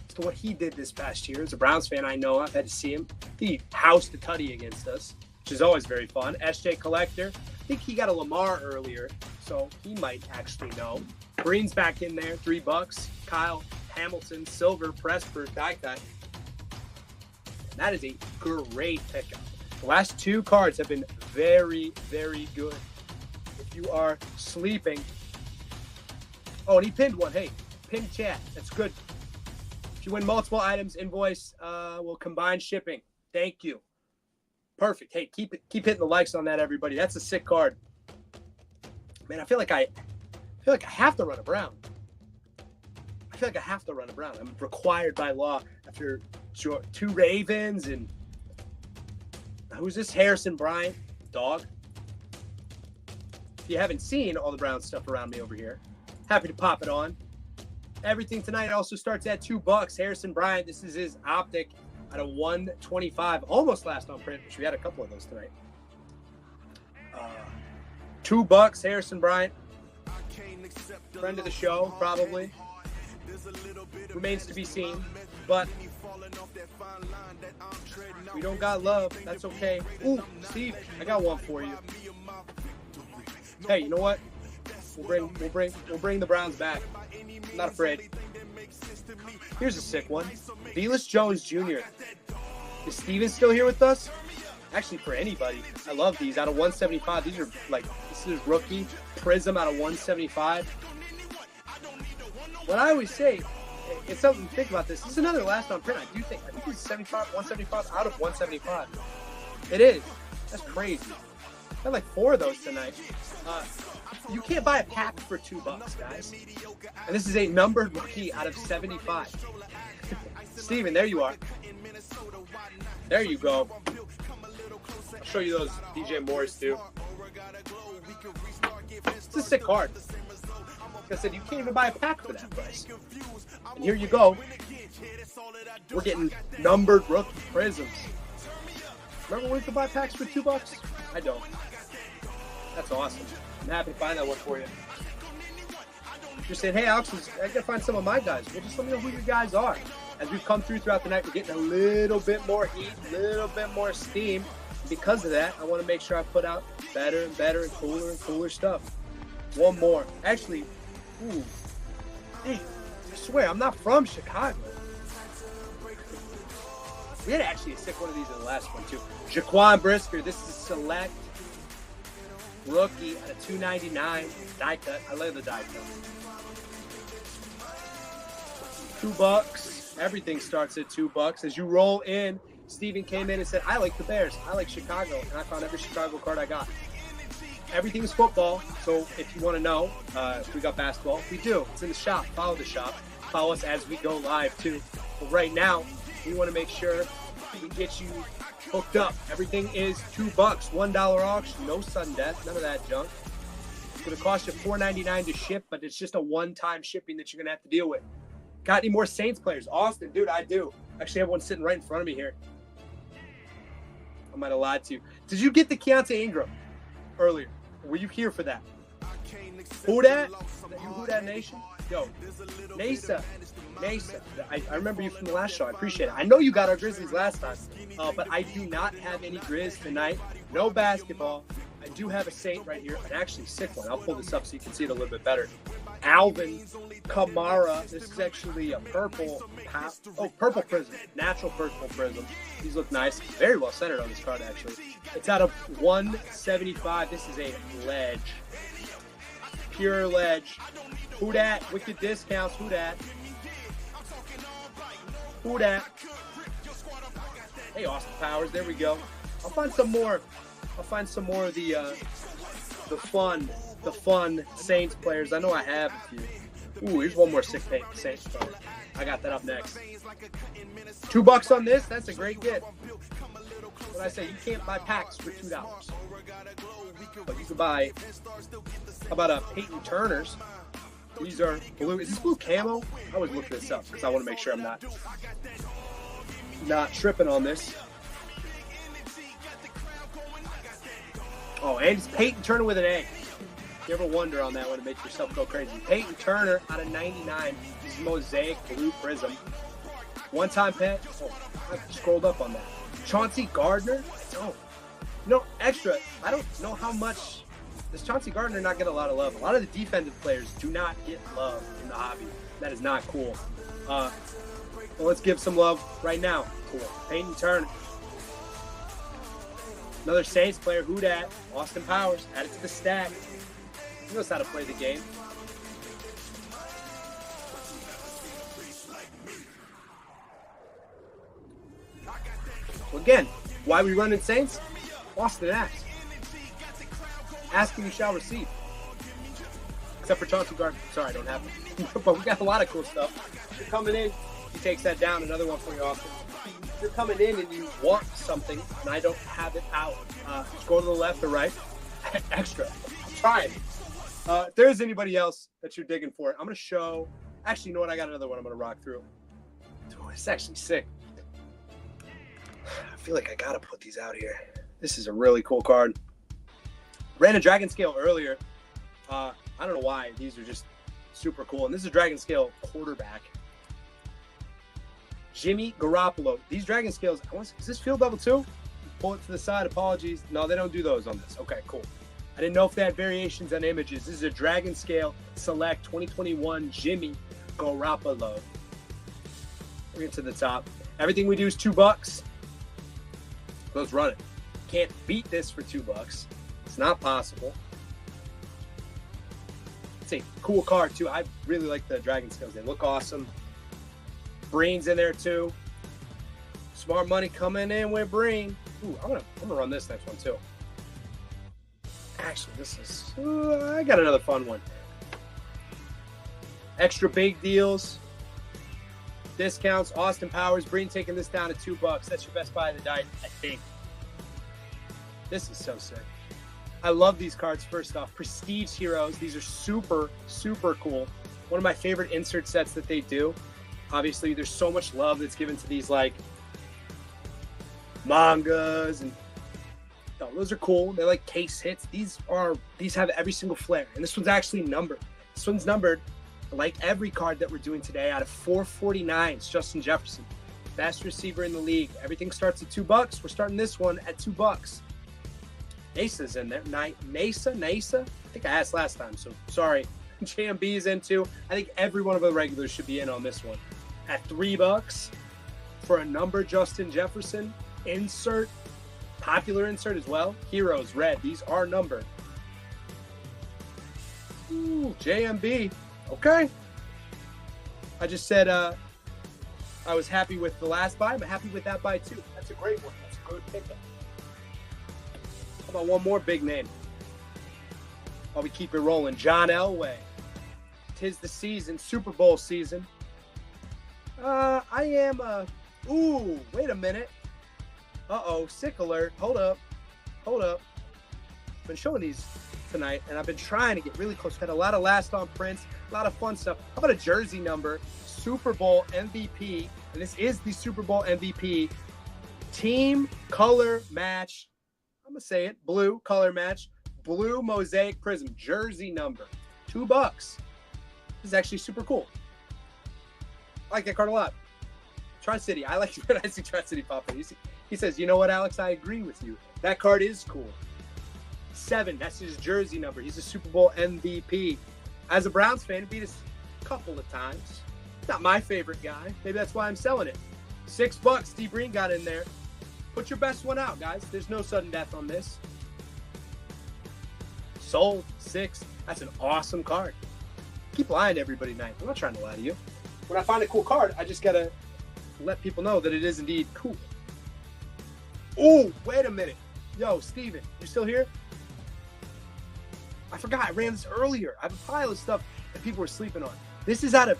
as to what he did this past year. As a Browns fan, I know I've had to see him. He housed a tutty against us, which is always very fun. SJ Collector. I think he got a Lamar earlier, so he might actually know. Green's back in there, $3. Kyle Hamilton, silver, Pressburg, die cut. And that is a great pickup. The last two cards have been very, very good. If you are sleeping. Oh, and he pinned one. Hey, pinned chat. That's good. If you win multiple items, invoice will combine shipping. Thank you. Perfect. Hey, keep hitting the likes on that, everybody. That's a sick card. Man, I feel like I have to run a Brown. I'm required by law after two Ravens and who's this? Harrison Bryant, dog. If you haven't seen all the Brown stuff around me over here, happy to pop it on. Everything tonight also starts at $2. Harrison Bryant, this is his optic out of 125, almost last on print, which we had a couple of those tonight. $2, Harrison Bryant. Friend of the show, probably. Remains to be seen, but we don't got love. That's okay. Ooh, Steve, I got one for you. Hey, you know what? We'll bring the Browns back. I'm not afraid. Here's a sick one. Velus Jones Jr. Is Steven still here with us? Actually, for anybody, I love these. Out of 175, these are this is rookie Prism out of 175. What I always say, it's something to think about this. This is another last on print. I think it's 75, 175 out of 175. It is. That's crazy. I had like 4 of those tonight. You can't buy a pack for $2, guys. And this is a numbered rookie out of 75. Steven, there you are. There you go. I'll show you those DJ Morris too. It's a sick card. Like I said, you can't even buy a pack for that price. And here you go. We're getting numbered rookie prisms. Remember when we could buy packs for $2? I don't. That's awesome. I'm happy to find that one for you. You're saying, hey, Alex, I got to find some of my guys. Well, just let me know who your guys are. As we've come through throughout the night, we're getting a little bit more heat, a little bit more steam. Because of that, I want to make sure I put out better and better and cooler stuff. One more. Actually, hey, I swear, I'm not from Chicago. We had actually a sick one of these in the last one, too. Jaquan Brisker, this is select rookie at a 299 die cut. I love the die cut. $2. Everything starts at $2. As you roll in, Steven came in and said, I like the Bears. I like Chicago. And I found every Chicago card I got. Everything is football. So if you want to know if we got basketball, we do. It's in the shop. Follow the shop. Follow us as we go live, too. But right now, we want to make sure we get you hooked up. Everything is $2. $1 auction. No sudden death. None of that junk. It's going to cost you $4.99 to ship, but it's just a one-time shipping that you're going to have to deal with. Got any more Saints players? Austin, dude, I do. Actually, I have one sitting right in front of me here. I might have lied to you. Did you get the Keontae Ingram earlier? Were you here for that? Who that? Who that Nation? Yo, Nasa. I remember you from the last show. I appreciate it. I know you got our Grizzlies last time, but I do not have any Grizz tonight. No basketball. I do have a Saint right here, an actually sick one. I'll pull this up so you can see it a little bit better. Alvin Kamara. This is actually a purple prism, natural purple prism. These look nice. Very well centered on this card, actually. It's out of 175. This is a ledge. Pure ledge. Who dat? Wicked discounts. Who dat? Who dat? Hey, Austin Powers. There we go. I'll find some more. I'll find some more of the fun Saints players. I know I have a few. Ooh, here's one more sick Saints player. I got that up next. $2 on this. That's a great get. What I say, you can't buy packs for $2, but you can buy. How about a Peyton Turner's? These are blue. Is this blue camo? I always look this up because I want to make sure I'm not tripping on this. Oh, and it's Peyton Turner with an A. You ever wonder on that one to make yourself go crazy? Peyton Turner out of 99. This is mosaic blue prism. One-time pet. Oh, I scrolled up on that. Chauncey Gardner. Oh, no, extra. I don't know how much. Does Chauncey Gardner not get a lot of love? A lot of the defensive players do not get love in the hobby. That is not cool. Well, let's give some love right now. Cool. Peyton Turner. Another Saints player, who dat? Austin Powers, add it to the stack. He knows how to play the game. Well, again, why we running Saints? Austin asks. Asking you shall receive. Except for Chauncey Gardner. Sorry, I don't have it. But we got a lot of cool stuff. You're coming in, he takes that down. Another one for you, Austin. If you're coming in and you want something and I don't have it out, just go to the left or right. Extra. I'm trying. If there's anybody else that you're digging for, I'm going to show. Actually, you know what? I got another one I'm going to rock through. Dude, it's actually sick. I feel like I got to put these out here. This is a really cool card. Ran a Dragon Scale earlier. I don't know why. These are just super cool. And this is a Dragon Scale quarterback. Jimmy Garoppolo. These Dragon Scales, is this field level 2? Pull it to the side. Apologies. No, they don't do those on this. Okay, cool. I didn't know if they had variations on images. This is a Dragon Scale Select 2021 Jimmy Garoppolo. Bring it to the top. Everything we do is $2. Let's run it. Can't beat this for $2. It's not possible. It's a cool card, too. I really like the Dragon Scales. They look awesome. Breen's in there, too. Smart money coming in with Breen. Ooh, I'm gonna run this next one, too. Actually, this is... I got another fun one. Extra big deals. Discounts. Austin Powers. Breen taking this down to $2. That's your best buy of the night, I think. This is so sick. I love these cards, first off. Prestige Heroes. These are super, super cool. One of my favorite insert sets that they do. Obviously, there's so much love that's given to these, like, mangas. And those are cool. They're like case hits. These have every single flare. And this one's actually numbered. This one's numbered, like every card that we're doing today, out of 449. It's Justin Jefferson. Best receiver in the league. Everything starts at $2. We're starting this one at $2. Nasa's in there. Nasa? I think I asked last time, so sorry. JMB is in too. I think every one of the regulars should be in on this one. At $3 for a number Justin Jefferson. Insert. Popular insert as well. Heroes, red. These are numbered. Ooh, JMB. Okay. I just said I was happy with the last buy. I'm happy with that buy too. That's a great one. That's a good pickup. How about one more big name? While we keep it rolling. John Elway. 'Tis the season. Super Bowl season. Ooh, wait a minute. Uh-oh, sick alert. Hold up. I've been showing these tonight, and I've been trying to get really close. Had a lot of last on prints, a lot of fun stuff. How about a jersey number? Super Bowl MVP, and this is the Super Bowl MVP. Team color match. I'm going to say it. Blue color match. Blue mosaic prism. Jersey number. $2. This is actually super cool. I like that card a lot. Tri-City. I like when I see Tri-City pop in. He says, you know what, Alex? I agree with you. That card is cool. 7. That's his jersey number. He's a Super Bowl MVP. As a Browns fan, he beat us a couple of times. Not my favorite guy. Maybe that's why I'm selling it. $6. Steve Green got in there. Put your best one out, guys. There's no sudden death on this. Sold. 6. That's an awesome card. Keep lying to everybody tonight. I'm not trying to lie to you. When I find a cool card, I just got to let people know that it is indeed cool. Oh, wait a minute. Yo, Steven, you still here? I forgot. I ran this earlier. I have a pile of stuff that people were sleeping on. This is an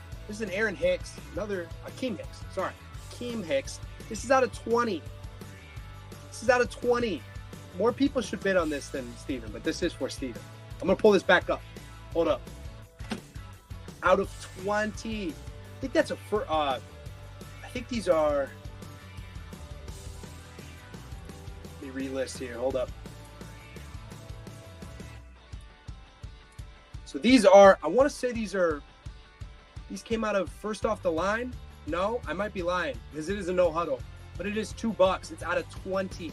Aaron Hicks. Keem Hicks. Sorry. Keem Hicks. This is out of 20. This is out of 20. More people should bid on this than Steven, but this is for Steven. I'm going to pull this back up. Hold up. Out of 20. I think that's I think these are, let me relist here. Hold up. So these are, I want to say these came out of first off the line. No, I might be lying because it is a no huddle, but it is $2. It's out of 20.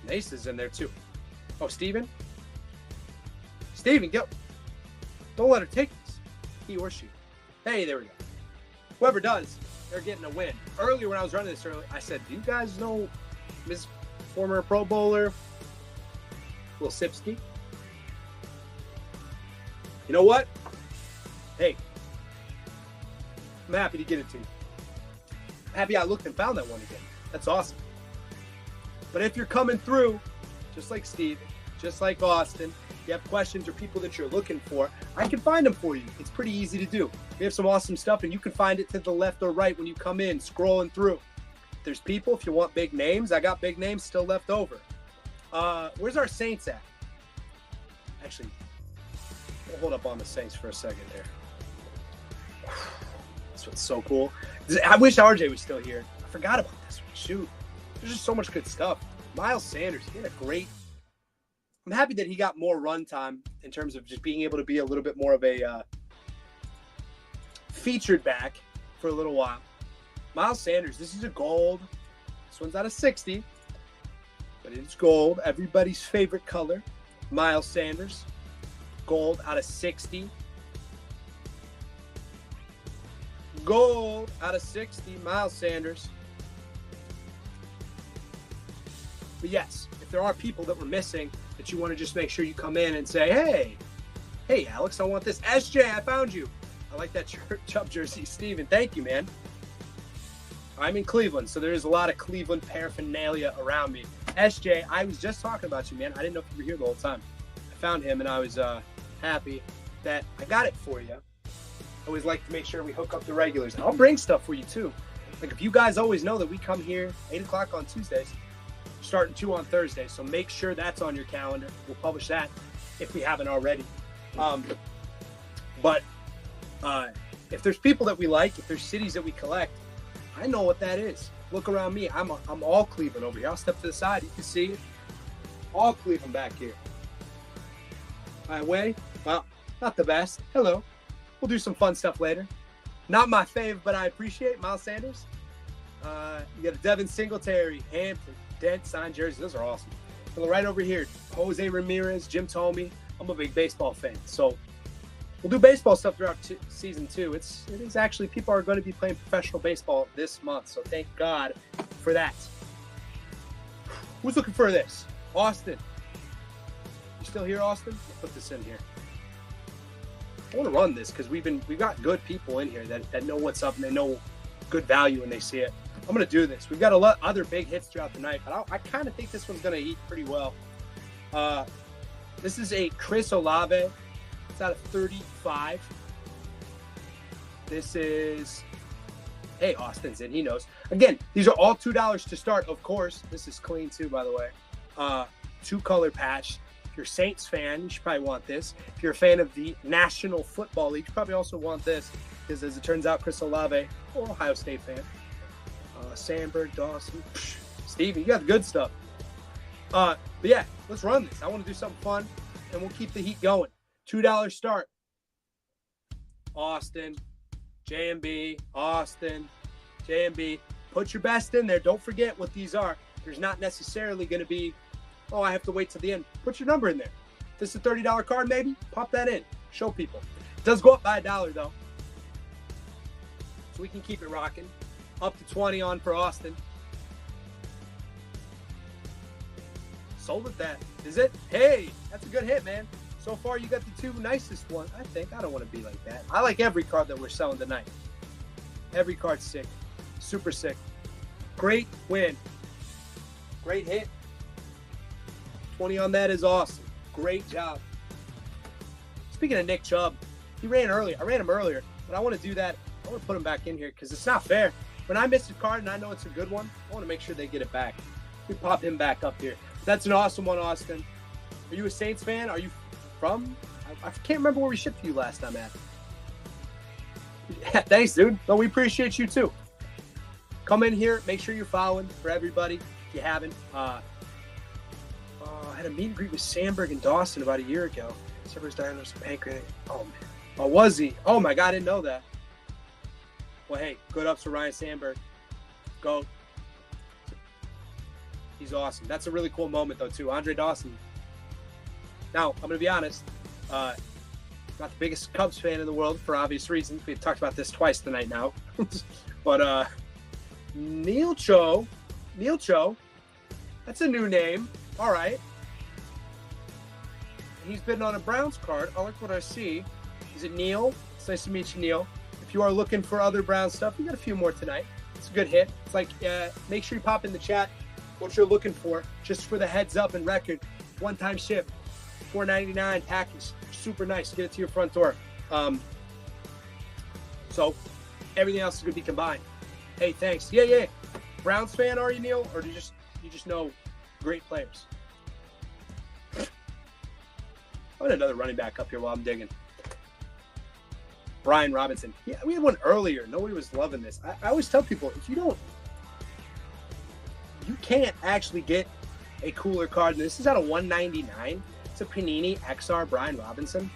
Nace is in there too. Oh, Steven, go. Don't let her take this. He or she. Hey, there we go. Whoever does, they're getting a win. Earlier when I was running this early, I said, do you guys know Miss former Pro Bowler Will Sipsky? You know what? Hey, I'm happy to get it to you. I'm happy I looked and found that one again. That's awesome. But if you're coming through, just like Steve, just like Austin, you have questions or people that you're looking for, I can find them for you. It's pretty easy to do. We have some awesome stuff, and you can find it to the left or right when you come in, scrolling through. There's people, if you want big names, I got big names still left over. Where's our Saints at? Actually, we'll hold up on the Saints for a second there. This one's so cool. I wish RJ was still here. I forgot about this one. Shoot. There's just so much good stuff. Miles Sanders, he had a great... I'm happy that he got more run time in terms of just being able to be a little bit more of a featured back for a little while. Miles Sanders, this is a gold. This one's out of 60, but it's gold. Everybody's favorite color. Miles Sanders, gold out of 60. Gold out of 60, Miles Sanders. But yes, if there are people that we're missing that you want to just make sure you come in and say, hey, Alex, I want this. SJ, I found you. I like that Chubb jersey. Steven, thank you, man. I'm in Cleveland, so there is a lot of Cleveland paraphernalia around me. SJ, I was just talking about you, man. I didn't know if you were here the whole time. I found him, and I was happy that I got it for you. I always like to make sure we hook up the regulars. I'll bring stuff for you, too. Like, if you guys always know that we come here 8 o'clock on Tuesdays, starting 2 on Thursday, so make sure that's on your calendar. We'll publish that if we haven't already. But if there's people that we like, if there's cities that we collect, I know what that is. Look around me. I'm all Cleveland over here. I'll step to the side. You can see it. All Cleveland back here. My way? Well, not the best. Hello. We'll do some fun stuff later. Not my fave, but I appreciate Miles Sanders. You got a Devin Singletary, Hampton, Dent signed jerseys. Those are awesome. And right over here, Jose Ramirez, Jim Tomey. I'm a big baseball fan, so we'll do baseball stuff throughout season 2. It is actually, people are going to be playing professional baseball this month, so thank God for that. Who's looking for this? Austin. You still here, Austin? I'll put this in here. I want to run this because we've got good people in here that know what's up and they know good value when they see it. I'm going to do this. We've got a lot other big hits throughout the night, but I kind of think this one's going to eat pretty well. This is a Chris Olave. It's out of 35. This is, hey, Austin's in. He knows. Again, these are all $2 to start, of course. This is clean too, by the way. 2-color patch. If you're a Saints fan, you should probably want this. If you're a fan of the National Football League, you probably also want this because, as it turns out, Chris Olave, or Ohio State fan. Sandberg, Dawson, Stevie, you got the good stuff. But yeah, let's run this. I want to do something fun, and we'll keep the heat going. $2 start. Austin, JMB, Austin, JMB. Put your best in there. Don't forget what these are. There's not necessarily going to be Oh, I have to wait till the end. Put your number in there. This is a $30 card, maybe? Pop that in. Show people. It does go up by $1, though. So we can keep it rocking. Up to 20 on for Austin. Sold at that. Is it? Hey, that's a good hit, man. So far, you got the two nicest ones, I think. I don't want to be like that. I like every card that we're selling tonight. Every card's sick. Super sick. Great win. Great hit. 20 on that is awesome. Great job. Speaking of Nick Chubb, he ran earlier. I ran him earlier, but I want to do that. I want to put him back in here because it's not fair. When I miss a card and I know it's a good one, I want to make sure they get it back. We pop him back up here. That's an awesome one, Austin. Are you a Saints fan? Are you from? I can't remember where we shipped you last time at. Yeah, thanks, dude. No, we appreciate you too. Come in here. Make sure you're following for everybody. If you haven't, I had a meet and greet with Sandberg and Dawson about a year ago. Sandberg's diagnosed with pancreatic. Oh, man. Oh, was he? Oh, my God. I didn't know that. Well, hey, good ups for Ryan Sandberg. Go. He's awesome. That's a really cool moment, though, too. Andre Dawson. Now, I'm going to be honest. Not the biggest Cubs fan in the world for obvious reasons. We've talked about this twice tonight now. But Neil Cho. That's a new name. All right. He's been on a Browns card. I like what I see. Is it Neil? It's nice to meet you, Neil. If you are looking for other Browns stuff, we got a few more tonight. It's a good hit. It's like, make sure you pop in the chat what you're looking for, just for the heads up and record. One-time ship, $4.99 package. Super nice. Get it to your front door. So everything else is going to be combined. Hey, thanks. Yeah. Browns fan, are you, Neil? Or do you just know great players? I want another running back up here while I'm digging. Brian Robinson. Yeah, we had one earlier. Nobody was loving this. I always tell people, if you can't actually get a cooler card. And this is out of 199. It's a Panini XR Brian Robinson.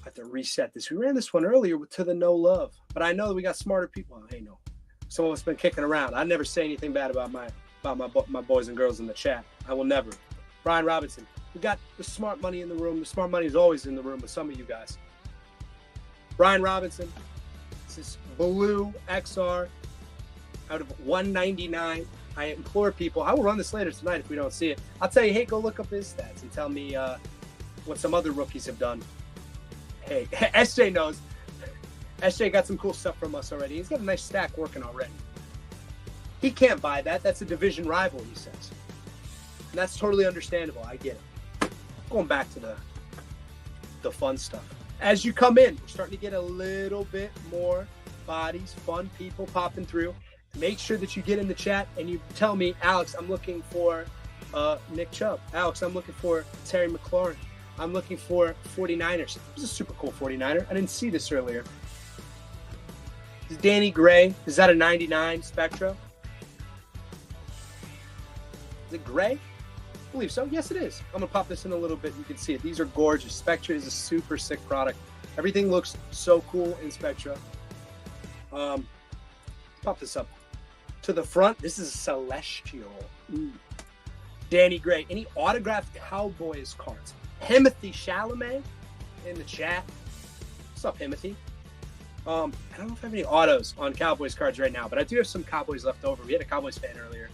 I have to reset this. We ran this one earlier to the no love. But I know that we got smarter people. Hey, no. Some of us been kicking around. I never say anything bad about my boys and girls in the chat. I will never. Brian Robinson. We got the smart money in the room. The smart money is always in the room with some of you guys. Brian Robinson. This is blue XR out of 199. I implore people. I will run this later tonight if we don't see it. I'll tell you, hey, go look up his stats and tell me what some other rookies have done. Hey, SJ knows. SJ got some cool stuff from us already. He's got a nice stack working already. He can't buy that. That's a division rival, he says. And that's totally understandable. I get it. Going back to the fun stuff. As you come in, we're starting to get a little bit more bodies, fun people popping through. Make sure that you get in the chat and you tell me, Alex, I'm looking for Nick Chubb. Alex, I'm looking for Terry McLaurin. I'm looking for 49ers. This is a super cool 49er. I didn't see this earlier. This is Danny Gray. Is that a 99 Spectra? Is it gray? I believe so. Yes, it is. I'm going to pop this in a little bit. You can see it. These are gorgeous. Spectra is a super sick product. Everything looks so cool in Spectra. Pop this up to the front. This is Celestial. Ooh. Danny Gray. Any autographed Cowboys cards? Timothy Chalamet in the chat. What's up, Timothy? I don't know if I have any autos on Cowboys cards right now, but I do have some Cowboys left over. We had a Cowboys fan earlier.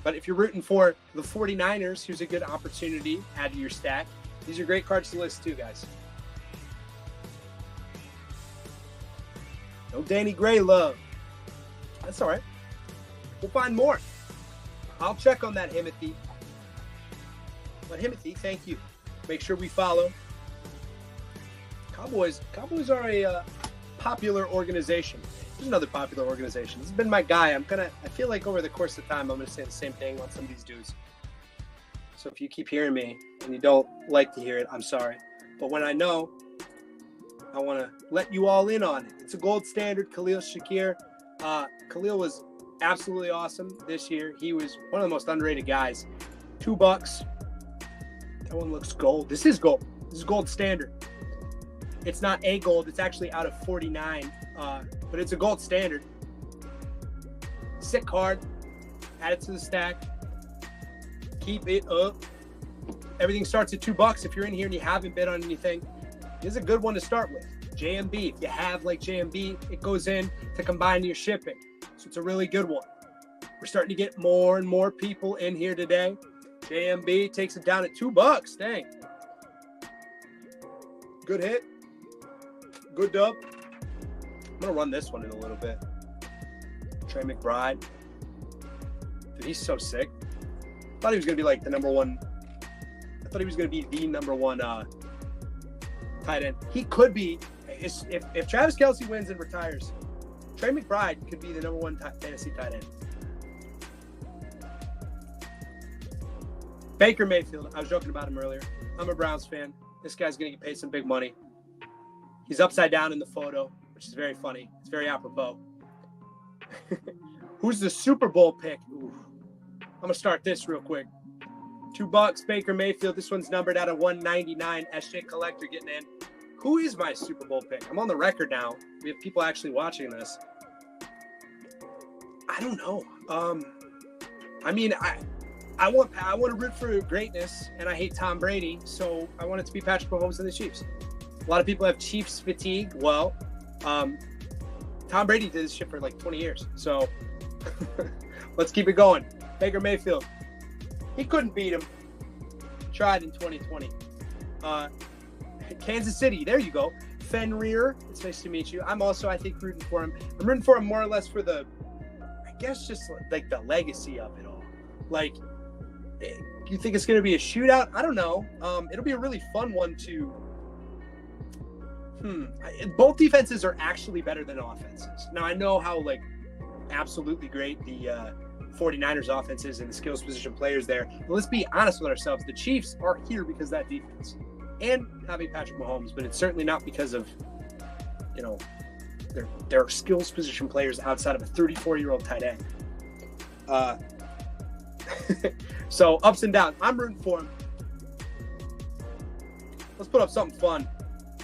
But if you're rooting for the 49ers, here's a good opportunity. Add to your stack. These are great cards to list too, guys. No Danny Gray love. That's all right. We'll find more. I'll check on that, Himothy. But Himothy, thank you. Make sure we follow. Cowboys are a popular organization. There's another popular organization. This has been my guy. I feel like over the course of time, I'm going to say the same thing on some of these dudes. So if you keep hearing me and you don't like to hear it, I'm sorry. But when I know, I want to let you all in on it. It's a gold standard, Khalil Shakir. Khalil was absolutely awesome this year. He was one of the most underrated guys. $2. That one looks gold. This is gold. This is gold standard. It's not a gold. It's actually out of 49. But it's a gold standard. Sick card. Add it to the stack. Keep it up. Everything starts at $2 if you're in here and you haven't bid on anything. This is a good one to start with. JMB, if you have like JMB, it goes in to combine your shipping. So it's a really good one. We're starting to get more and more people in here today. JMB takes it down at $2. Dang. Good hit. Good dub. I'm going to run this one in a little bit. Trey McBride. Dude, he's so sick. I thought he was going to be like the number one. I thought he was going to be the number one tight end. He could be. If Travis Kelce wins and retires, Trey McBride could be the number one fantasy tight end. Baker Mayfield. I was joking about him earlier. I'm a Browns fan. This guy's going to get paid some big money. He's upside down in the photo, which is very funny. It's very apropos. Who's the Super Bowl pick? Ooh. I'm going to start this real quick. $2, Baker Mayfield. This one's numbered out of 199. SJ Collector getting in. Who is my Super Bowl pick? I'm on the record now. We have people actually watching this. I don't know. I mean, I want to root for greatness, and I hate Tom Brady, so I want it to be Patrick Mahomes and the Chiefs. A lot of people have Chiefs fatigue. Well, Tom Brady did this shit for like 20 years, so let's keep it going. Baker Mayfield. He couldn't beat him. Tried in 2020. Kansas City. There you go. Fenrir. It's nice to meet you. I'm also, I think, rooting for him. I'm rooting for him more or less for the, I guess, just like the legacy of it all. Like, you think it's going to be a shootout? I don't know. It'll be a really fun one to. Both defenses are actually better than offenses. Now, I know how, like, absolutely great the 49ers offense is and the skills position players there. But let's be honest with ourselves. The Chiefs are here because of that defense and having Patrick Mahomes, but it's certainly not because of, you know, their skills position players outside of a 34-year-old tight end. So ups and downs. I'm rooting for him. Let's put up something fun.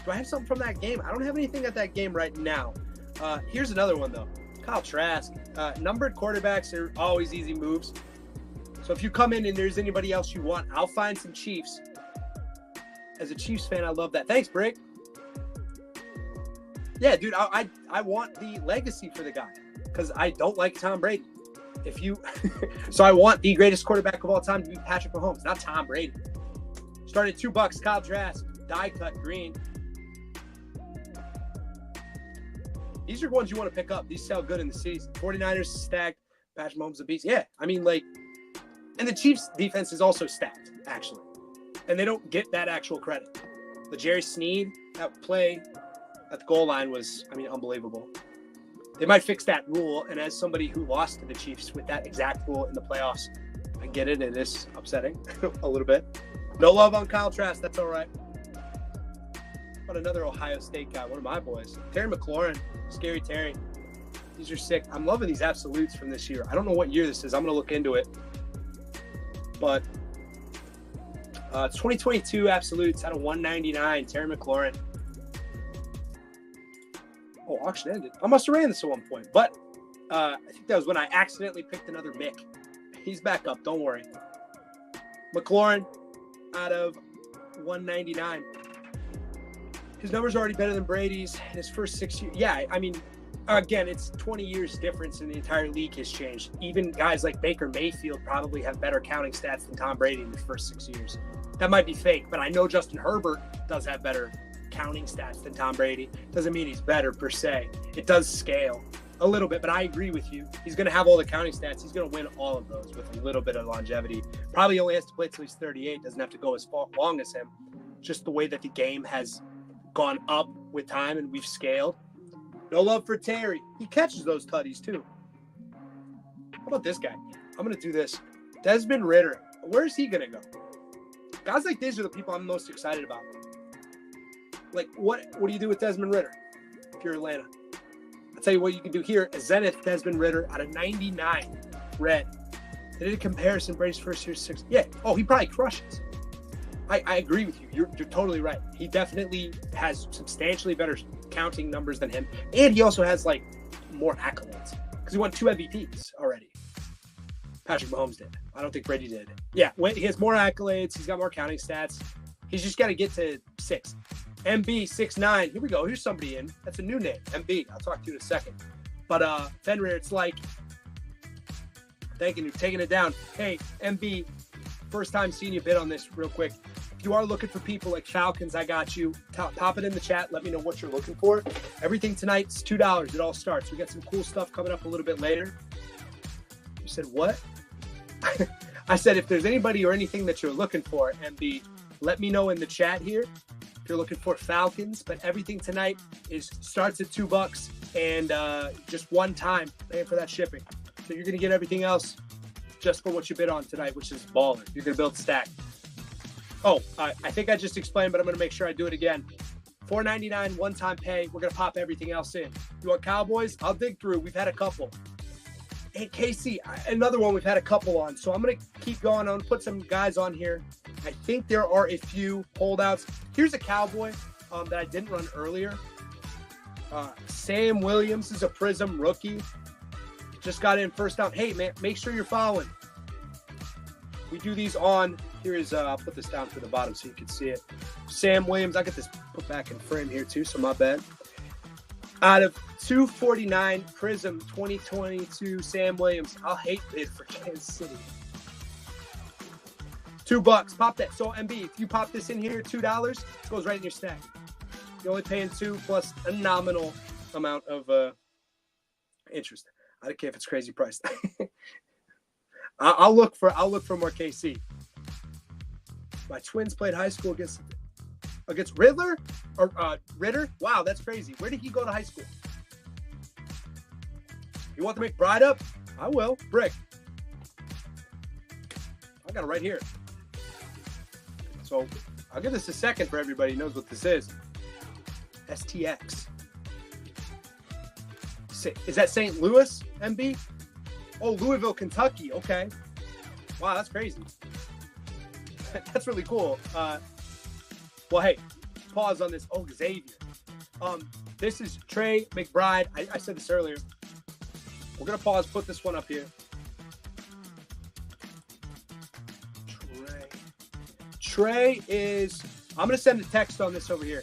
Do I have something from that game? I don't have anything at that game right now. Here's another one, though. Kyle Trask. Numbered quarterbacks are always easy moves. So if you come in and there's anybody else you want, I'll find some Chiefs. As a Chiefs fan, I love that. Thanks, Brick. Yeah, dude, I want the legacy for the guy because I don't like Tom Brady. So I want the greatest quarterback of all time to be Patrick Mahomes, not Tom Brady. Started $2. Kyle Trask. Die cut green. These are ones you want to pick up. These sell good in the season. 49ers stacked. Patrick Mahomes a beast. Yeah, I mean, like, and the Chiefs defense is also stacked, actually. And they don't get that actual credit. The Jerry Sneed, that play at the goal line was, I mean, unbelievable. They might fix that rule. And as somebody who lost to the Chiefs with that exact rule in the playoffs, I get it. It is upsetting a little bit. No love on Kyle Trask. That's all right. But another Ohio State guy, one of my boys. Terry McLaurin, Scary Terry. These are sick. I'm loving these absolutes from this year. I don't know what year this is. I'm going to look into it. But it's 2022 absolutes out of 199. Terry McLaurin. Oh, auction ended. I must have ran this at one point. But I think that was when I accidentally picked another Mick. He's back up. Don't worry. McLaurin out of 199. His numbers are already better than Brady's in his first 6 years. Yeah, I mean, again, it's 20 years difference and the entire league has changed. Even guys like Baker Mayfield probably have better counting stats than Tom Brady in his first 6 years. That might be fake, but I know Justin Herbert does have better counting stats than Tom Brady. Doesn't mean he's better per se. It does scale a little bit, but I agree with you. He's going to have all the counting stats. He's going to win all of those with a little bit of longevity. Probably only has to play till he's 38. Doesn't have to go as long as him. Just the way that the game has gone up with time and we've scaled. No love for Terry. He catches those tutties too. How about this guy? I'm going to do this. Desmond Ridder. Where's he going to go? Guys like these are the people I'm most excited about. Like, what do you do with Desmond Ridder if you're Atlanta? I'll tell you what you can do here. A Zenith Desmond Ridder out of 99 red. They did a comparison. Brady's first year 6. Yeah. Oh, he probably crushes. I agree with you. You're totally right. He definitely has substantially better counting numbers than him. And he also has, like, more accolades because he won 2 MVPs already. Patrick Mahomes did. I don't think Brady did. Yeah, he has more accolades. He's got more counting stats. He's just got to get to 6. MB 6'9". Here we go. Here's somebody in. That's a new name. MB. I'll talk to you in a second. But Fenrir, it's like, thanking you, taking it down. Hey, MB, first time seeing you bid on this real quick. If you are looking for people like Falcons, I got you. Pop it in the chat. Let me know what you're looking for. Everything tonight's $2. It all starts. We got some cool stuff coming up a little bit later. You said what? I said if there's anybody or anything that you're looking for, MB, let me know in the chat here. If you're looking for Falcons, but everything tonight starts at $2 and just one time paying for that shipping. So you're going to get everything else just for what you bid on tonight, which is baller. You're going to build a stack. Oh, I think I just explained, but I'm going to make sure I do it again. $4.99 one-time pay. We're going to pop everything else in. You want Cowboys? I'll dig through. We've had a couple. Hey, KC, another one we've had a couple on. So I'm going to keep going. I'm going to put some guys on here. I think there are a few holdouts. Here's a Cowboy that I didn't run earlier. Sam Williams is a Prism rookie. Just got in first down. Hey, man, make sure you're following. We do these on. Here is, I'll put this down to the bottom so you can see it. Sam Williams. I got this put back in frame here too, so my bad. Out of 249 Prism 2022 Sam Williams. I'll hate bid for Kansas City. $2. Pop that. So MB, if you pop this in here, $2, it goes right in your stack. You're only paying 2 plus a nominal amount of interest. I don't care if it's crazy priced. I'll look for more KC. My twins played high school against Riddler or Ritter. Wow, that's crazy. Where did he go to high school? You want the McBride up? I will. Brick. I got it right here. So I'll give this a second for everybody who knows what this is. STX. Is that St. Louis, MB? Oh, Louisville, Kentucky. Okay. Wow, that's crazy. That's really cool. Well, hey, pause on this. Oh, Xavier. This is Trey McBride. I said this earlier. We're going to pause, put this one up here. Trey is, I'm going to send a text on this over here.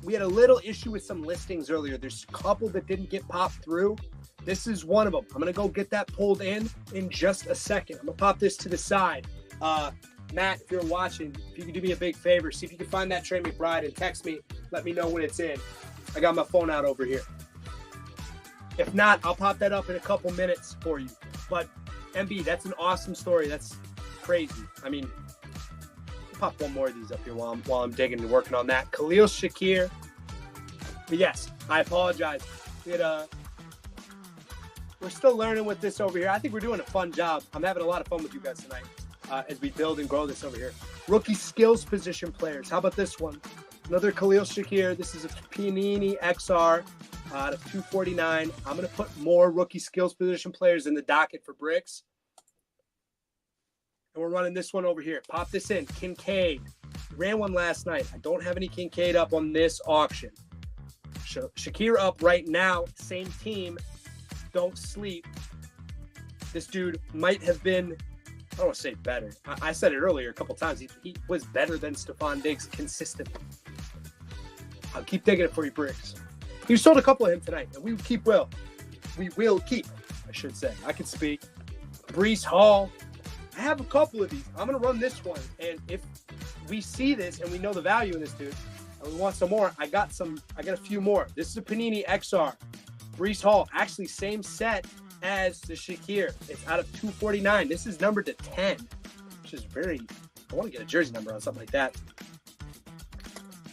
We had a little issue with some listings earlier. There's a couple that didn't get popped through. This is one of them. I'm going to go get that pulled in just a second. I'm going to pop this to the side. Matt, if you're watching, if you could do me a big favor, see if you can find that Trey McBride and text me. Let me know when it's in. I got my phone out over here. If not, I'll pop that up in a couple minutes for you. But MB, that's an awesome story. That's crazy. I mean, I'll pop one more of these up here while I'm digging and working on that. Khalil Shakir. But yes, I apologize. We're still learning with this over here. I think we're doing a fun job. I'm having a lot of fun with you guys tonight as we build and grow this over here. Rookie skills position players. How about this one? Another Khalil Shakir. This is a Panini XR out of 249. I'm going to put more rookie skills position players in the docket for bricks. And we're running this one over here. Pop this in. Kincaid. Ran one last night. I don't have any Kincaid up on this auction. Shakir up right now. Same team. Don't sleep. This dude might have been, I don't want to say better. I said it earlier a couple times. He was better than Stephon Diggs consistently. I'll keep digging it for you, Briggs. You sold a couple of him tonight, and we will keep, I should say. I can speak. Breece Hall. I have a couple of these. I'm going to run this one, and if we see this and we know the value in this dude, and we want some more, I got a few more. This is a Panini XR. Breece Hall, actually same set as the Shakir. It's out of 249. This is numbered to 10, which is I want to get a jersey number on something like that.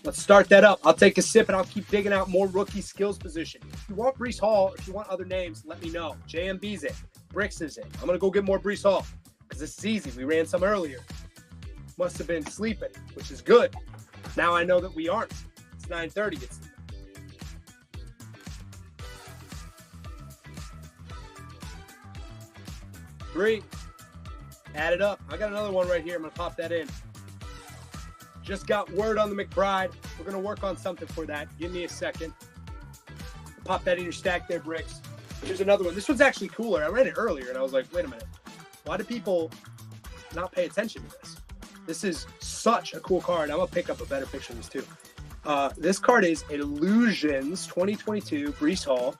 Let's start that up. I'll take a sip and I'll keep digging out more rookie skills position. If you want Breece Hall, or if you want other names, let me know. JMB's it. Bricks is it. I'm going to go get more Breece Hall because this is easy. We ran some earlier. Must have been sleeping, which is good. Now I know that we aren't. It's 9:30. It's three. Add it up. I got another one right here. I'm going to pop that in. Just got word on the McBride. We're going to work on something for that. Give me a second. Pop that in your stack there, Bricks. Here's another one. This one's actually cooler. I read it earlier, and I was like, wait a minute. Why do people not pay attention to this? This is such a cool card. I'm going to pick up a better picture of this too. This card is Illusions 2022 Breece Hall.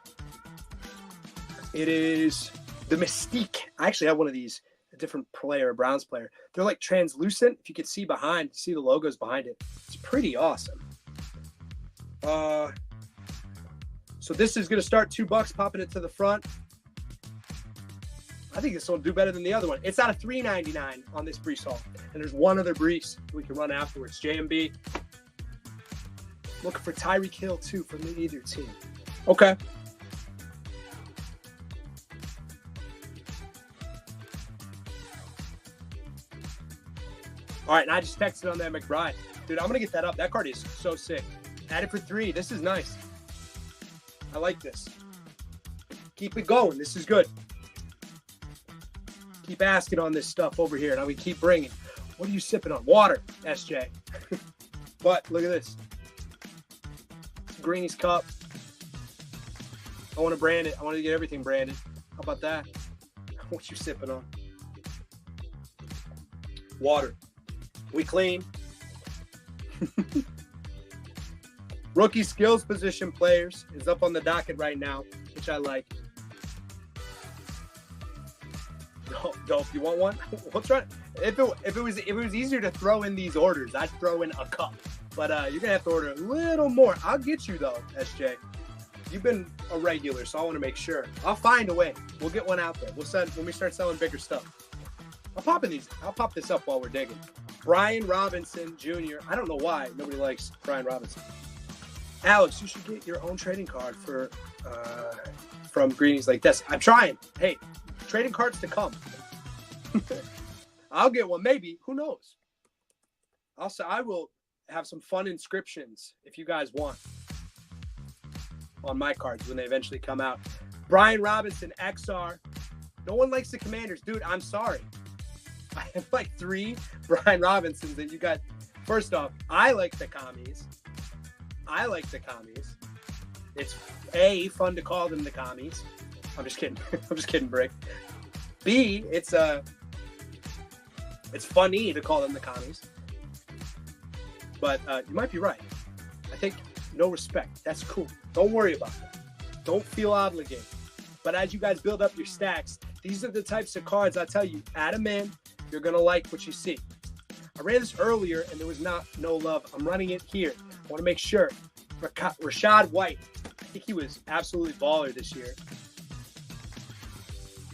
It is the Mystique. I actually have one of these, a different player, a Browns player. They're like translucent. If you could see behind, see the logos behind it. It's pretty awesome. So this is going to start $2, popping it to the front. I think this will do better than the other one. It's out of $3.99 on this Breece Hall. And there's one other Breece we can run afterwards. JMB. Looking for Tyreek Hill, too, from either team. Okay. All right, and I just texted on that McBride. Dude, I'm going to get that up. That card is so sick. Add it for 3. This is nice. I like this. Keep it going. This is good. Keep asking on this stuff over here, and we keep bringing. What are you sipping on? Water, SJ. But look at this. Greenie's cup. I want to brand it. I want to get everything branded. How about that? What you sipping on? Water. We clean. Rookie skills position players is up on the docket right now, which I like. Dope. You want one? We'll try. If it was easier to throw in these orders, I'd throw in a cup. But you're gonna have to order a little more. I'll get you though, SJ. You've been a regular, so I want to make sure. I'll find a way. We'll get one out there. We'll send when we start selling bigger stuff. I'll pop this up while we're digging. Brian Robinson Jr. I don't know why nobody likes Brian Robinson. Alex, you should get your own trading card for from Greenies like this. I'm trying. Hey, trading cards to come. I'll get one, maybe. Who knows? I will have some fun inscriptions if you guys want on my cards when they eventually come out. Brian Robinson, XR. No one likes the Commanders. Dude, I'm sorry. I have like 3 Brian Robinsons that you got. First off, I like the commies. It's A, fun to call them the commies. I'm just kidding. I'm just kidding, Brick. B, it's funny to call them the commies. But you might be right. I think no respect. That's cool. Don't worry about it. Don't feel obligated. But as you guys build up your stacks, these are the types of cards I tell you, add them in. You're going to like what you see. I ran this earlier, and there was no love. I'm running it here. I want to make sure. Rashad White. I think he was absolutely baller this year.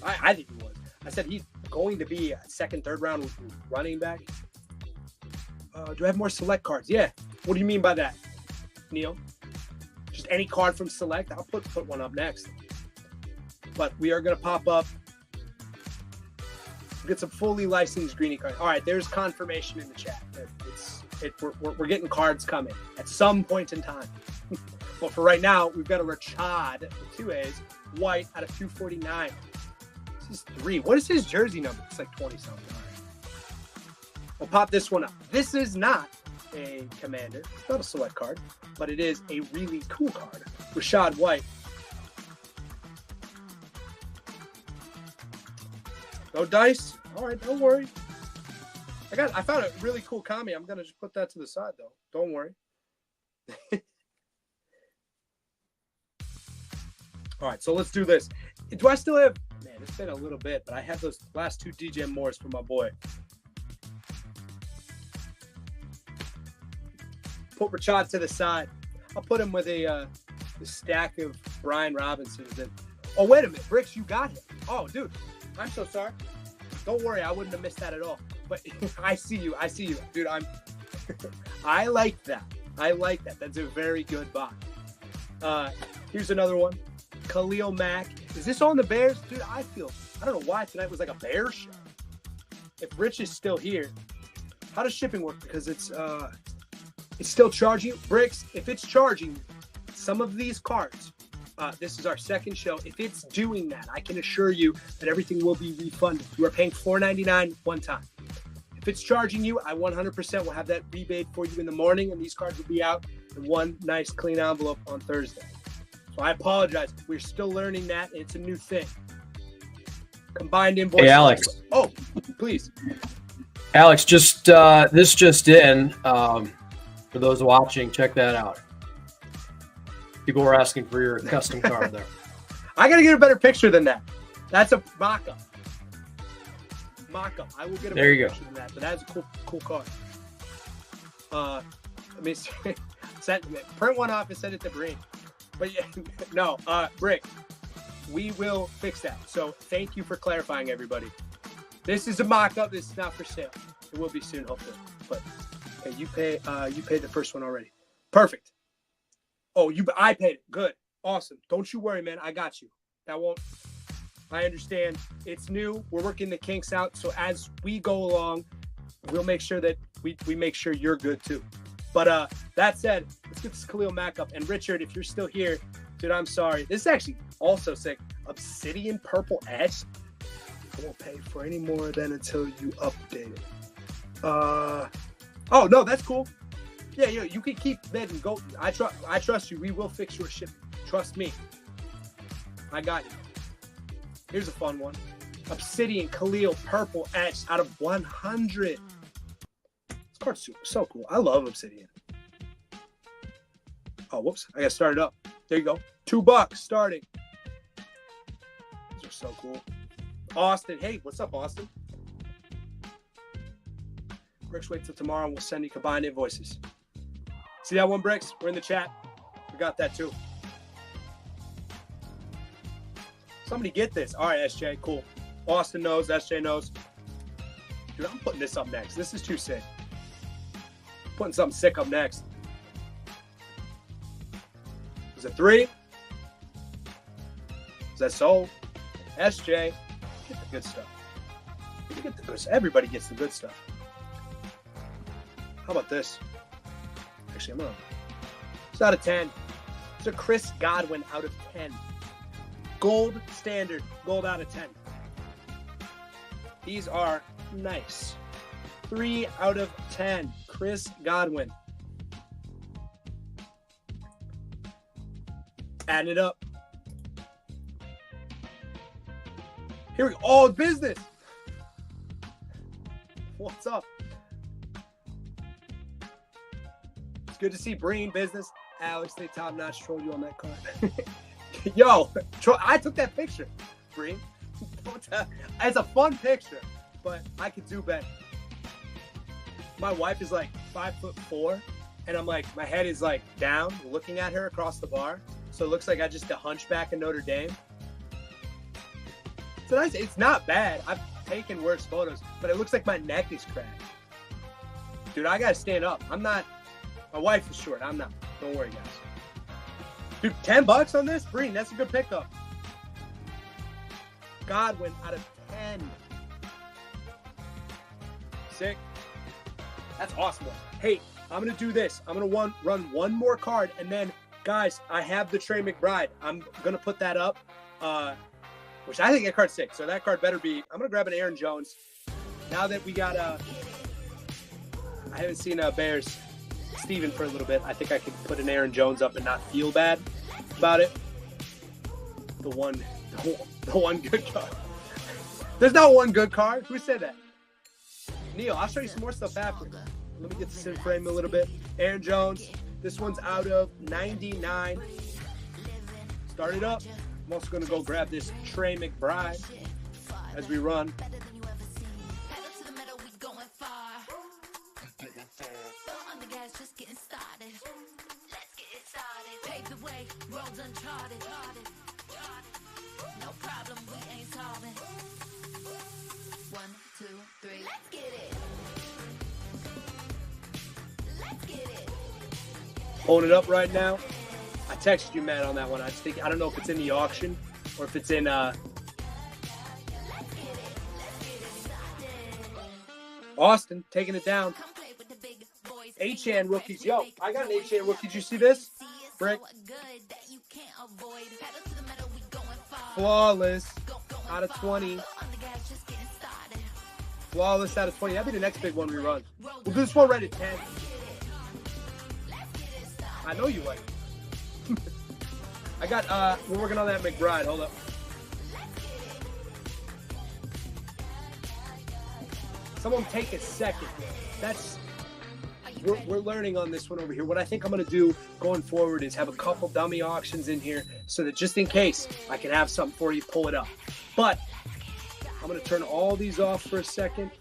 I think he was. I said he's going to be a second, third round running back. Do I have more select cards? Yeah. What do you mean by that, Neil? Just any card from select? I'll put one up next. But we are going to pop up. Get some fully licensed Greenie cards. All right, there's confirmation in the chat. We're getting cards coming at some point in time. But for right now, we've got a Rashad with 2 A's, White out of 249. This is 3. What is his jersey number? It's like 20-something. All right. We'll pop this one up. This is not a Commander. It's not a select card, but it is a really cool card. Rashad White. No dice. All right, don't worry. I found a really cool commie. I'm gonna just put that to the side though. Don't worry. All right, so let's do this. Do I still have? Man, it's been a little bit, but I have those last 2 DJ Moores for my boy. Put Rashad to the side. I'll put him with a stack of Brian Robinsons. Oh, wait a minute, Bricks, you got him. Oh, dude. I'm so sorry. Don't worry, I wouldn't have missed that at all. But I see you, dude. I like that. That's a very good box. Here's another one. Khalil Mack. Is this on the Bears, dude? I don't know why tonight was like a Bears show. If Rich is still here, how does shipping work? Because it's still charging Bricks. If it's charging some of these cards. This is our second show. If it's doing that, I can assure you that everything will be refunded. You are paying $4.99 one time. If it's charging you, I 100% will have that rebate for you in the morning, and these cards will be out in one nice clean envelope on Thursday. So I apologize. We're still learning that, and it's a new thing. Combined invoices. Hey, Alex. Oh, please. Alex, this just in. For those watching, check that out. People were asking for your custom card there. I got to get a better picture than that. That's a mock-up. Mock-up. I will get a better picture than that, but that's a cool card. Let me print one off and send it to Breen. But yeah, no, Brick, we will fix that. So thank you for clarifying, everybody. This is a mock-up. This is not for sale. It will be soon, hopefully. But okay, you paid the first one already. Perfect. Oh, I paid it. Good. Awesome. Don't you worry, man. I got you. I understand. It's new. We're working the kinks out. So as we go along, we'll make sure that we make sure you're good too. But that said, let's get this Khalil Mack up. And Richard, if you're still here, dude, I'm sorry. This is actually also sick. Obsidian purple etch. I won't pay for any more than until you update it. Oh no, that's cool. Yeah, you can keep that and go. I trust you. We will fix your ship. Trust me. I got you. Here's a fun one. Obsidian Khalil purple etched out of 100. This card's so cool. I love Obsidian. Oh, whoops. I got to start it up. There you go. $2 starting. These are so cool. Austin. Hey, what's up, Austin? Bricks, wait till tomorrow and we'll send you combined invoices. See that one, Bricks? We're in the chat. We got that too. Somebody get this. All right, SJ, cool. Austin knows, SJ knows. Dude, I'm putting this up next. This is too sick. Putting something sick up next. Is it 3? Is that sold? SJ, get the good stuff. Get the good stuff. Everybody gets the good stuff. How about this? Actually, I'm on. It's out of 10. It's a Chris Godwin out of 10. Gold standard. Gold out of 10. These are nice. 3 out of 10. Chris Godwin. Adding it up. Here we go. Oh, business. What's up? It's good to see Breen business. Alex, they top notch trolled you on that card. Yo, I took that picture, Breen. It's a fun picture, but I could do better. My wife is like 5'4", and I'm like, my head is like down, looking at her across the bar. So it looks like I just a hunchback in Notre Dame. It's not bad. I've taken worse photos, but it looks like my neck is cracked. Dude, I gotta stand up. My wife is short. I'm not. Don't worry, guys. Dude, $10 on this? Breen, that's a good pickup. Godwin out of 10. Sick. That's awesome. Hey, I'm going to do this. I'm going to run one more card, and then, guys, I have the Trey McBride. I'm going to put that up, which I think that card's sick. So that card better be – I'm going to grab an Aaron Jones. Now that we got I haven't seen Bears Steven for a little bit. I think I could put an Aaron Jones up and not feel bad about it. The one good card. There's not one good card. Who said that? Neil, I'll show you some more stuff after. Let me get this in frame a little bit. Aaron Jones. This one's out of 99. Start it up. I'm also going to go grab this Trey McBride as we run. No problem, we ain't solving. 1, 2, 3, let's get it. Let's get it. Pulling it up right now. I texted you, Matt, on that one. I don't know if it's in the auction or if it's in Austin taking it down. H-Chan rookies. Yo, I got an H-Chan rookie. Did you see this? Brick. Flawless out of 20. Flawless out of 20. That'll be the next big one we run. We'll do this one right at 10. I know you like it. I got, we're working on that McBride. Hold up. Someone take a second. We're learning on this one over here. What I think I'm going to do going forward is have a couple dummy auctions in here so that just in case I can have something for you, pull it up. But I'm going to turn all these off for a second,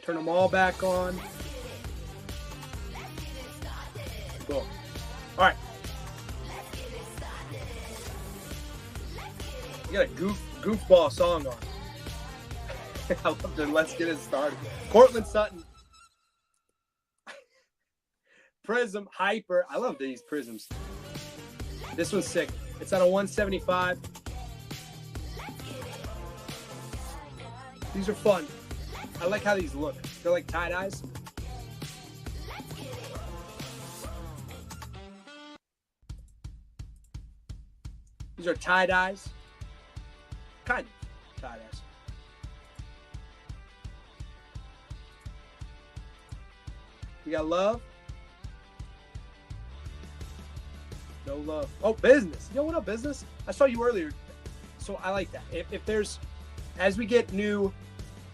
turn them all back on. Boom. All right. You got a goofball song on. I love it. Let's get it started. Cortland Sutton. Prism, Hyper. I love these prisms. This one's sick. It's on a 175. These are fun. I like how these look. They're like tie-dyes. These are tie-dyes. Kind of tie-dyes. You got love. No love. Oh, business. Yo, what up, business? I saw you earlier. So I like that. If there's, as we get new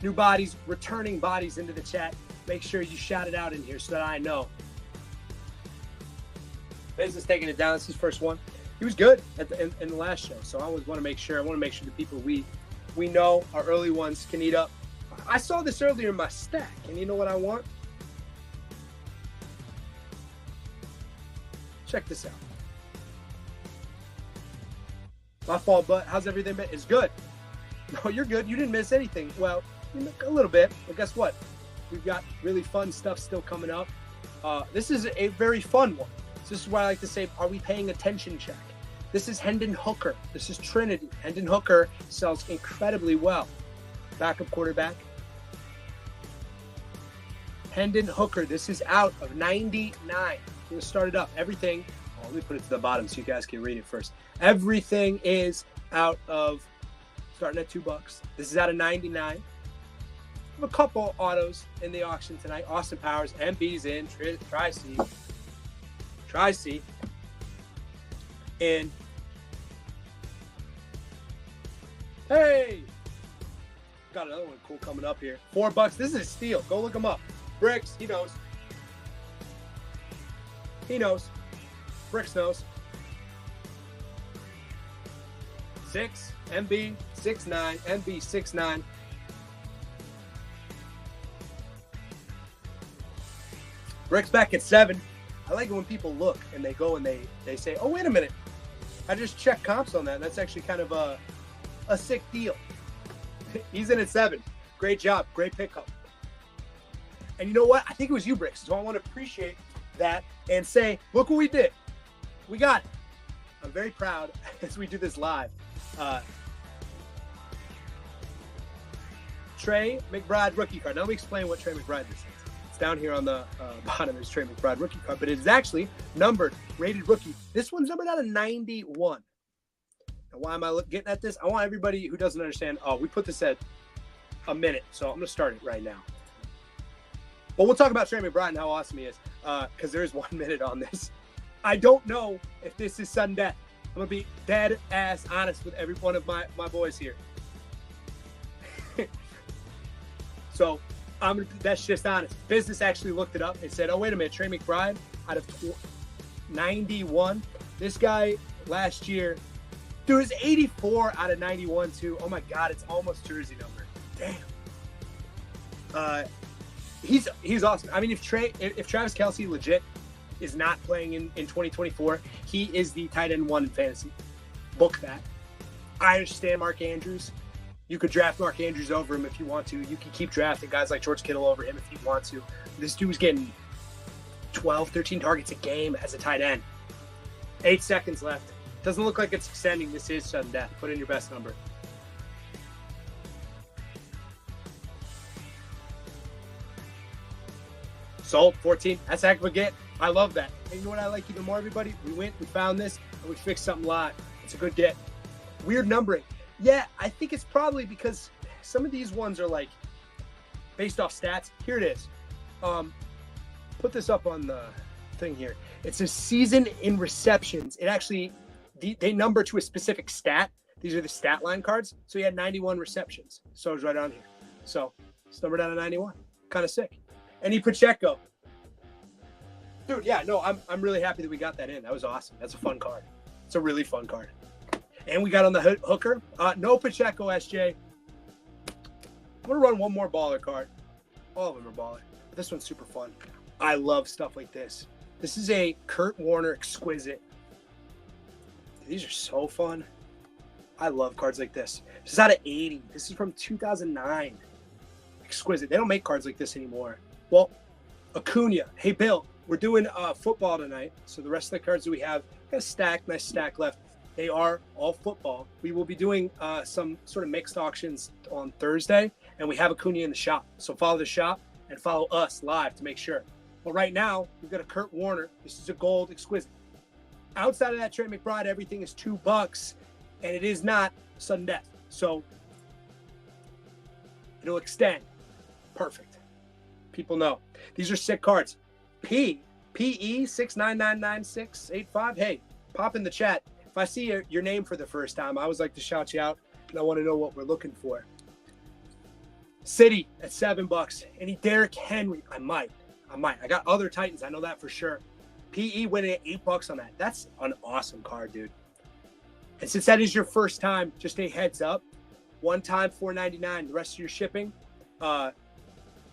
bodies, returning bodies into the chat, make sure you shout it out in here so that I know. Business taking it down. This is his first one. He was good in the last show. So I always want to make sure. I want to make sure the people we know, our early ones, can eat up. I saw this earlier in my stack. And you know what I want? Check this out. My fault, but how's everything been? It's good. No, you're good. You didn't miss anything. Well, a little bit, but guess what? We've got really fun stuff still coming up. This is a very fun one. This is why I like to say, are we paying attention check? This is Hendon Hooker. This is Trinity. Hendon Hooker sells incredibly well. Backup quarterback. Hendon Hooker. This is out of 99. I'm going to start it up. Everything. Oh, let me put it to the bottom so you guys can read it first. Everything is out of, starting at $2. This is out of 99. I have a couple autos in the auction tonight. Austin Powers, MB's in, Tri-C. And hey, got another one cool coming up here. $4. This is a steal. Go look him up. Bricks, he knows. He knows. Bricks knows. 6, MB, 6'9", MB, 6'9". Bricks back at 7. I like it when people look and they go and they say, oh, wait a minute. I just checked comps on that. That's actually kind of a sick deal. He's in at 7. Great job. Great pickup. And you know what? I think it was you, Bricks. So I want to appreciate that and say, look what we did. We got it. I'm very proud as we do this live. Trey McBride rookie card. Now let me explain what Trey McBride this is. It's down here on the bottom. There's Trey McBride rookie card, but it is actually numbered, rated rookie. This one's numbered out of 91. Now, why am I getting at this? I want everybody who doesn't understand. Oh, we put this at a minute, so I'm going to start it right now. But we'll talk about Trey McBride and how awesome he is, because there is 1 minute on this. I don't know if this is sudden death. I'm going to be dead ass honest with every one of my boys here. So that's just honest. Business actually looked it up and said, oh, wait a minute, Trey McBride out of 91. This guy last year, dude, is 84 out of 91 too. Oh my God, it's almost jersey number. Damn. He's awesome. I mean, if Travis Kelce legit is not playing in 2024, he is the tight end 1 in fantasy. Book that. I understand Mark Andrews. You could draft Mark Andrews over him if you want to. You can keep drafting guys like George Kittle over him if you want to. This dude's getting 12, 13 targets a game as a tight end. 8 seconds left. Doesn't look like it's extending. This is sudden death. Put in your best number. Sold. 14. That's a heck of a get. I love that. And you know what I like even more, everybody? We went, we found this, and we fixed something live. It's a good get. Weird numbering. Yeah, I think it's probably because some of these ones are like based off stats. Here it is. Put this up on the thing here. It's a season in receptions. It actually, they number to a specific stat. These are the stat line cards. So he had 91 receptions. So it's right on here. So it's numbered out of 91. Kind of sick. Any Pacheco. Dude, yeah, no, I'm really happy that we got that in. That was awesome. That's a fun card. It's a really fun card. And we got on the hooker. No Pacheco, SJ. I'm going to run one more baller card. All of them are baller. But this one's super fun. I love stuff like this. This is a Kurt Warner exquisite. These are so fun. I love cards like this. This is out of 80. This is from 2009. Exquisite. They don't make cards like this anymore. Well, Acuna. Hey, Bill, we're doing football tonight. So the rest of the cards that we have, got a nice stack left. They are all football. We will be doing some sort of mixed auctions on Thursday, and we have Acuna in the shop. So follow the shop and follow us live to make sure. But right now, we've got a Kurt Warner. This is a gold exquisite. Outside of that, Trey McBride, everything is $2, and it is not sudden death. So it'll extend. Perfect. People know. These are sick cards. PE 6999685. Hey, pop in the chat. If I see your name for the first time, I always like to shout you out, and I want to know what we're looking for. City at $7. Any Derrick Henry? I might. I got other Titans. I know that for sure. PE winning at $8 on that. That's an awesome card, dude. And since that is your first time, just a heads up. One time, $4.99. The rest of your shipping,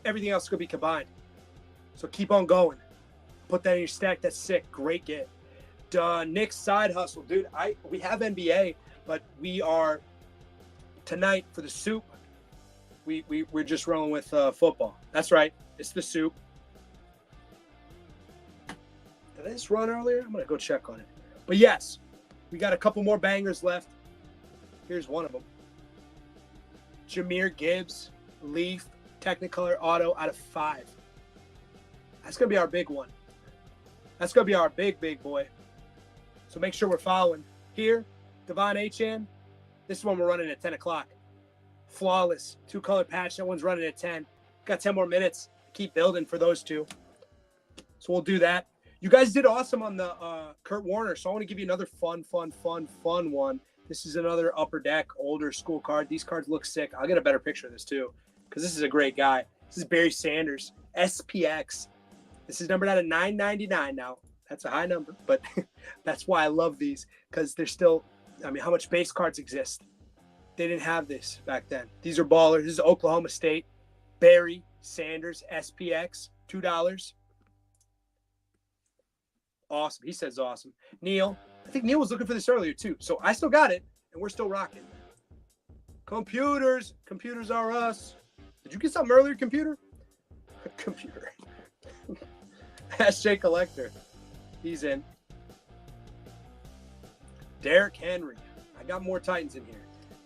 everything else is going to be combined. So keep on going. Put that in your stack. That's sick. Great get. Nick's side hustle, dude. We have NBA, but we are tonight for the soup. We're just rolling with football. That's right. It's the soup. Did I just run earlier? I'm gonna go check on it. But yes, we got a couple more bangers left. Here's one of them. Jahmyr Gibbs, Leaf, Technicolor Auto out of 5. That's gonna be our big one. That's gonna be our big boy. So make sure we're following. Here, Devon Achane. This is one we're running at 10 o'clock. Flawless. 2-color patch. That one's running at 10. Got 10 more minutes. Keep building for those two. So we'll do that. You guys did awesome on the Kurt Warner. So I want to give you another fun one. This is another Upper Deck, older school card. These cards look sick. I'll get a better picture of this too, because this is a great guy. This is Barry Sanders. SPX. This is numbered out of 999 now. That's a high number, but that's why I love these, because they're still, I mean, how much base cards exist? They didn't have this back then. These are ballers. This is Oklahoma State. Barry Sanders, SPX, $2. Awesome. He says awesome. Neil. I think Neil was looking for this earlier too. So I still got it, and we're still rocking. Computers. Computers are us. Did you get something earlier, computer? Computer. SJ Collector. He's in. Derrick Henry. I got more Titans in here.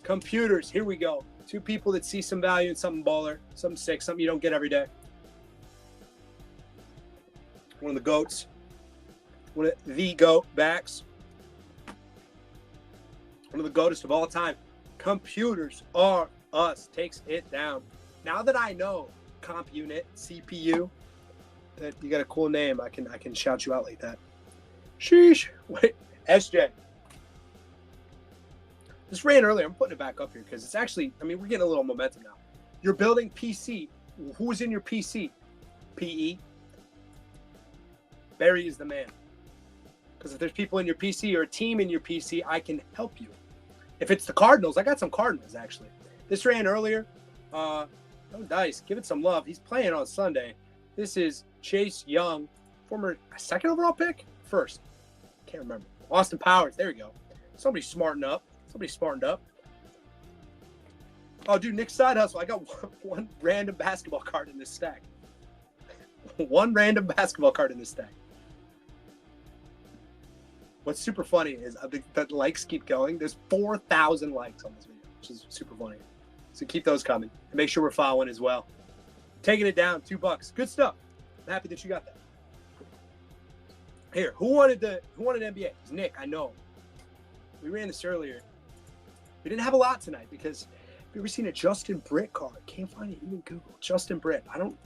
Computers. Here we go. Two people that see some value in something baller, something sick, something you don't get every day. One of the GOATs. One of the GOAT backs. One of the GOATest of all time. Computers are us. Takes it down. Now that I know comp unit, CPU, that you got a cool name, I can shout you out like that. Sheesh. Wait, SJ. This ran earlier. I'm putting it back up here because it's actually, I mean, we're getting a little momentum now. You're building PC. Who's in your PC? PE. Barry is the man. Because if there's people in your PC or a team in your PC, I can help you. If it's the Cardinals, I got some Cardinals actually. This ran earlier. Oh, Dice, give it some love. He's playing on Sunday. This is Chase Young, former second overall pick? First. Can't remember. Austin Powers. There we go. Somebody smartened up. Oh, dude, Nick's side hustle. I got one random basketball card in this stack. One random basketball card in this stack. What's super funny is the likes keep going. There's 4,000 likes on this video, which is super funny. So keep those coming. And make sure we're following as well. Taking it down, $2. Good stuff. I'm happy that you got that. Here, who wanted NBA? It was Nick, I know. We ran this earlier. We didn't have a lot tonight because have you ever seen a Justin Britt card? Can't find it even Google. Justin Britt. I'm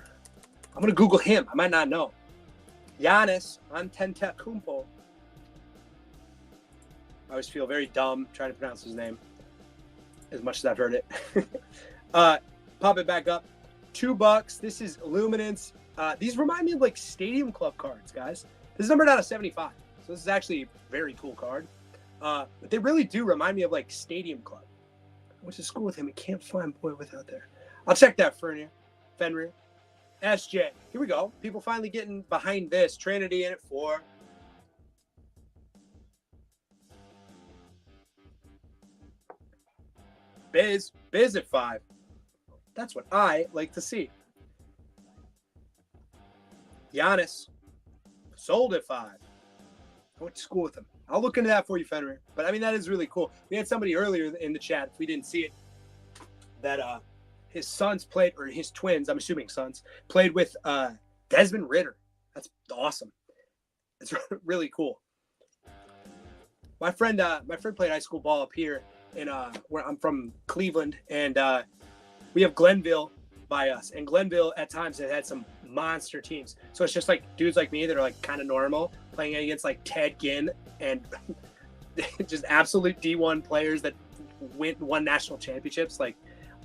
gonna Google him. I might not know. Giannis Antetokounmpo. I always feel very dumb trying to pronounce his name as much as I've heard it. Pop it back up. $2. This is Luminance. These remind me of like Stadium Club cards, guys. This is numbered out of 75. So this is actually a very cool card. But they really do remind me of like Stadium Club. I went to school with him. I can't find Boy Without there. I'll check that for you. Fenrir. SJ. Here we go. People finally getting behind this. Trinity in at 4. Biz at 5. That's what I like to see. Giannis sold at 5. I went to school with him. I'll look into that for you, Fenrir. But I mean, that is really cool. We had somebody earlier in the chat, if we didn't see it, that his sons played, or his twins, I'm assuming sons, played with Desmond Ritter. That's awesome. It's really cool. My friend played high school ball up here in where I'm from, Cleveland, and we have Glenville by us. And Glenville at times has had some monster teams. So it's just like dudes like me that are like kind of normal playing against like Ted Ginn and just absolute D1 players that won national championships, like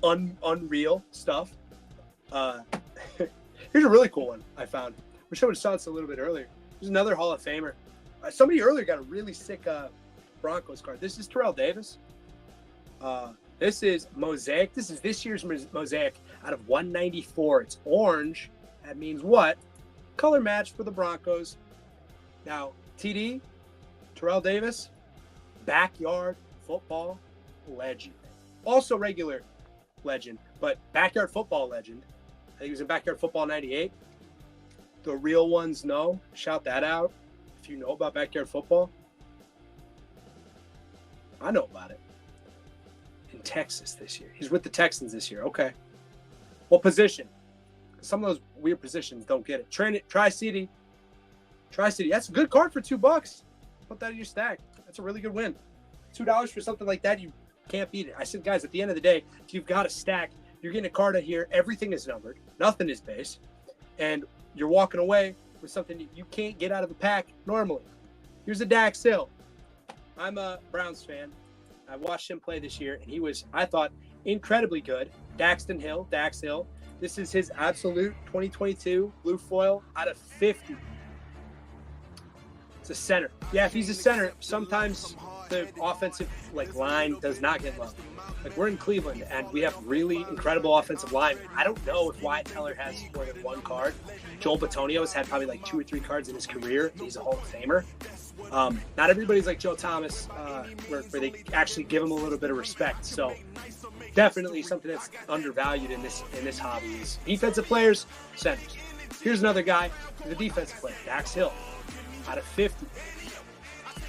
unreal stuff. Here's a really cool one I found. We showed this a little bit earlier. There's another Hall of Famer. Somebody earlier got a really sick Broncos card. This is Terrell Davis. This is Mosaic. This is this year's Mosaic out of 194. It's orange. That means what? Color match for the Broncos. Now, TD, Terrell Davis, backyard football legend. Also regular legend, but backyard football legend. I think he was in backyard football 98. The real ones know. Shout that out if you know about backyard football. I know about it. In Texas this year. He's with the Texans this year. Okay. What position? Some of those weird positions don't get it. Tri-City. Tri-City. That's a good card for $2. Put that in your stack. That's a really good win. $2 for something like that, you can't beat it. I said, guys, at the end of the day, if you've got a stack, you're getting a card out here. Everything is numbered. Nothing is base. And you're walking away with something that you can't get out of the pack normally. Here's a Dax Hill. I'm a Browns fan. I watched him play this year, and he was, I thought, incredibly good. Dax Hill. This is his absolute 2022 blue foil out of 50. It's a center. Yeah, if he's a center, sometimes the offensive line does not get love. Like, we're in Cleveland, and we have really incredible offensive linemen. I don't know if Wyatt Teller has more than one card. Joel Bitonio's had probably like 2 or 3 cards in his career. He's a Hall of Famer. Not everybody's like Joe Thomas, where they actually give him a little bit of respect. So definitely something that's undervalued in this hobby is defensive players, centers. Here's another guy, the defensive player, Dax Hill, out of 50.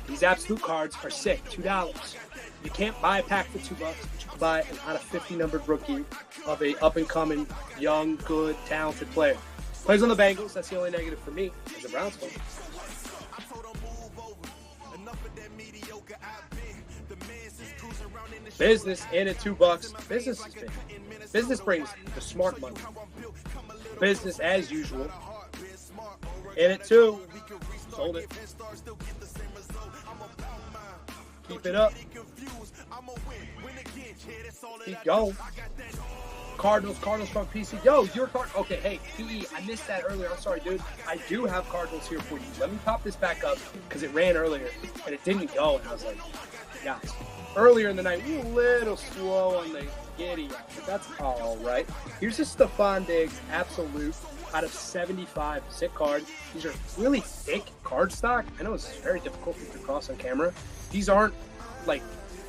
These absolute cards are sick, $2. You can't buy a pack for $2, but you can buy an out of 50 numbered rookie of a up and coming, young, good, talented player. Plays on the Bengals. That's the only negative for me as a Browns fan. Business in at $2. Business is big. Business brings the smart money. Business as usual. In at 2. Sold it. Keep it up. Keep going. Cardinals from PC. Yo, your card. Okay, hey, PE, I missed that earlier. I'm sorry, dude. I do have Cardinals here for you. Let me pop this back up because it ran earlier and it didn't go. And I was like, guys, earlier in the night, we were a little slow on the giddy, but that's all right. Here's a Stephon Diggs absolute out of 75. Sick card. These are really thick card stock. I know it's very difficult to cross on camera. These aren't like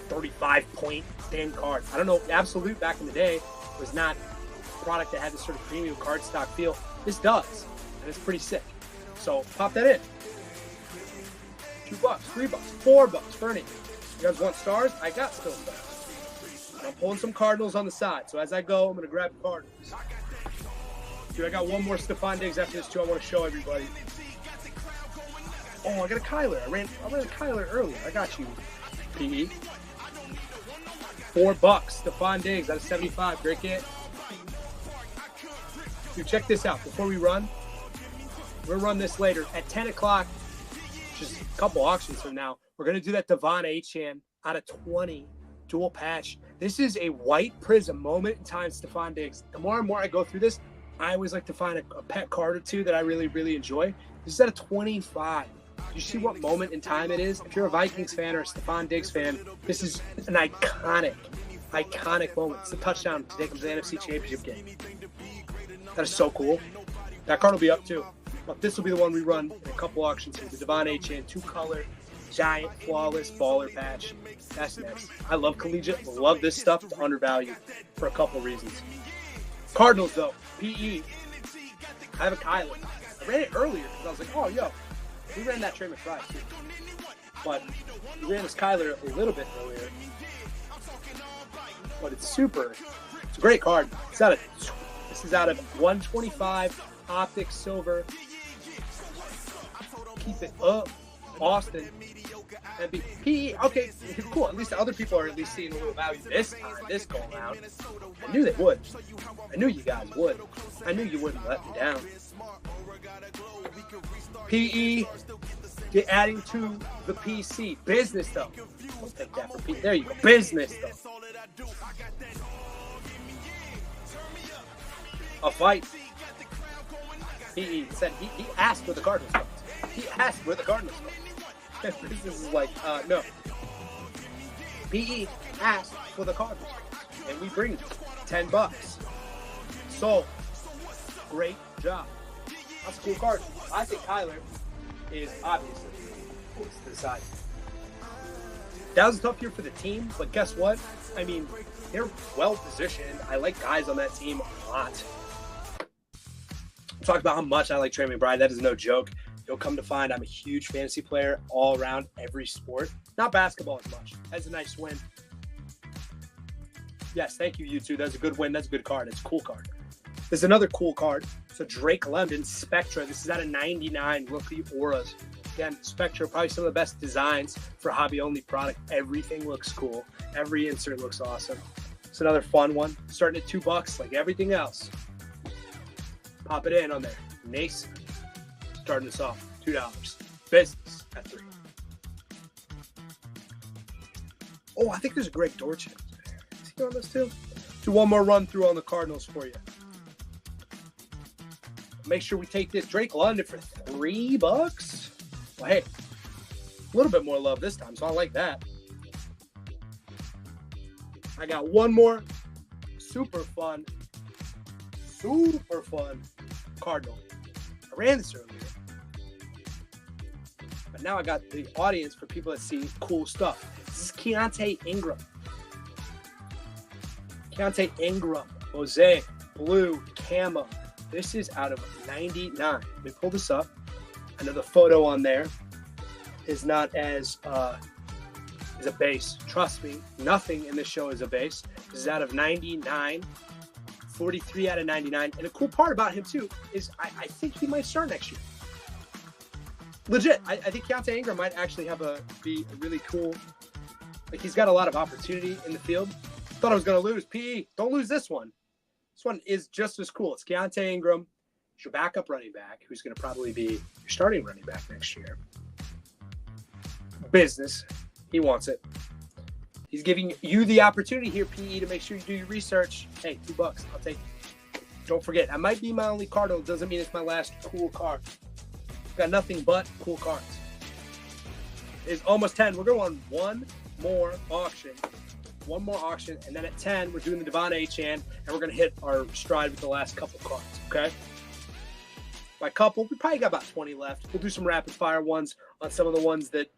35-point thin cards. I don't know. Absolute back in the day was not a product that had this sort of premium card stock feel. This does, and it's pretty sick. So pop that in. $2, $3, $4, Bernie. You guys want stars? I got still stars. I'm pulling some Cardinals on the side. So as I go, I'm going to grab Cardinals. Dude, I got one more Stephon Diggs after this too. I want to show everybody. Oh, I got a Kyler. I ran a Kyler earlier. I got you, PE. $4. Stephon Diggs out of 75. Great get. Dude, check this out. Before we run, we'll run this later at 10 o'clock. Just a couple auctions from now. We're going to do that Devon Achane out of 20 dual patch. This is a white prism moment in time, Stephon Diggs. The more and more I go through this, I always like to find a pet card or two that I really, really enjoy. This is at a 25. You see what moment in time it is? If you're a Vikings fan or a Stephon Diggs fan, this is an iconic moment. It's the touchdown to take them to the NFC Championship game. That is so cool. That card will be up too. But this will be the one we run in a couple auctions here. The Devon Achane 2-color, giant, flawless baller patch. That's next. I love collegiate. Love this stuff. It's undervalued for a couple reasons. Cardinals though, PE. I have a Kyler. I ran it earlier because I was like, oh, yo, we ran that Trey McBride too. But we ran this Kyler a little bit earlier. But it's a great card. This is out of 125 optic silver. Keep it up. Austin. And PE. Okay, cool. At least the other people are at least seeing a little value this go around. I knew they would. I knew you guys would. I knew you wouldn't let me down. PE. Get adding to the PC. Business though. I'll take that for PE. There you go. Business though. A fight. He said he asked for the Cardinals cards. He asked for the Cardinals cards. Business is like, no. PE asked for the Cardinals cards. And we bring $10. So, great job. That's a cool card. I think Kyler is obviously coolest to the side. That was a tough year for the team, but guess what? I mean, they're well positioned. I like guys on that team a lot. Talk about how much I like Trey McBride. That is no joke. You'll come to find I'm a huge fantasy player all around every sport. Not basketball as much. That's a nice win. Yes, thank you, YouTube. That's a good win. That's a good card. It's a cool card. There's another cool card. So Drake London Spectra. This is out of 99 rookie auras. Again, Spectra, probably some of the best designs for hobby-only product. Everything looks cool. Every insert looks awesome. It's another fun one. Starting at $2 like everything else. Pop it in on there. Nace. Starting us off. $2. Business at $3. Oh, I think there's a Greg Dortch. Is he on this too? Do one more run through on the Cardinals for you. Make sure we take this Drake London for $3. Well, hey, a little bit more love this time, so I like that. I got one more super fun Cardinal. I ran this earlier. But now I got the audience for people that see cool stuff. This is Keontae Ingram. Keontae Ingram, Mosaic, Blue, Camo. This is out of 99. Let me pull this up. I know the photo on there is not as is a base. Trust me, nothing in this show is a base. This is out of 99. 43 out of 99. And a cool part about him, too, is I think he might start next year. Legit. I think Keontae Ingram might actually be a really cool. Like, he's got a lot of opportunity in the field. Thought I was going to lose. PE, don't lose this one. This one is just as cool. It's Keontae Ingram. It's your backup running back, who's going to probably be your starting running back next year. Business. He wants it. He's giving you the opportunity here, PE, to make sure you do your research. Hey, $2. I'll take it. Don't forget, I might be my only Cardinal. Doesn't mean it's my last cool card. Got nothing but cool cards. It's almost 10. We're going on one more auction. One more auction. And then at 10, we're doing the Devon Achane. And we're going to hit our stride with the last couple cards. Okay? By couple, we probably got about 20 left. We'll do some rapid fire ones on some of the ones that,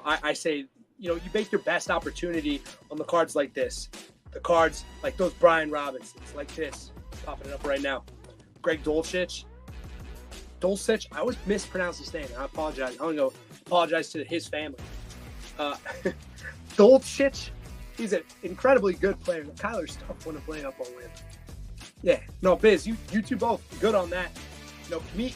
I say, you make your best opportunity on the cards like this. The cards like those Brian Robinsons, like this. Popping it up right now. Greg Dulcich. I always mispronounce his name, and I apologize. I want to apologize to his family. Dulcich, he's an incredibly good player. Kyler's tough one to play up on with. Yeah, no, Biz, you two both good on that.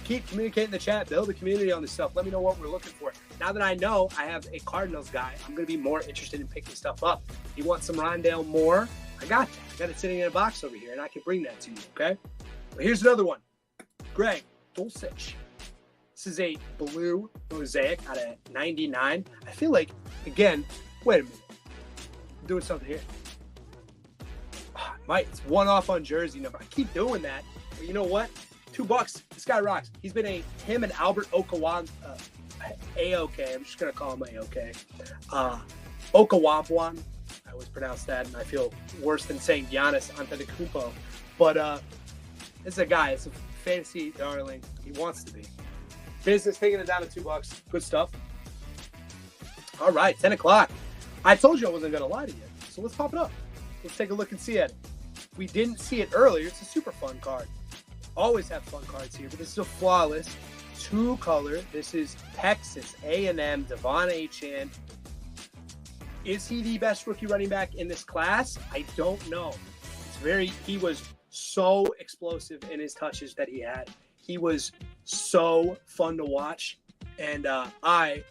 Keep communicating in the chat, build a community on this stuff. Let me know what we're looking for. Now that I know I have a Cardinals guy, I'm going to be more interested in picking stuff up. If you want some Rondale Moore, I got that. I got it sitting in a box over here, and I can bring that to you, okay? But here's another one. Greg Dulcich. This is a blue mosaic out of 99. I feel like, again, wait a minute. doing something here. It's one off on jersey number. I keep doing that. But you know what? $2. This guy rocks. He's been him and Albert Okawan, A-OK. I'm just going to call him A-OK. Okawampwan. I always pronounce that, and I feel worse than saying Giannis Antetokounmpo. But this is a guy. It's a fantasy darling. He wants to be. Business taking it down to $2. Good stuff. All right, 10 o'clock. I told you I wasn't going to lie to you. So let's pop it up. Let's take a look and see it. If we didn't see it earlier, it's a super fun card. Always have fun cards here, but this is a flawless 2-color. This is Texas A&M, Devon Achane. Is he the best rookie running back in this class? I don't know. He was so explosive in his touches that he had. He was so fun to watch. And I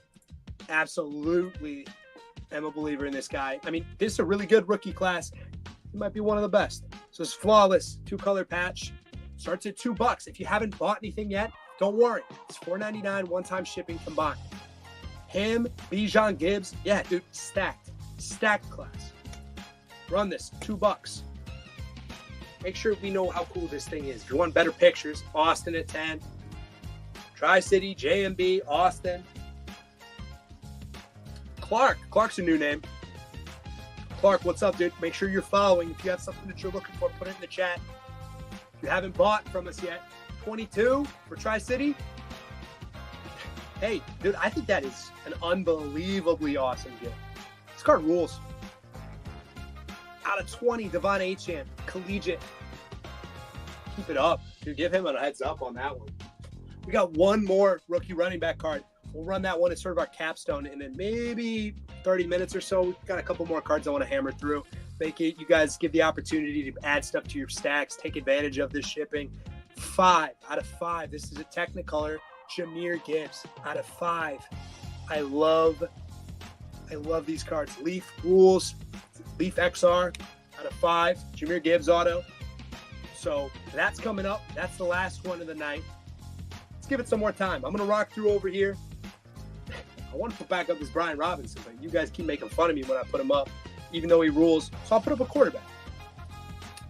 absolutely am a believer in this guy. I mean, this is a really good rookie class. He might be one of the best. So it's flawless 2-color patch. Starts at $2. If you haven't bought anything yet, don't worry. It's $4.99 one-time shipping combined. Him, Bijan Gibbs, yeah, dude, stacked class. Run this, $2. Make sure we know how cool this thing is. If you want better pictures, Austin at 10. Tri-City, JMB, Austin. Clark's a new name. Clark, what's up, dude? Make sure you're following. If you have something that you're looking for, put it in the chat. If you haven't bought from us yet, 22 for Tri-City. Hey, dude, I think that is an unbelievably awesome gift. This card rules. Out of 20, Devon Achane, collegiate. Keep it up. Dude, give him a heads up on that one. We got one more rookie running back card. We'll run that one as sort of our capstone, and then maybe 30 minutes or so, we've got a couple more cards I want to hammer through. Make it, you guys give the opportunity to add stuff to your stacks, take advantage of this shipping. 5 out of 5. This is a Technicolor Jahmyr Gibbs out of 5. I love these cards. Leaf rules, Leaf XR out of 5. Jahmyr Gibbs auto. So that's coming up. That's the last one of the night. Let's give it some more time. I'm going to rock through over here. I want to put back up this Brian Robinson, but you guys keep making fun of me when I put him up, even though he rules. So I'll put up a quarterback.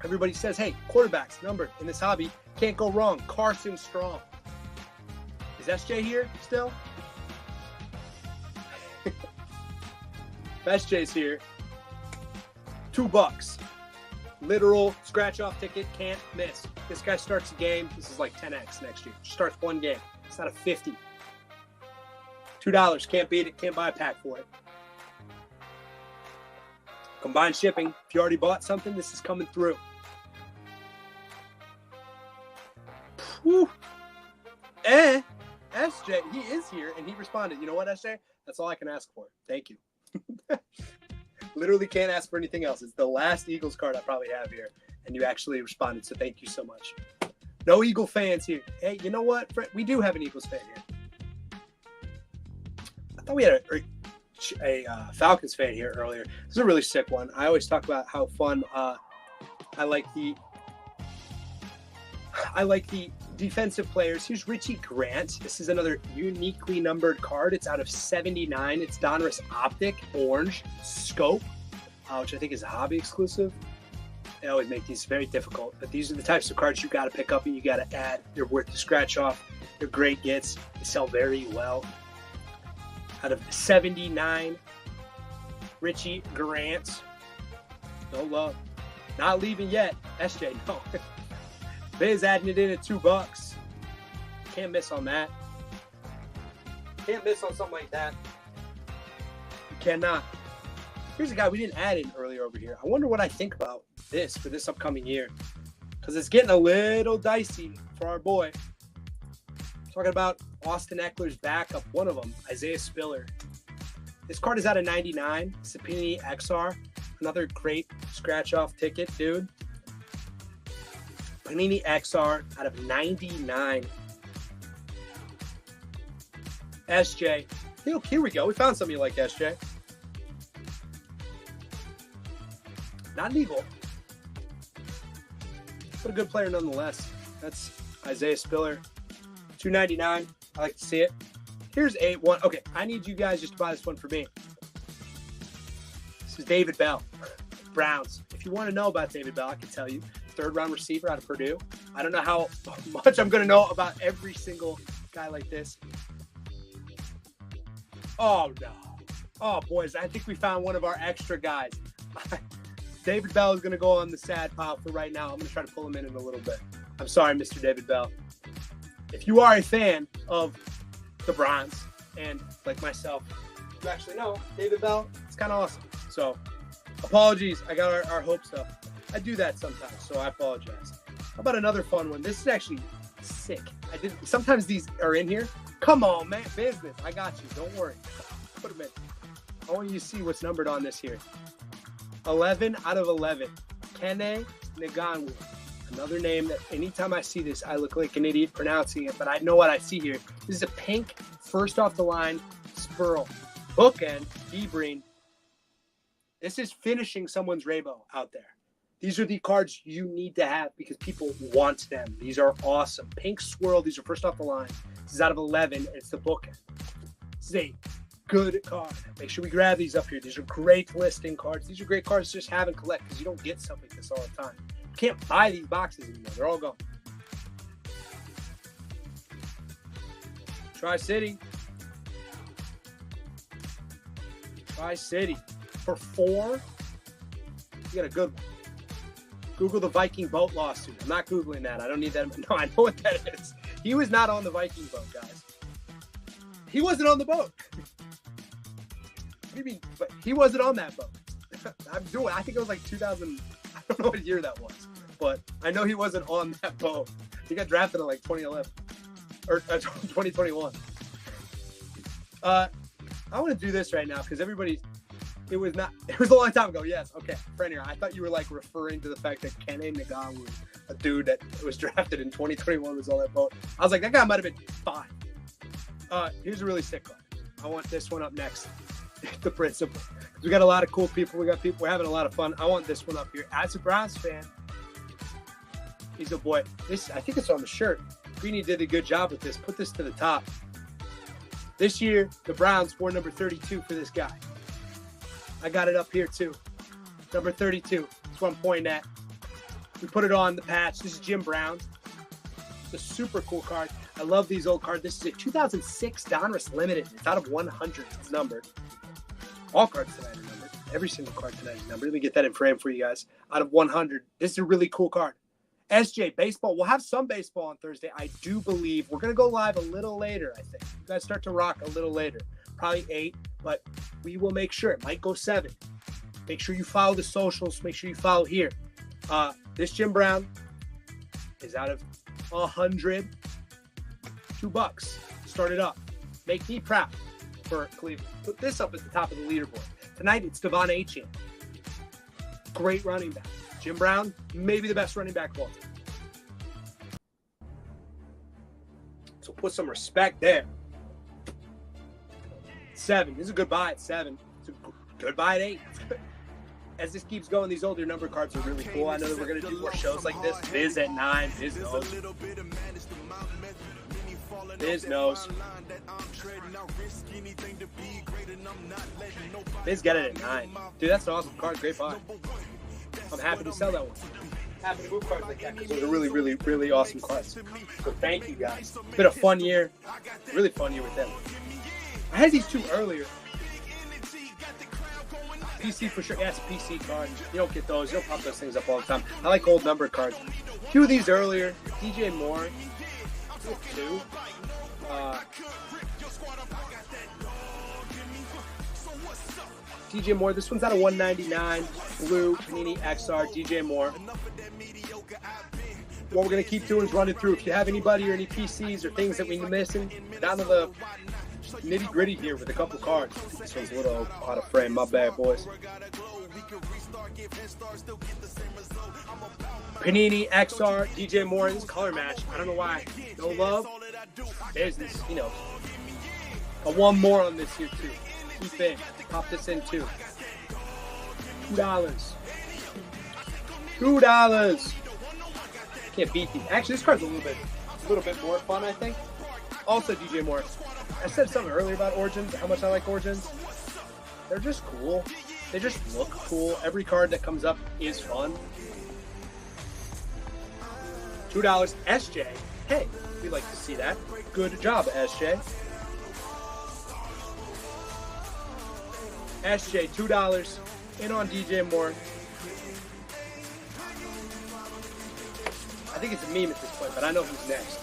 Everybody says, hey, quarterbacks, number in this hobby, can't go wrong. Carson Strong. Is SJ here still? SJ's here. $2. Literal scratch-off ticket, can't miss. This guy starts a game. This is like 10x next year. Starts one game. It's not a 50. $2. Can't beat it. Can't buy a pack for it. Combined shipping. If you already bought something, this is coming through. Whew. SJ, he is here, and he responded. You know what, SJ? That's all I can ask for. Thank you. Literally can't ask for anything else. It's the last Eagles card I probably have here, and you actually responded, so thank you so much. No Eagle fans here. Hey, you know what, Fred? We do have an Eagles fan here. I thought we had a Falcons fan here earlier. This is a really sick one. I always talk about how fun I like the defensive players. Here's Richie Grant. This is another uniquely numbered card. It's out of 79. It's Donruss Optic, orange, scope, which I think is a hobby exclusive. They always make these very difficult, but these are the types of cards you got to pick up and you got to add. They're worth the scratch off. They're great gets. They sell very well. Out of 79, Richie Grant. No love. Not leaving yet. SJ, no. Biz adding it in at $2. Can't miss on that. Can't miss on something like that. You cannot. Here's a guy we didn't add in earlier over here. I wonder what I think about this for this upcoming year. Because it's getting a little dicey for our boy. Talking about Austin Eckler's backup, one of them, Isaiah Spiller. This card is out of 99. Sapini XR. Another great scratch-off ticket, dude. Panini XR out of 99. SJ. Here we go. We found something like SJ. Not an Eagle, but a good player nonetheless. That's Isaiah Spiller. $2.99. I like to see it. Here's a one. Okay, I need you guys just to buy this one for me. This is David Bell, Browns. If you want to know about David Bell, I can tell you. 3rd-round receiver out of Purdue. I don't know how much I'm going to know about every single guy like this. Oh, no. Oh, boys, I think we found one of our extra guys. David Bell is going to go on the sad pile for right now. I'm going to try to pull him in a little bit. I'm sorry, Mr. David Bell. If you are a fan of the Browns, and like myself, you actually know David Bell, it's kind of awesome. So, apologies. I got our hopes up. I do that sometimes, so I apologize. How about another fun one? This is actually sick. Sometimes these are in here. Come on, man. Business. I got you. Don't worry. Put them in. I want you to see what's numbered on this here. 11 out of 11. Kene Ngannou. Another name that anytime I see this, I look like an idiot pronouncing it, but I know what I see here. This is a pink, first off the line, Spurl. Bookend, Debreen. This is finishing someone's rainbow out there. These are the cards you need to have because people want them. These are awesome. Pink swirl. These are first off the line. This is out of 11. It's the bookend. This is a good card. Make sure we grab these up here. These are great listing cards. These are great cards to just have and collect because you don't get stuff like this all the time. You can't buy these boxes anymore. They're all gone. Tri-City. Tri-City. For 4, you got a good one. Google the Viking boat lawsuit. I'm not Googling that. I don't need that. No, I know what that is. He was not on the Viking boat, guys. He wasn't on the boat. What do you mean? But he wasn't on that boat. I think it was like 2000. I don't know what year that was. But I know he wasn't on that boat. He got drafted in like 2011. Or 2021. I want to do this right now because everybody... It was a long time ago. Yes. Okay. Friend here. I thought you were like referring to the fact that Kene Ngannou, a dude that was drafted in 2021, was on that boat. I was like, that guy might have been 5. Here's a really sick card. I want this one up next. The principal. We got a lot of cool people. We're having a lot of fun. I want this one up here. As a Browns fan, he's a boy. I think it's on the shirt. Greenie did a good job with this. Put this to the top. This year, the Browns wore number 32 for this guy. I got it up here too. Number 32. That's what I'm pointing at. We put it on the patch. This is Jim Brown. It's a super cool card. I love these old cards. This is a 2006 Donruss Limited. It's out of 100. It's numbered. All cards tonight are numbered. Every single card tonight is numbered. Let me get that in frame for you guys. Out of 100. This is a really cool card. SJ, baseball. We'll have some baseball on Thursday. I do believe. We're going to go live a little later, I think. You guys start to rock a little later. Probably 8, but we will make sure. It might go 7. Make sure you follow the socials. Make sure you follow here. This Jim Brown is out of 100. $2. Start it up. Make me proud for Cleveland. Put this up at the top of the leaderboard. Tonight, it's Devon Achane. Great running back. Jim Brown, maybe the best running back of all time. So put some respect there. 7. This is a good buy at 7. It's a good buy at 8. As this keeps going, these older number cards are really cool. I know that we're going to do more shows like this. Viz at 9. Viz knows. Viz knows. Viz got it at 9. Dude, that's an awesome card. Great buy. I'm happy to sell that one. Happy to move cards like that because those are really, really, really awesome cards. So thank you guys. It's been a fun year. Really fun year with them. I had these 2 earlier. PC for sure. Yeah, it's a PC card. You don't get those. You don't pop those things up all the time. I like old numbered cards. 2 of these earlier. DJ Moore. 2. DJ Moore. This one's out of 199. Blue. Panini XR. DJ Moore. What we're going to keep doing is running through. If you have anybody or any PCs or things that we're missing, down to the nitty gritty here with a couple cards. This one's a little out of frame. My bad, boys. Panini, XR, DJ Moore. This color match. I don't know why. No love. Business. You know. One more on this here too. Keep in. Pop this in too. $2. $2. Can't beat these. Actually, this card's a little bit more fun, I think. Also, DJ Moore. I said something earlier about Origins, how much I like Origins. They're just cool. They just look cool. Every card that comes up is fun. $2. SJ. Hey, we'd like to see that. Good job, SJ. SJ, $2. In on DJ Moore. I think it's a meme at this point, but I know who's next.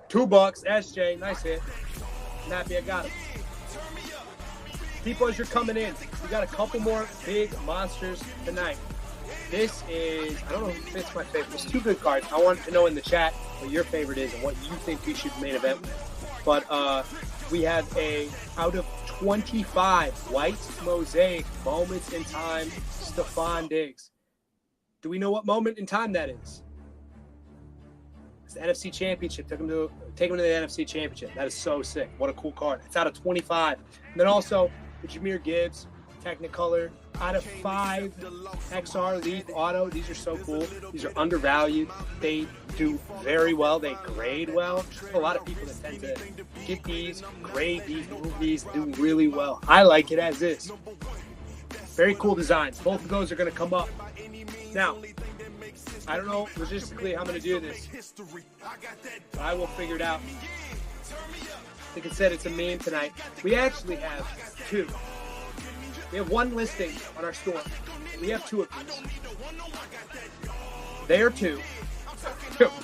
$2. SJ. Nice hit. I'm happy I got it. People, as you're coming in, we got a couple more big monsters tonight. This is, I don't know if it's my favorite. It's two good cards. I want to know in the chat what your favorite is and what you think we should main event with. But we have a out of 25 white mosaic moments in time, Stephon Diggs. Do we know what moment in time that is? It's the NFC Championship. Take him to the NFC Championship. That is so sick. What a cool card. It's out of 25. And then also the Jahmyr Gibbs Technicolor out of 5 XR Leaf Auto. These are so cool. These are undervalued. They do very well. They grade well. A lot of people that tend to get these, grade these, move these, do really well. I like it as is. Very cool designs. Both of those are going to come up. Now, I don't know logistically how I'm going to do this, but I will figure it out. Like I said, it's a meme tonight. We actually have 2. We have 1 listing on our store. We have 2 of these. They are 2.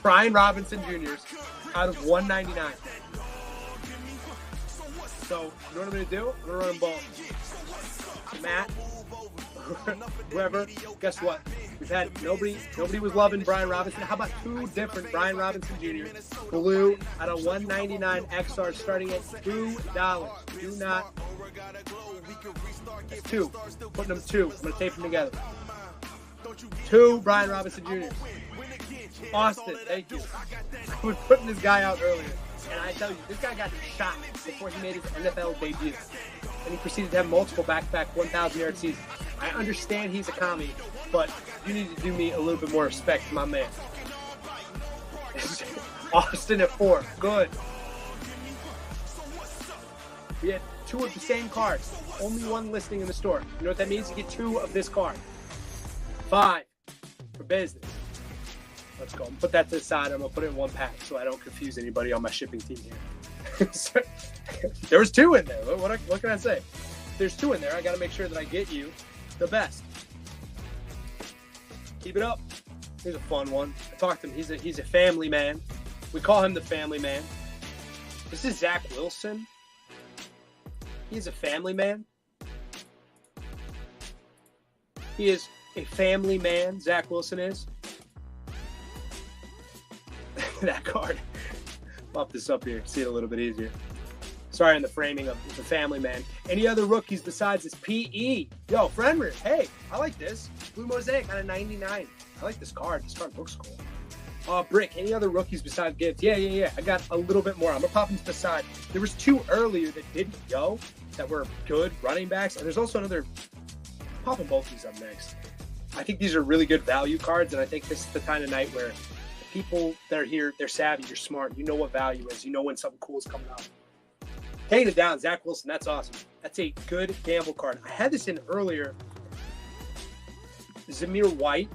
Brian Robinson Jr.'s out of $199. So, you know what I'm going to do? I'm going to run them both. Matt, whoever, guess what? We've had nobody was loving Brian Robinson. How about 2 different Brian Robinson Jr. blue out of $199 XR starting at $2. Do not. That's 2. Putting them 2. I'm going to tape them together. 2 Brian Robinson Jr. Austin, thank you. I was putting this guy out earlier, and I tell you, this guy got shot before he made his NFL debut. And he proceeded to have multiple back-to-back 1,000-yard seasons. I understand he's a commie, but you need to do me a little bit more respect, my man. Austin at 4. Good. We had 2 of the same cards. Only 1 listing in the store. You know what that means? You get 2 of this card. 5 for business. Let's go. Put that to the side. I'm going to put it in 1 pack so I don't confuse anybody on my shipping team here. There was 2 in there. What can I say? There's 2 in there. I got to make sure that I get you the best. Keep it up. Here's a fun one. I talked to him. He's a family man. We call him the family man. This is Zach Wilson. He's a family man. He is a family man. Zach Wilson is. That card. Pop this up here. See it a little bit easier. Sorry on the framing of the family man. Any other rookies besides this PE? Yo, Frenrir. Hey, I like this. Blue Mosaic out of 99. I like this card. This card looks cool. Brick, any other rookies besides Gibbs? Yeah. I got a little bit more. I'm going to pop them to the side. There was 2 earlier that didn't go that were good running backs. And there's also another. Popping both these up next. I think these are really good value cards. And I think this is the kind of night where the people that are here, they're savvy, you're smart. You know what value is. You know when something cool is coming up. Taking it down, Zach Wilson. That's awesome. That's a good gamble card. I had this in earlier. Jahmyr White,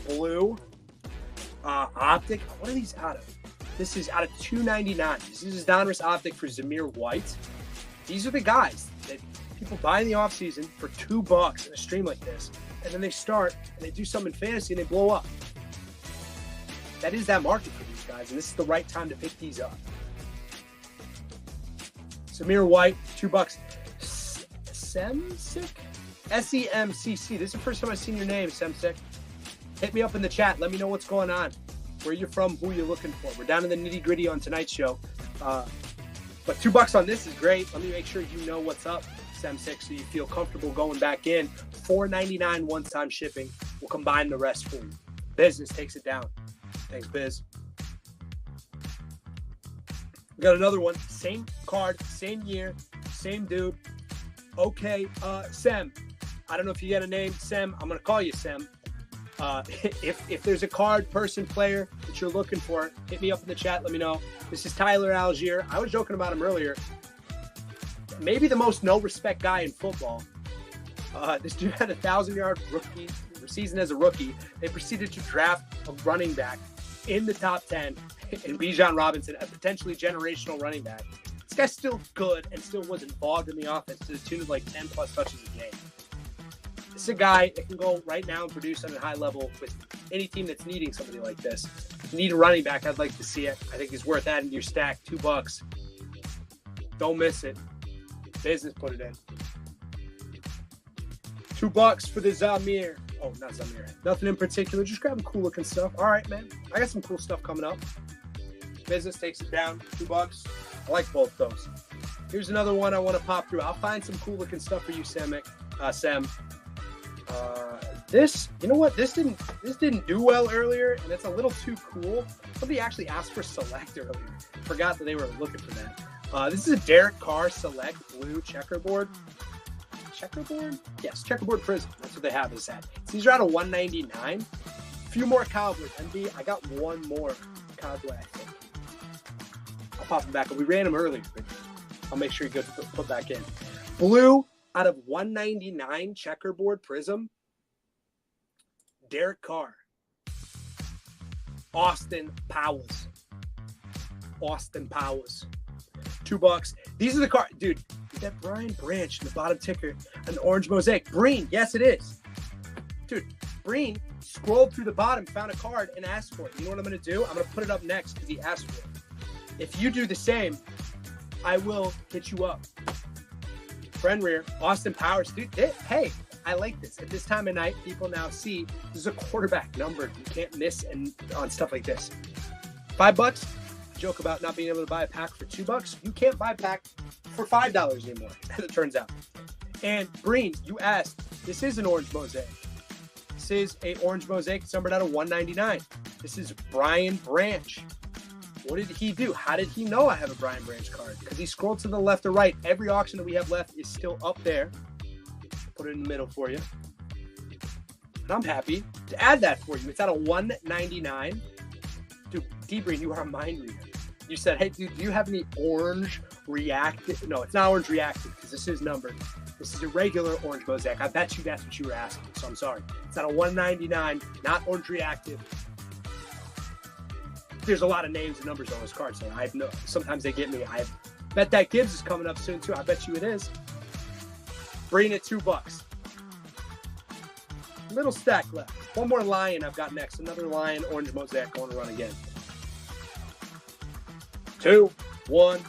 blue, optic. What are these out of? This is out of $299. This is Donruss optic for Jahmyr White. These are the guys that people buy in the offseason for $2 in a stream like this, and then they start and they do something in fantasy and they blow up. That is that market for these guys, and this is the right time to pick these up. Jahmyr White, $2. Semsic? SEMCC. This is the first time I've seen your name, Semsic. Hit me up in the chat. Let me know what's going on. Where you're from, who you're looking for. We're down in the nitty-gritty on tonight's show. But $2 on this is great. Let me make sure you know what's up, Semsic, so you feel comfortable going back in. $4.99 one-time shipping. We'll combine the rest for you. Business takes it down. Thanks, Biz. We got another one. Same card, same year, same dude. Okay, Sem. I don't know if you got a name, Sem. I'm going to call you Sem. If there's a card, person, player that you're looking for, hit me up in the chat. Let me know. This is Tyler Algier. I was joking about him earlier. maybe the most no-respect guy in football. This dude had a 1,000-yard season as a rookie. They proceeded to draft a running back in the top 10 in Bijan Robinson, a potentially generational running back. This guy's still good and still was involved in the offense to the tune of like 10-plus touches a game. This is a guy that can go right now and produce at a high level with any team that's needing somebody like this. If you need a running back, I'd like to see it. I think he's worth adding to your stack. $2. Don't miss it. Business, put it in. $2 for the Zamir. Oh, not Zamir. Nothing in particular. Just grabbing cool looking stuff. All right, man. I got some cool stuff coming up. Business takes it down. $2. I like both those. Here's another one I want to pop through. I'll find some cool looking stuff for you, Sem. This, you know what? This didn't do well earlier, and it's a little too cool. Somebody actually asked for Select earlier. Forgot that they were looking for that. This is a Derek Carr Select blue checkerboard. Checkerboard? Yes, checkerboard prism. That's what they have this at. So these are out of 199. A few more Cowboys. MD, I got one more Cowboy, I think. I'll pop them back. We ran them earlier, but I'll make sure you get put back in. Blue out of 199 checkerboard prism. Derek Carr. Austin Powers. $2. These are the cards. Dude, that Brian Branch in the bottom ticker, an orange mosaic. Breen, yes it is. Dude, Breen scrolled through the bottom, found a card, and asked for it. You know what I'm going to do? I'm going to put it up next because he asked for it. If you do the same, I will hit you up. Friend Rear, Austin Powers. Dude, hey, I like this. At this time of night, people now see this is a quarterback number. You can't miss on stuff like this. $5. Joke about not being able to buy a pack for $2. You can't buy a pack for $5 anymore, as it turns out. And Breen, you asked, this is an orange mosaic. This is a orange mosaic. It's numbered out of 199. This is Brian Branch. What did he do? How did he know I have a Brian Branch card? Because he scrolled to the left or right. Every auction that we have left is still up there. Put it in the middle for you. And I'm happy to add that for you. It's out of 199. Dude, D-Breen, you are a mind reader. You said, hey, dude, do you have any orange reactive? No, it's not orange reactive because this is numbered. This is a regular orange mosaic. I bet you that's what you were asking, so I'm sorry. It's out of 199, not orange reactive. There's a lot of names and numbers on those cards, so I know sometimes they get me. I bet that Gibbs is coming up soon, too. I bet you it is. Bring it $2. Little stack left. One more Lion I've got next. Another Lion orange mosaic going to run again. 2, 1.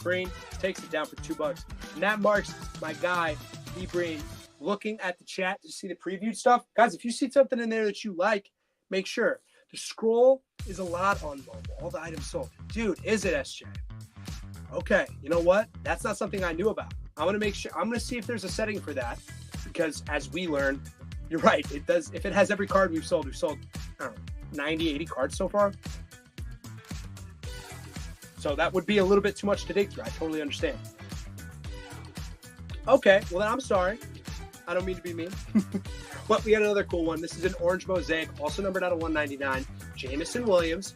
Breen takes it down for $2. And that marks my guy, D. Breen, looking at the chat to see the previewed stuff. Guys, if you see something in there that you like, make sure. The scroll is a lot on mobile. All the items sold. Dude, is it SJ? Okay, you know what? That's not something I knew about. I'm going to make sure. I'm going to see if there's a setting for that. Because as we learn, you're right. It does. If it has every card we've sold, I don't know, 90, 80 cards so far. So that would be a little bit too much to dig through. I totally understand. Okay, well then I'm sorry. I don't mean to be mean. But we got another cool one. This is an orange mosaic, also numbered out of 199. Jamison Williams,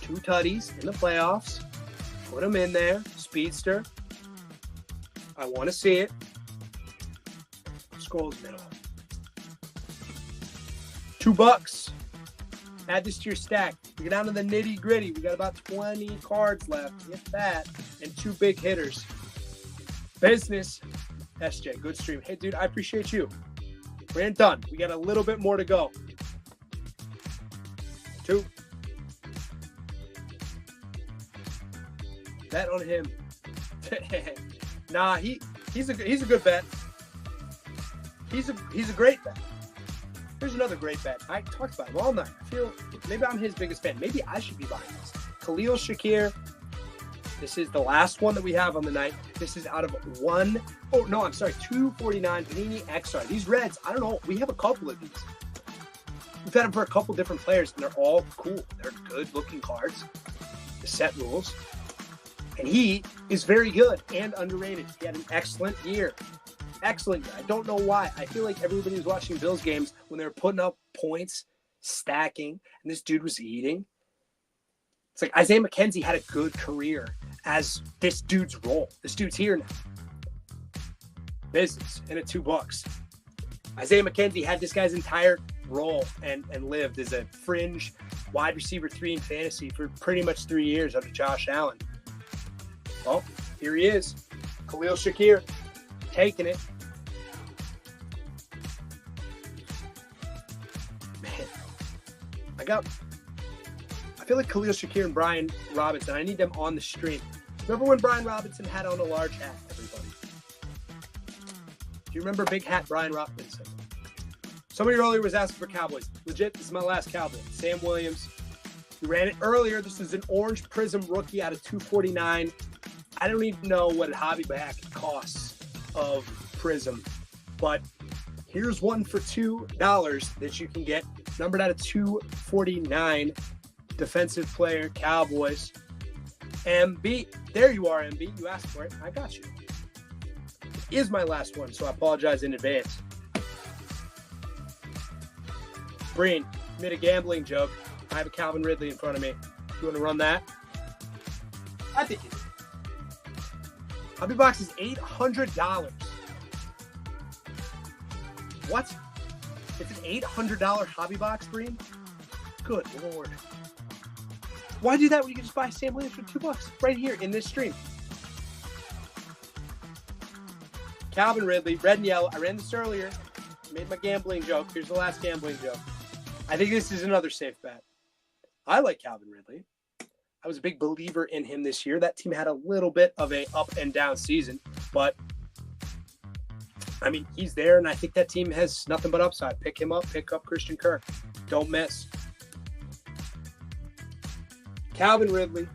2 tutties in the playoffs. Put him in there. Speedster. I want to see it. Scrolls middle. $2. Add this to your stack. We get down to the nitty gritty. We got about 20 cards left. Get that. And 2 big hitters. Business. SJ, good stream. Hey, dude, I appreciate you. We ain't done. We got a little bit more to go. 2. Bet on him. Nah, he's a good bet. He's a great bet. Here's another great bet. I talked about him all night. I feel maybe I'm his biggest fan. Maybe I should be buying this. Khalil Shakir. This is the last one that we have on the night. This is out of 249 Greenie XR. These reds, I don't know. We have a couple of these. We've had them for a couple different players, and they're all cool. They're good-looking cards. The set rules. And he is very good and underrated. He had an excellent year. Excellent year. I don't know why. I feel like everybody was watching Bills games when they were putting up points, stacking, and this dude was eating. It's like Isaiah McKenzie had a good career as this dude's role. This dude's here now. Business in at $2. Isaiah McKenzie had this guy's entire role and lived as a fringe wide receiver 3 in fantasy for pretty much 3 years under Josh Allen. Well, here he is. Khalil Shakir taking it. Man, I feel like Khalil Shakir and Brian Robinson, I need them on the stream. Remember when Brian Robinson had on a large hat, everybody? Do you remember big hat Brian Robinson? Somebody earlier was asking for Cowboys. Legit, this is my last Cowboy. Sam Williams. We ran it earlier. This is an orange prism rookie out of 249. I don't even know what a hobby bag costs of prism, but here's one for $2 that you can get, numbered out of 249. Defensive player, Cowboys. MB. There you are, MB. You asked for it. I got you. It is my last one, so I apologize in advance. Breen made a gambling joke. I have a Calvin Ridley in front of me. You want to run that? I think you do. Hobby box is $800. What? It's an $800 hobby box, Breen? Good Lord. Why do that when you can just buy Sam Williams for $2 right here in this stream? Calvin Ridley, red and yellow. I ran this earlier. Made my gambling joke. Here's the last gambling joke. I think this is another safe bet. I like Calvin Ridley. I was a big believer in him this year. That team had a little bit of a up and down season, but I mean, he's there, and I think that team has nothing but upside. Pick him up, pick up Christian Kirk. Don't miss. Calvin Ridley.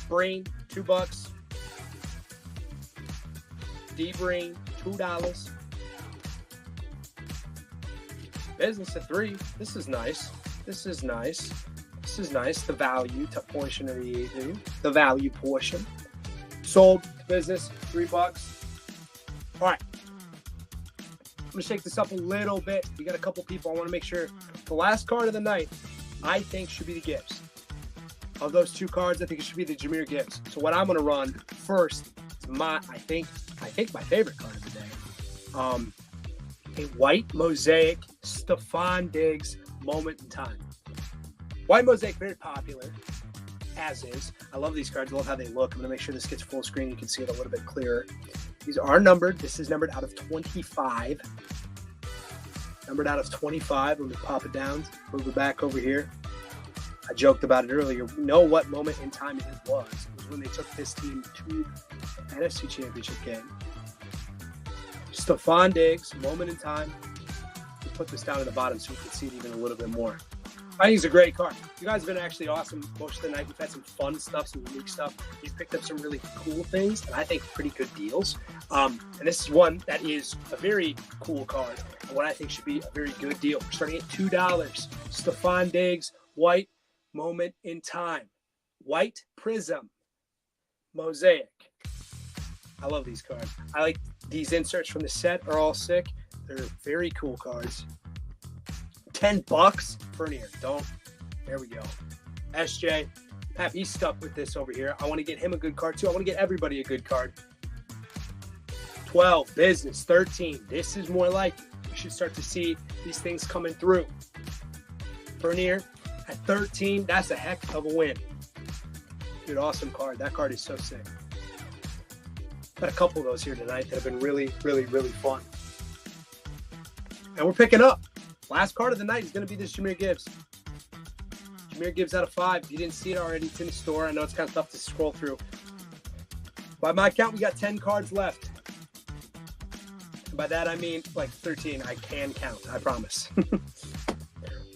Breen, $2. D Breen, $2. Business at $3. This is nice. This is nice. This is nice. The value portion of the evening. The value portion. Sold business, $3. All right. I'm going to shake this up a little bit. We got a couple people. I want to make sure the last card of the night, I think, should be the Gibbs. Of those 2 cards, I think it should be the Jahmyr Gibbs. So what I'm going to run first is I think my favorite card of the day. A white mosaic Stephon Diggs moment in time. White mosaic, very popular, as is. I love these cards. I love how they look. I'm going to make sure this gets full screen. You can see it a little bit clearer. These are numbered. This is numbered out of 25. Numbered out of 25. Let me pop it down. Move it back over here. I joked about it earlier. We know what moment in time it was. It was when they took this team to the NFC Championship game. Stephon Diggs, moment in time. We'll put this down at the bottom so you can see it even a little bit more. I think it's a great card. You guys have been actually awesome most of the night. We've had some fun stuff, some unique stuff. We've picked up some really cool things, and I think pretty good deals. And this is one that is a very cool card, and what I think should be a very good deal. We're starting at $2. Stephon Diggs, white moment in time. White prism. Mosaic. I love these cards. I like these inserts from the set are all sick. They're very cool cards. $10 for an ear. Don't. There we go. SJ. Pap, he's stuck with this over here. I want to get him a good card too. I want to get everybody a good card. 12. Business. 13. This is more like it. You should start to see these things coming through. Bernier at 13. That's a heck of a win. Dude, awesome card. That card is so sick. Got a couple of those here tonight that have been really, really, really fun. And we're picking up. Last card of the night is going to be this Jahmyr Gibbs. Jahmyr Gibbs out of 5. If you didn't see it already, it's in the store. I know it's kind of tough to scroll through. By my count, we got 10 cards left. And by that, I mean like 13. I can count. I promise.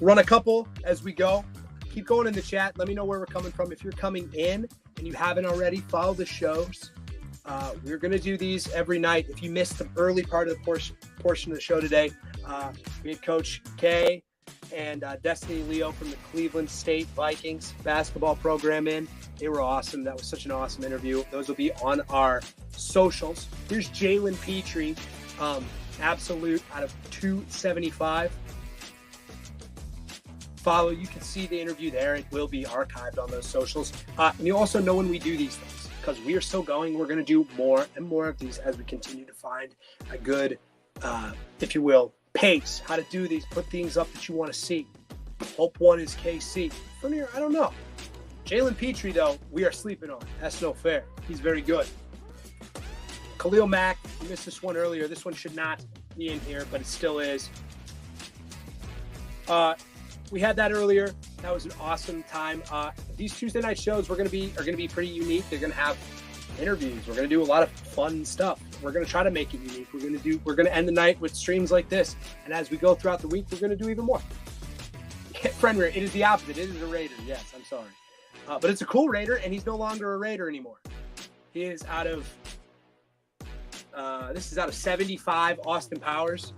Run a couple as we go. Keep going in the chat. Let me know where we're coming from. If you're coming in and you haven't already, follow the shows. We're going to do these every night. If you missed the early part of the portion of the show today, we had Coach K and Destiny Leo from the Cleveland State Vikings basketball program in. They were awesome. That was such an awesome interview. Those will be on our socials. Here's Jalen Petrie, absolute out of 275. follow. You can see the interview there. It will be archived on those socials. And you also know when we do these things, because we are still going. We're going to do more and more of these as we continue to find a good, if you will, pace, how to do these, put things up that you want to see. Hope one is KC. From here, I don't know. Jalen Petrie, though, we are sleeping on. That's no fair. He's very good. Khalil Mack, you missed this one earlier. This one should not be in here, but it still is. We had that earlier. That was an awesome time. These Tuesday night shows are going to be pretty unique. They're going to have interviews. We're going to do a lot of fun stuff. We're going to try to make it unique. We're going to end the night with streams like this, and as we go throughout the week, we're going to do even more. Friend Raider, it is the opposite. It is a Raider. Yes, I'm sorry, but it's a cool Raider, and he's no longer a Raider anymore. He is out of. This is out of 75. Austin Powers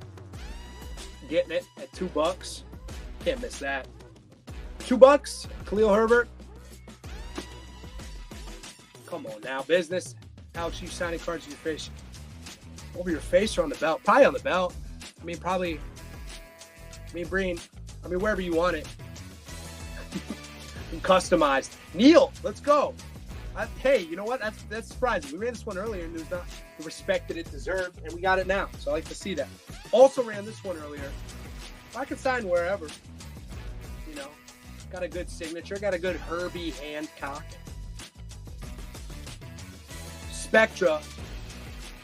getting it at $2. Can't miss that. $2. Khalil Herbert. Come on now, business. Alex, you signing cards in your face. Over your face or on the belt? Probably on the belt. Breen. Wherever you want it. Customized. Neil, let's go. Hey, you know what? That's surprising. We ran this one earlier and it was not the respect that it deserved, and we got it now. So I like to see that. Also ran this one earlier. I could sign wherever. Got a good signature. Got a good Herbie Hancock. Spectra,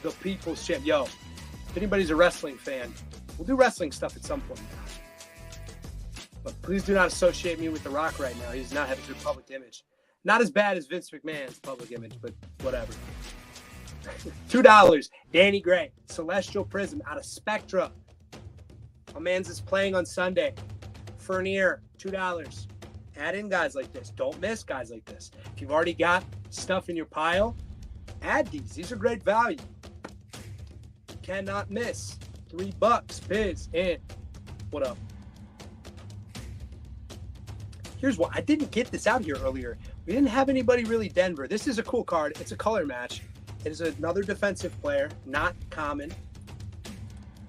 the People's Champ. Yo, if anybody's a wrestling fan, we'll do wrestling stuff at some point in time. But please do not associate me with The Rock right now. He does not have a good public image. Not as bad as Vince McMahon's public image, but whatever. $2. Danny Gray, Celestial Prism out of Spectra. My man's is playing on Sunday. Fernier, $2. Add in guys like this. Don't miss guys like this. If you've already got stuff in your pile, add these. These are great value. Cannot miss. $3. Biz in. What up? Here's what. I didn't get this out here earlier. We didn't have anybody really Denver. This is a cool card. It's a color match. It is another defensive player. Not common.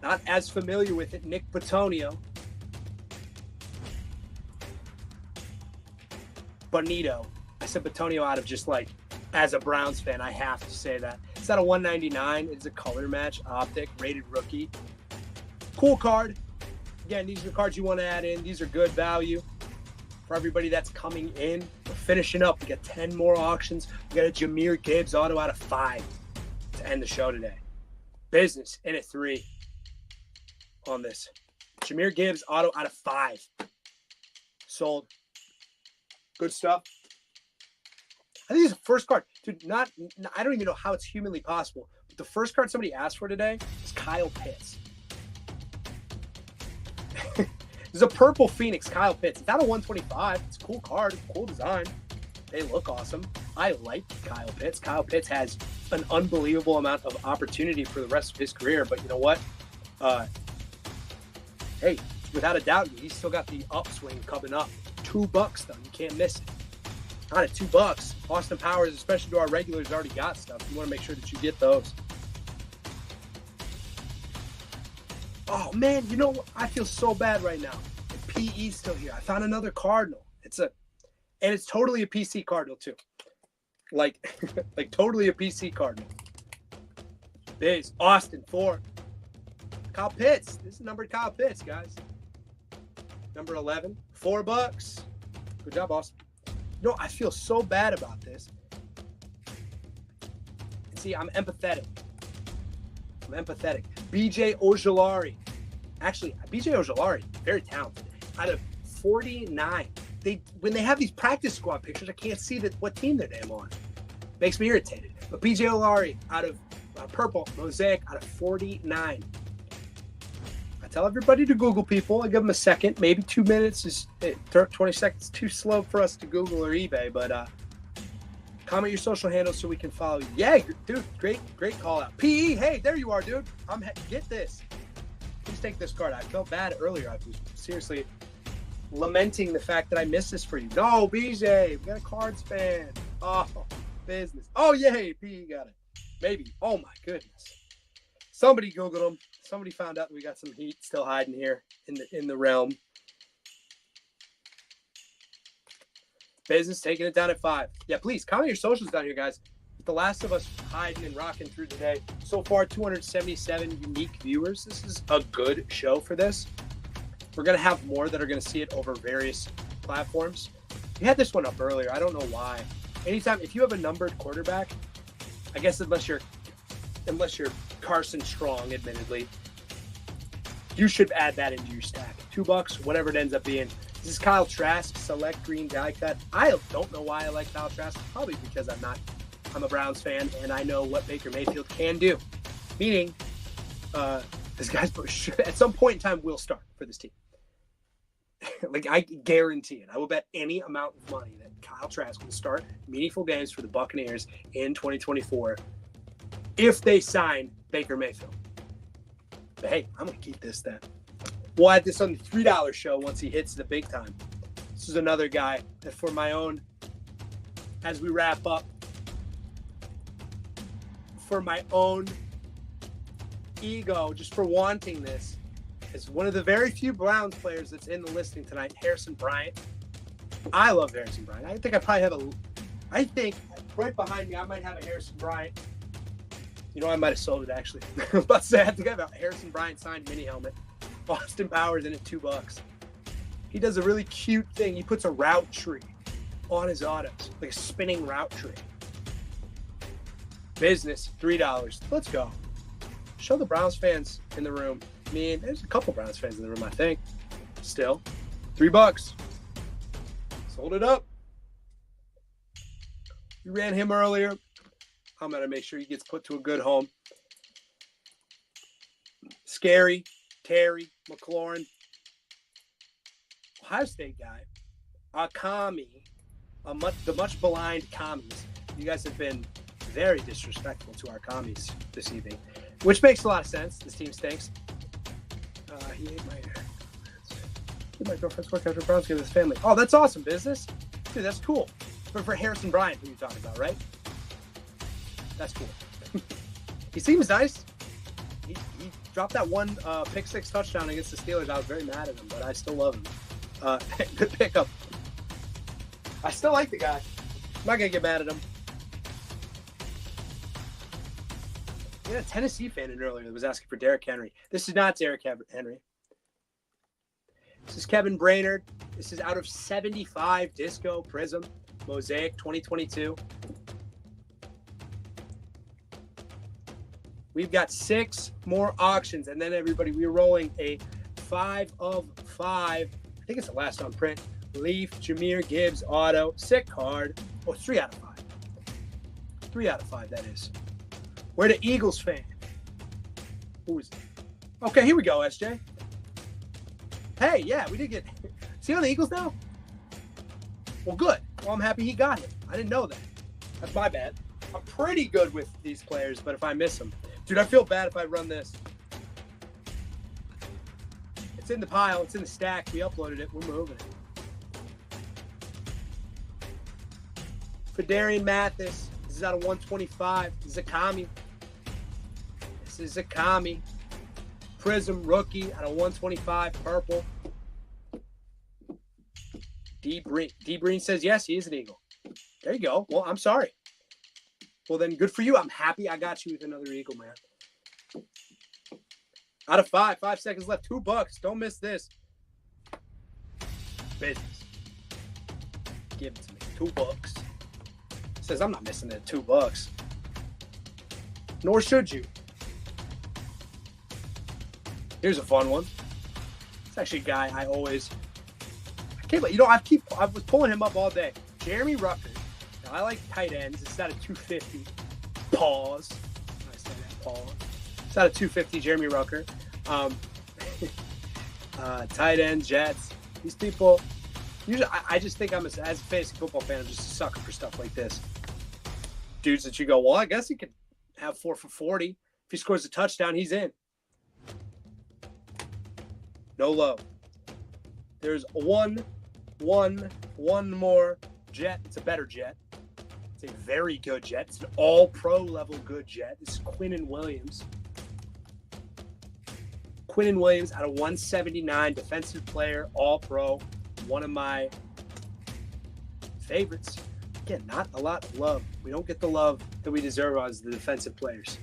Not as familiar with it. Nick Bitonio. Bonito. I said Bitonio out of just like, as a Browns fan, I have to say that. It's at a 199. It's a color match, optic, rated rookie. Cool card. Again, these are the cards you want to add in. These are good value for everybody that's coming in. We're finishing up. We got 10 more auctions. We got a Jahmyr Gibbs auto out of 5 to end the show today. Business in at 3 on this. Jahmyr Gibbs auto out of 5. Sold. Good stuff. I think it's the first card. Dude, I don't even know how it's humanly possible, but the first card somebody asked for today is Kyle Pitts. There's a purple Phoenix Kyle Pitts. It's out of 125. It's a cool card, cool design. They look awesome. I like Kyle Pitts. Kyle Pitts has an unbelievable amount of opportunity for the rest of his career, but you know what? Hey, without a doubt, he's still got the upswing coming up. $2 though. You can't miss it. Not at $2. Austin Powers, especially to our regulars, already got stuff. You want to make sure that you get those. Oh man, you know what? I feel so bad right now. The PE's still here. I found another Cardinal. And it's totally a PC Cardinal too. Like totally a PC Cardinal. Biz, Austin, 4. Kyle Pitts. This is numbered Kyle Pitts, guys. Number 11, $4. Good job, Austin. You know, I feel so bad about this. See, I'm empathetic. BJ Ojulari. Actually, BJ Ojulari, very talented. Out of 49. When they have these practice squad pictures, I can't see what team they're damn on. Makes me irritated. But BJ Ojulari out of purple, mosaic, out of 49. I tell everybody to Google people. I give them a second, maybe 2 minutes. 20 seconds too slow for us to Google or eBay, but comment your social handles so we can follow you. Yeah, dude, great call out. PE, hey, there you are, dude. Get this. Please take this card. I felt bad earlier. I was seriously lamenting the fact that I missed this for you. No, BJ, we got a cards fan. Oh, business. Oh, yay, PE got it. Maybe. Oh, my goodness. Somebody Googled them. Somebody found out we got some heat still hiding here in the realm. Business taking it down at 5. Yeah, please comment your socials down here, guys. The Last of Us hiding and rocking through today. So far, 277 unique viewers. This is a good show for this. We're going to have more that are going to see it over various platforms. We had this one up earlier. I don't know why. Anytime, if you have a numbered quarterback, I guess unless you're Carson Strong, admittedly, you should add that into your stack. $2, whatever it ends up being. This is Kyle Trask, select green die cut. I don't know why I like Kyle Trask. Probably because I'm a Browns fan, and I know what Baker Mayfield can do. Meaning, this guy's at some point in time will start for this team. Like, I guarantee it. I will bet any amount of money that Kyle Trask will start meaningful games for the Buccaneers in 2024 if they sign Baker Mayfield. But hey, I'm going to keep this then. We'll add this on the $3 show once he hits the big time. This is another guy that for my own, as we wrap up, for my own ego, just for wanting this, is one of the very few Browns players that's in the listing tonight, Harrison Bryant. I love Harrison Bryant. I think right behind me, I might have a Harrison Bryant. You know, I might have sold it, actually. But I think I have a Harrison Bryant signed mini helmet. Austin Powers in it, $2. He does a really cute thing. He puts a route tree on his autos, like a spinning route tree. Business, $3. Let's go. Show the Browns fans in the room. I mean, there's a couple Browns fans in the room, I think. Still, $3. Sold it up. We ran him earlier. I'm going to make sure he gets put to a good home. Scary, Terry, McLaurin, Ohio State guy, Kami, the much maligned commies. You guys have been very disrespectful to our commies this evening, which makes a lot of sense. This team stinks. He ate my girlfriend's work after Browns game with his family. Oh, that's awesome, business. Dude, that's cool. For Harrison Bryant, who you're talking about, right? That's cool. He seems nice. He dropped that one pick six touchdown against the Steelers. I was very mad at him, but I still love him. Good pickup. I still like the guy. I'm not going to get mad at him. We had a Tennessee fan in earlier that was asking for Derrick Henry. This is not Derrick Henry. This is Kevin Brainerd. This is out of 75 Disco Prism Mosaic 2022. We've got 6 more auctions, and then everybody, we're rolling a 5 of 5. I think it's the last on print. Leaf, Jahmyr Gibbs, auto, sick card. Oh, 3 out of 5. 3 out of 5, that is. We're the Eagles fan. Who is it? Okay, here we go, SJ. Hey, yeah, we did get. Is he on the Eagles now? Well, good. Well, I'm happy he got it. I didn't know that. That's my bad. I'm pretty good with these players, but if I miss them. Dude, I feel bad if I run this. It's in the pile. It's in the stack. We uploaded it. We're moving it. Fedarian Mathis. This is out of 125. Zakami. This is Zakami. Prism rookie out of 125. Purple. D. Breen says, yes, he is an Eagle. There you go. Well, I'm sorry. Well, then good for you. I'm happy I got you with another Eagle, man. Out of 5. 5 seconds left. $2. Don't miss this. Business. Give it to me. $2. Says I'm not missing it. $2. Nor should you. Here's a fun one. It's actually a guy I always. I was pulling him up all day. Jeremy Rucker. Now, I like tight ends. It's out of 250. Pause. I say that, pause. It's out of 250. Jeremy Rucker. Tight end, Jets. These people. Usually, I just think as a fantasy football fan, I'm just a sucker for stuff like this. Dudes that you go, well, I guess he could have 4 for 40. If he scores a touchdown, he's in. No low. There's one more jet. It's a better jet. It's a very good jet. It's an all-pro level good jet. This is Quinnen Williams. Quinnen Williams out of 179, defensive player, all-pro. One of my favorites. Again, not a lot of love. We don't get the love that we deserve as the defensive players.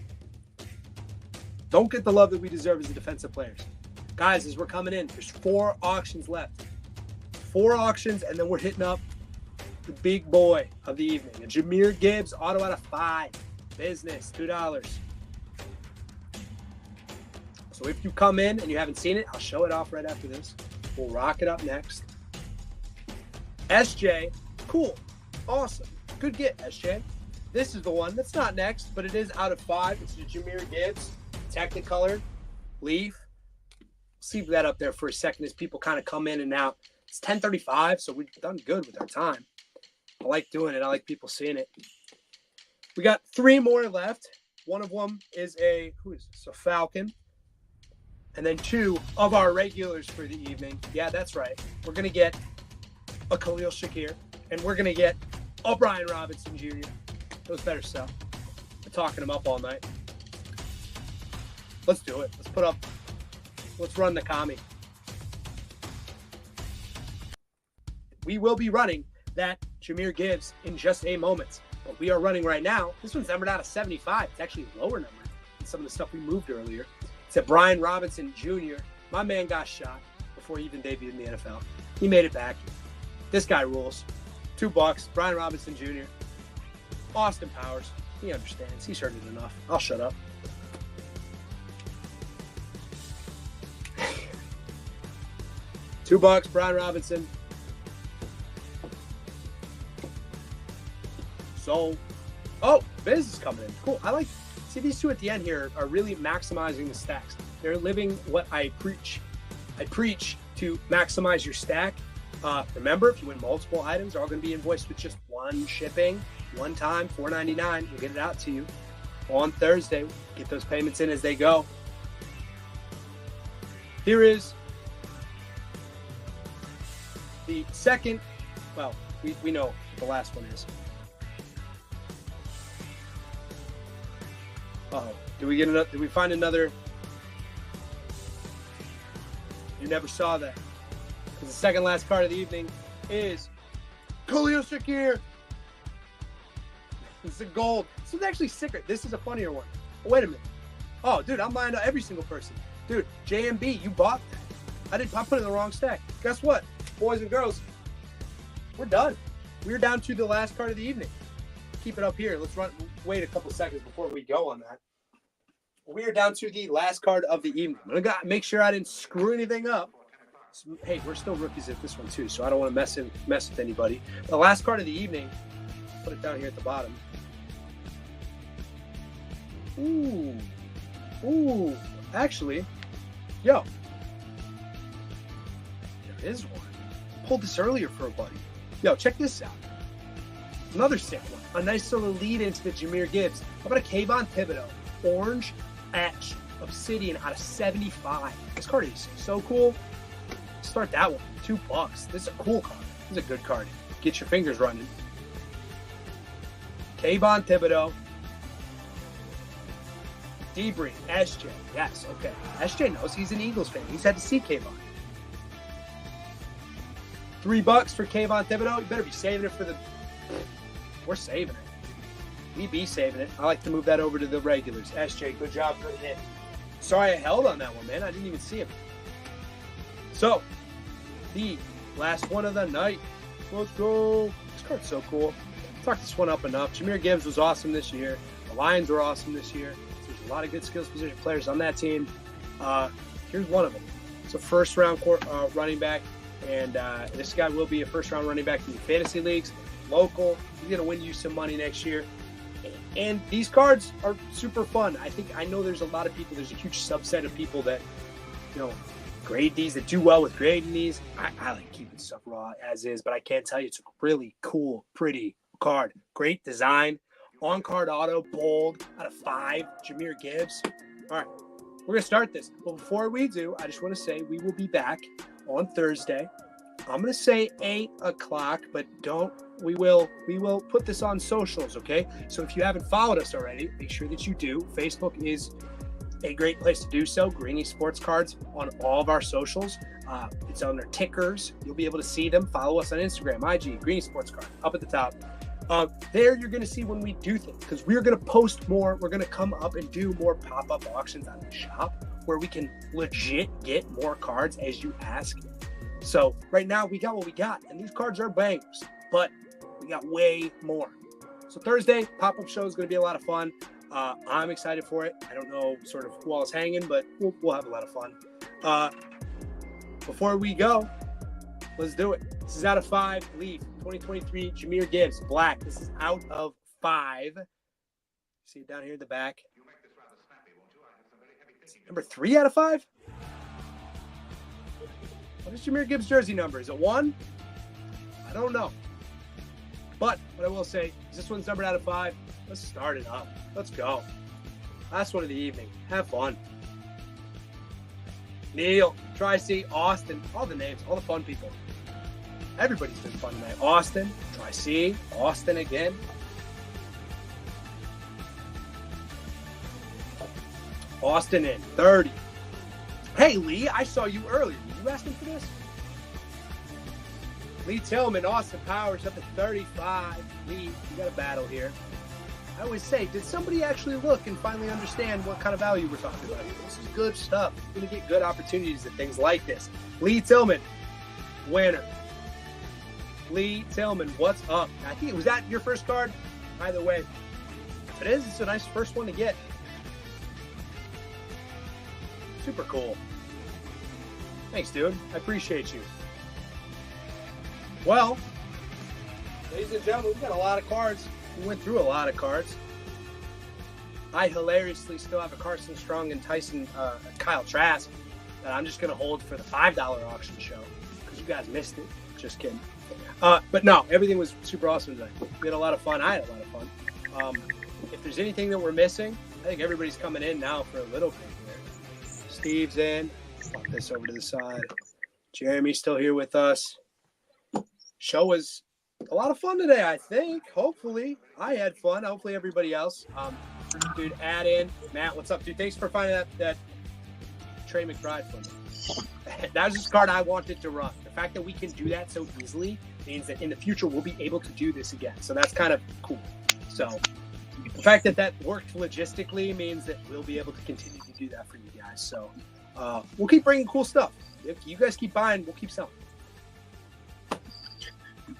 Don't get the love that we deserve as the defensive players. Guys, as we're coming in, there's 4 auctions left. 4 auctions, and then we're hitting up the big boy of the evening. A Jahmyr Gibbs auto out of 5. Business, $2. So if you come in and you haven't seen it, I'll show it off right after this. We'll rock it up next. SJ, cool. Awesome. Good get, SJ. This is the one that's not next, but it is out of 5. It's a Jahmyr Gibbs, Technicolor, Leaf. See that up there for a second as people kind of come in and out. It's 10:35, so we've done good with our time. I like doing it. I like people seeing it. We got 3 more left. One of them is a Falcon. And then 2 of our regulars for the evening. Yeah, that's right. We're going to get a Khalil Shakir, and we're going to get a Brian Robinson Jr. Those better sell. We're talking them up all night. Let's do it. Let's run the commie. We will be running that Jahmyr Gibbs in just a moment. But we are running right now. This one's numbered out of 75. It's actually a lower number than some of the stuff we moved earlier. It's a Brian Robinson Jr. My man got shot before he even debuted in the NFL. He made it back. This guy rules. $2. Brian Robinson Jr. Austin Powers. He understands. He's heard it enough. I'll shut up. $2. Brian Robinson. So, Biz is coming in. Cool. See these 2 at the end here are really maximizing the stacks. They're living what I preach. I preach to maximize your stack. Remember, if you win multiple items, they're all going to be invoiced with just 1 shipping, 1 time, $4.99. We'll get it out to you on Thursday. Get those payments in as they go. Here is the second. Well, we know what the last one is. Did we find another? You never saw that. Because the second last card of the evening is Khalil Shakir. It's a gold. This is actually sicker. This is a funnier one. Oh, wait a minute. Oh, dude, I'm buying every single person. Dude, JMB, you bought that. I put it in the wrong stack. Guess what? Boys and girls, we're done. We're down to the last card of the evening. Keep it up here. Let's wait a couple seconds before we go on that. We are down to the last card of the evening. I'm going to make sure I didn't screw anything up. So, hey, we're still rookies at this one too, so I don't want to mess with anybody. The last card of the evening, put it down here at the bottom. Ooh, actually, there is one. Pulled this earlier for a buddy. Yo, check this out. Another sick one. A nice little lead into the Jahmyr Gibbs. How about a Kayvon Thibodeau? Orange Etch Obsidian out of 75. This card is so cool. Start that one. $2. This is a cool card. This is a good card. Get your fingers running. Kayvon Thibodeau. Debris. SJ. Yes, okay. SJ knows he's an Eagles fan. He's had to see Kayvon. $3 for Kayvon Thibodeau. You better be saving it for the... We're saving it. We be saving it. I like to move that over to the regulars. SJ, good job, good hit. Sorry I held on that one, man. I didn't even see him. So, the last one of the night. Let's go. This card's so cool. Talked this one up enough. Jahmyr Gibbs was awesome this year. The Lions were awesome this year. There's a lot of good skills position players on that team. Here's one of them. It's a first-round running back, and this guy will be a first-round running back in the fantasy leagues. Local. He's going to win you some money next year. And these cards are super fun. I know there's a lot of people, there's a huge subset of people that, grade these, that do well with grading these. I like keeping stuff raw as is, but I can't tell you, it's a really cool, pretty card. Great design. On-card auto, bold, out of 5, Jahmyr Gibbs. All right, we're going to start this. But before we do, I just want to say we will be back on Thursday. I'm going to say 8 o'clock, but we will put this on socials, okay? So if you haven't followed us already, make sure that you do. Facebook is a great place to do so. Greenie Sports Cards on all of our socials. It's on their tickers. You'll be able to see them. Follow us on Instagram, IG, Greenie Sports Card, up at the top. There you're going to see when we do things, because we're going to post more. We're going to come up and do more pop-up auctions on the shop where we can legit get more cards as you ask. So right now we got what we got, and these cards are bangers, but we got way more. So Thursday, pop-up show is going to be a lot of fun. I'm excited for it. I don't know sort of who all is hanging, but we'll have a lot of fun. Before we go, let's do it. This is out of 5. Leaf 2023 Jahmyr Gibbs Black. This is out of 5. See it down here in the back. Number 3 out of 5. What is Jahmyr Gibbs' jersey number? Is it 1? I don't know. But what I will say is this one's numbered out of 5. Let's start it up. Let's go. Last one of the evening. Have fun. Neil, Tri-C, Austin, all the names, all the fun people. Everybody's been fun tonight. Austin, Tri-C, Austin again. Austin in 30. Hey, Lee, I saw you earlier. Were you asking for this? Lee Tillman, Austin Powers up at 35. Lee, you got a battle here. I always say, did somebody actually look and finally understand what kind of value we're talking about here? This is good stuff. You're going to get good opportunities at things like this. Lee Tillman, winner. Lee Tillman, what's up? I think, was that your first card? Either way, if it is, it's a nice first one to get. Super cool. Thanks, dude. I appreciate you. Well, ladies and gentlemen, we've got a lot of cards. We went through a lot of cards. I hilariously still have a Carson Strong and Kyle Trask that I'm just going to hold for the $5 auction show because you guys missed it. Just kidding. But no, everything was super awesome tonight. We had a lot of fun. I had a lot of fun. If there's anything that we're missing, I think everybody's coming in now for a little bit here. Steve's in. Pop this over to the side. Jeremy's still here with us. Show was a lot of fun today, I think. Hopefully. I had fun. Hopefully everybody else. Dude, add in. Matt, what's up, dude? Thanks for finding that Trey McBride for me. That was just a card I wanted to run. The fact that we can do that so easily means that in the future we'll be able to do this again. So that's kind of cool. So the fact that that worked logistically means that we'll be able to continue to do that for you guys. So we'll keep bringing cool stuff. If you guys keep buying, we'll keep selling.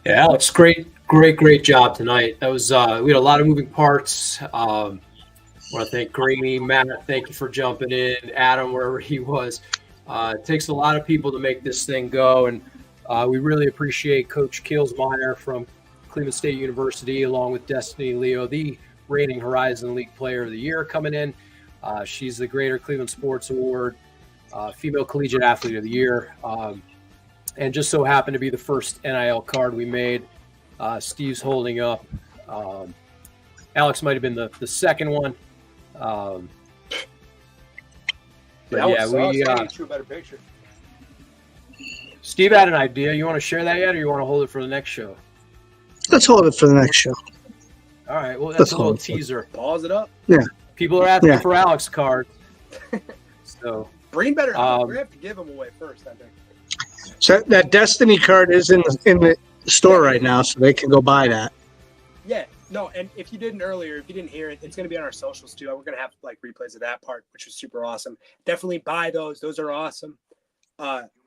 Yeah, Alex, great job tonight. That was we had a lot of moving parts. I want to thank Greenie, Matt. Thank you for jumping in. Adam, wherever he was. It takes a lot of people to make this thing go, and we really appreciate Coach Kielsmeier from Cleveland State University, along with Destiny Leo, the reigning Horizon League Player of the Year, coming in. She's the Greater Cleveland Sports Award Female Collegiate Athlete of the Year, and just so happened to be the first NIL card we made. Steve's holding up. Alex might have been the second one. But yeah, get you a better picture. Steve had an idea. You want to share that yet, or you want to hold it for the next show? Let's hold it for the next show. All right. Well, that's a little teaser. Pause it up. Yeah. People are asking for Alex cards. So Breen better. We're gonna have to give them away first, I think. So that Destiny card is in the store right now, so they can go buy that. Yeah. No, and if you didn't earlier, if you didn't hear it, it's going to be on our socials too. We're going to have like replays of that part, which was super awesome. Definitely buy those. Those are awesome.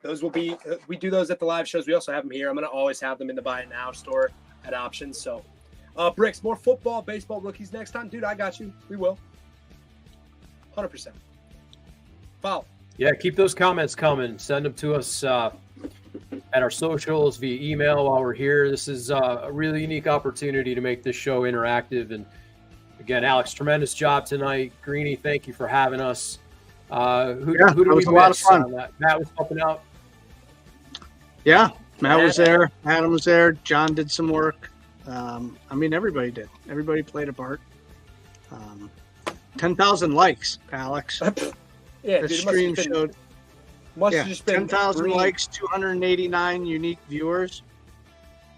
Those will be, we do those at the live shows. We also have them here. I'm going to always have them in the Buy It Now store at Options. So, Bricks, more football, baseball rookies next time. Dude, I got you. We will. 100%. Follow. Yeah, keep those comments coming. Send them to us at our socials via email while we're here. This is a really unique opportunity to make this show interactive. And again, Alex, tremendous job tonight. Greenie, thank you for having us. Who did we miss on that? Matt was helping out. Yeah, Matt was there. Adam was there. John did some work. I mean, everybody did. Everybody played a part. 10,000 likes, Alex. Yeah, the dude, stream showed. Must have just been 10,000 likes, 289 unique viewers.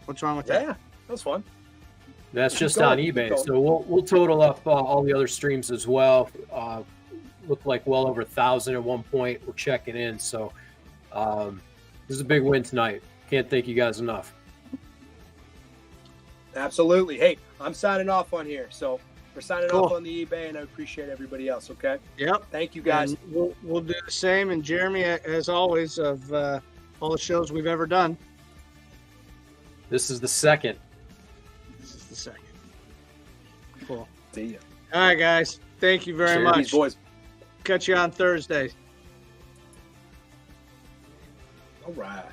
What's wrong with that? Yeah, that was fun. That's just on eBay. So we'll total up all the other streams as well. looked like well over 1,000 at one point. We're checking in. So this is a big win tonight. Can't thank you guys enough. Absolutely. Hey, I'm signing off on here. So we're signing Cool. off on the eBay, and I appreciate everybody else. Okay. Yep. Thank you guys. And we'll do the same. And Jeremy, as always, of all the shows we've ever done, This is the second. this is the second. Cool. See you. All right, guys. Thank you very Share much. these boys. Catch you on Thursday. All right.